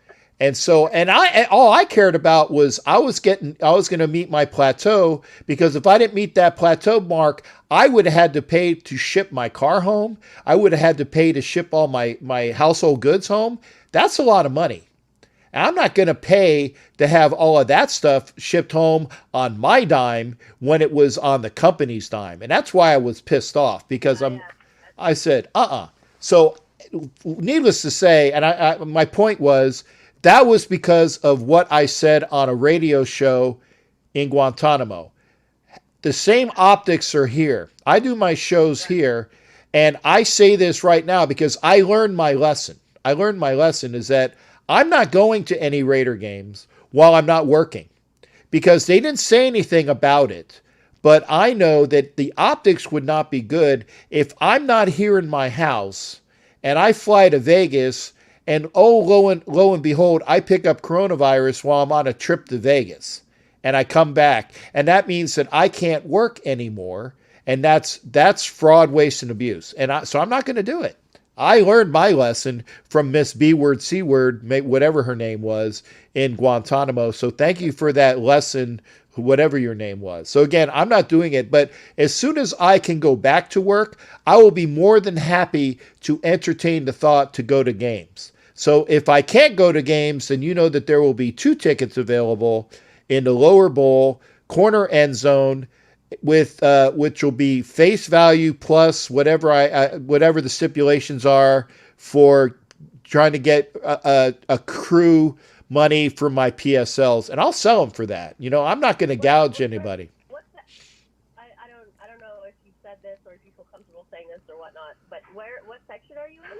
And so, and all I cared about was I was going to meet my plateau, because if I didn't meet that plateau mark, I would have had to pay to ship my car home. I would have had to pay to ship all my household goods home. That's a lot of money. And I'm not going to pay to have all of that stuff shipped home on my dime when it was on the company's dime. And that's why I was pissed off, because I said, So needless to say, and my point was, that was because of what I said on a radio show in Guantanamo. The same optics are here. I do my shows here, and I say this right now because I learned my lesson. I learned my lesson is that I'm not going to any Raider games while I'm not working, because they didn't say anything about it. But I know that the optics would not be good if I'm not here in my house and I fly to Vegas, and lo and behold, I pick up coronavirus while I'm on a trip to Vegas, and I come back, and that means that I can't work anymore, and that's fraud, waste, and abuse. And so I'm not going to do it. I learned my lesson from Miss B word, C word, whatever her name was, in Guantanamo. So thank you for that lesson, whatever your name was. So again, I'm not doing it, but as soon as I can go back to work, I will be more than happy to entertain the thought to go to games. So if I can't go to games, then you know that there will be 2 tickets available in the lower bowl, corner end zone, with which will be face value plus whatever whatever the stipulations are for trying to get a crew money for my PSLs, and I'll sell them for that. I'm not going to gouge anybody. I don't know if you said this or if you feel comfortable saying this or whatnot, but what section are you in?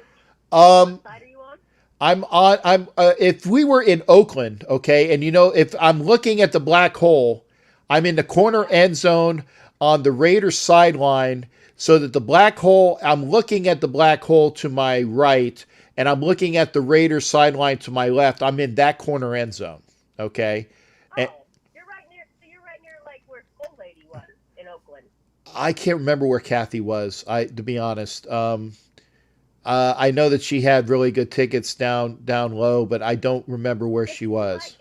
What side are you on? I'm if we were in Oakland, okay, and if I'm looking at the black hole, I'm in the corner end zone on the Raiders sideline, so that the black hole, I'm looking at the black hole to my right, and I'm looking at the Raiders sideline to my left. I'm in that corner end zone, okay? Oh, you're right near like where Old Lady was in Oakland. I can't remember where Kathy was, to be honest. I know that she had really good tickets down low, but I don't remember where she was.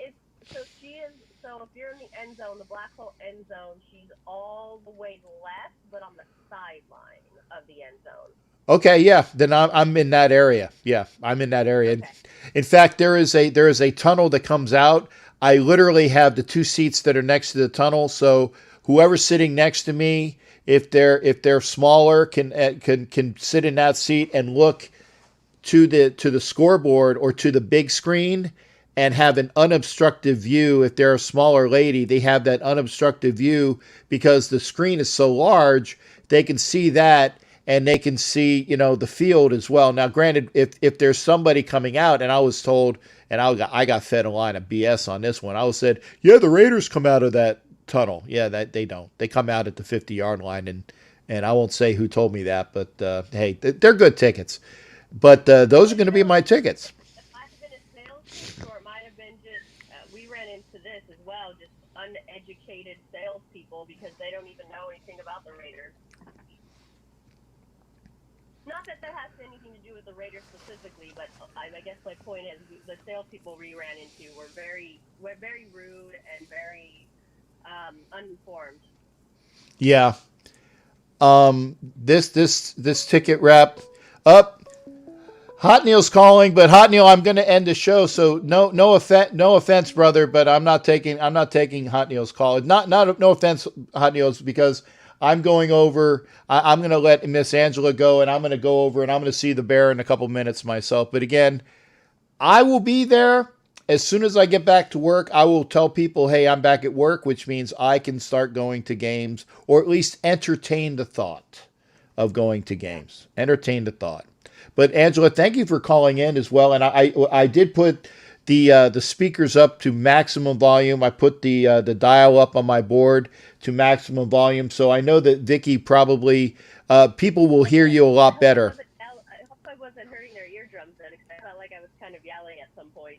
So if you're in the end zone, the black hole end zone, she's all the way left, but on the sideline of the end zone. Okay, yeah, then I'm in that area. Yeah, I'm in that area. Okay. In fact, there is a tunnel that comes out. I literally have the 2 seats that are next to the tunnel, so whoever's sitting next to me, if they're smaller, can sit in that seat and look to the scoreboard or to the big screen and have an unobstructed view. If they're a smaller lady, they have that unobstructed view because the screen is so large, they can see that, and they can see, the field as well. Now, granted, if there's somebody coming out, and I was told, and I got fed a line of BS on this one. I was said, yeah, the Raiders come out of that tunnel. Yeah, that they don't. They come out at the 50-yard line, and I won't say who told me that, but hey, they're good tickets. But those are going to be my tickets. It might have been a sales pitch, or it might have been just, we ran into this as well, just uneducated salespeople because they don't even know anything about the Raiders. Not that has anything to do with the Raiders specifically, but I guess my point is the salespeople we ran into were very rude and very uninformed. Yeah. This ticket wrap up. Hot Neil's calling, but Hot Neil, I'm going to end the show. So no offense, brother, but I'm not taking Hot Neil's call. No offense, Hot Neil's, because I'm going over. I'm going to let Miss Angela go, and I'm going to go over and I'm going to see the bear in a couple minutes myself. But again, I will be there as soon as I get back to work. I will tell people, hey, I'm back at work, which means I can start going to games, or at least entertain the thought of going to games. Entertain the thought. But Angela, thank you for calling in as well. And I did put the speakers up to maximum volume. I put the dial up on my board to maximum volume. So I know that Vicky probably people will hear you a lot better. I hope I wasn't hurting their eardrums then, because I felt like I was kind of yelling at some point.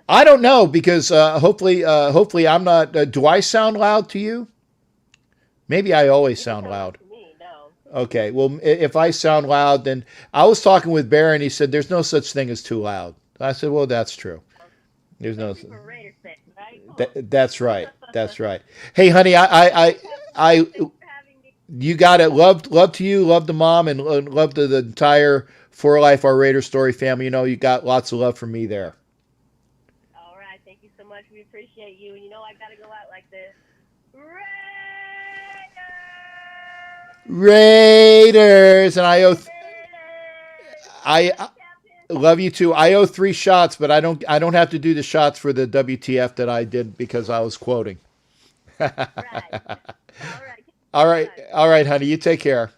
I don't know because hopefully I'm not. Do I sound loud to you? Maybe I always sound loud. To me, no. Okay, well, if I sound loud, then I was talking with Bear, and he said there's no such thing as too loud. I said, well, that's true. There's no. For Raiders fans, right? That's right. That's right. Hey, honey, I you got it. Love to you, love to mom, and love to the entire For Life Our Raider Story family. You know, you got lots of love from me there. All right, thank you so much. We appreciate you. And you know I gotta go out like this. Raiders, and I love you too. I owe 3 shots, but I don't have to do the shots for the WTF that I did because I was quoting. Right. All right, honey. You take care.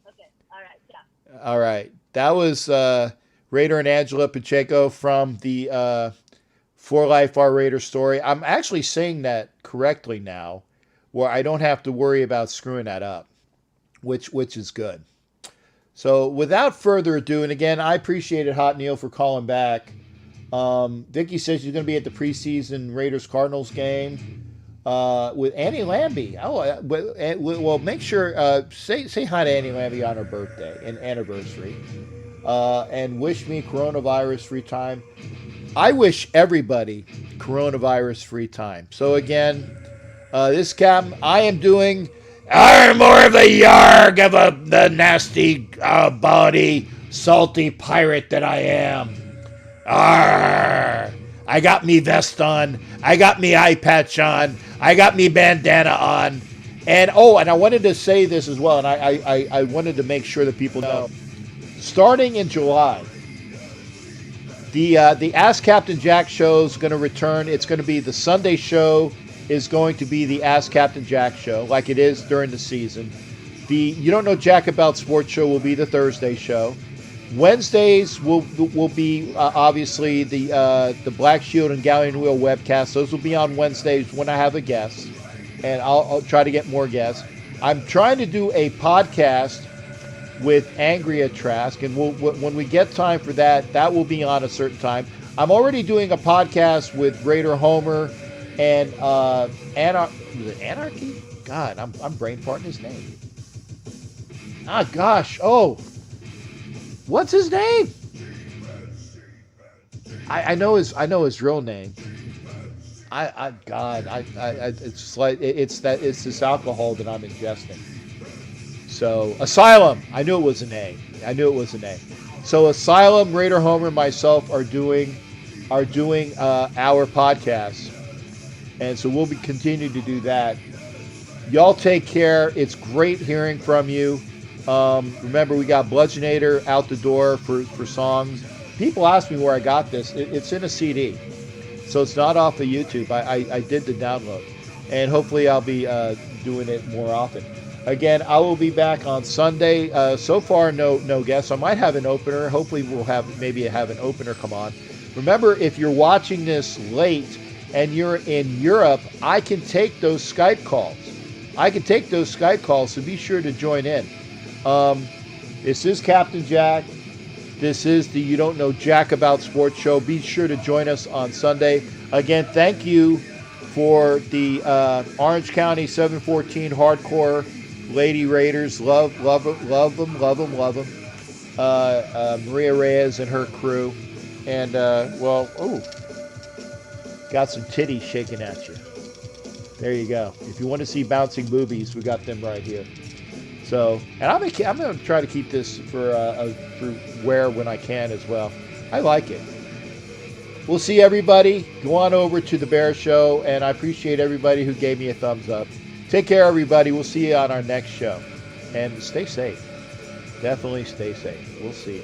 Okay. All right. Yeah. All right. That was Raider and Angela Pacheco from the For Life Our Raider Story. I'm actually saying that correctly now, where I don't have to worry about screwing that up, which is good. So without further ado, and again, I appreciated Hot Neil for calling back. Vicky says she's going to be at the preseason Raiders-Cardinals game with Annie Lambie. Oh, well, make sure, say hi to Annie Lambie on her birthday and anniversary. And wish me coronavirus-free time. I wish everybody coronavirus-free time. So again, this Captain, I'm more of a yarg of the nasty body, salty pirate that I am. Arr! I got me vest on. I got me eye patch on. I got me bandana on. And I wanted to say this as well, and I wanted to make sure that people know. Starting in July, the Ask Captain Jack show is going to return. It's going to be the Sunday show is going to be the Ask Captain Jack show, like it is during the season. The You Don't Know Jack About Sports show will be the Thursday show. Wednesdays will be obviously the Black Shield and Galleon Wheel webcasts. Those will be on Wednesdays when I have a guest, and I'll try to get more guests. I'm trying to do a podcast with Angria Trask, and when we get time for that will be on a certain time. I'm already doing a podcast with Raider Homer and was it Anarchy? God, I'm brain farting his name. Ah, gosh, what's his name? I know his real name. It's like it's this alcohol that I'm ingesting. So Asylum, I knew it was a name. So Asylum, Raider Homer, and myself are doing our podcast, and so we'll be continuing to do that. Y'all take care. It's great hearing from you. Remember, we got Bludgeonator out the door for songs. People ask me where I got this. It's in a CD, so it's not off of YouTube. I did the download, and hopefully I'll be doing it more often. Again, I will be back on Sunday. So far, no guests. I might have an opener. Hopefully, we'll have an opener come on. Remember, if you're watching this late and you're in Europe, I can take those Skype calls. So be sure to join in. This is Captain Jack. This is the You Don't Know Jack About Sports show. Be sure to join us on Sunday. Again, thank you for the Orange County 714 Hardcore Lady Raiders. Love them. Maria Reyes and her crew. And, got some titties shaking at you. There you go. If you want to see bouncing boobies, we got them right here. So, and I'm going to try to keep this for wear when I can as well. I like it. We'll see everybody. Go on over to the Bear Show, and I appreciate everybody who gave me a thumbs up. Take care, everybody. We'll see you on our next show. And stay safe. Definitely stay safe. We'll see you.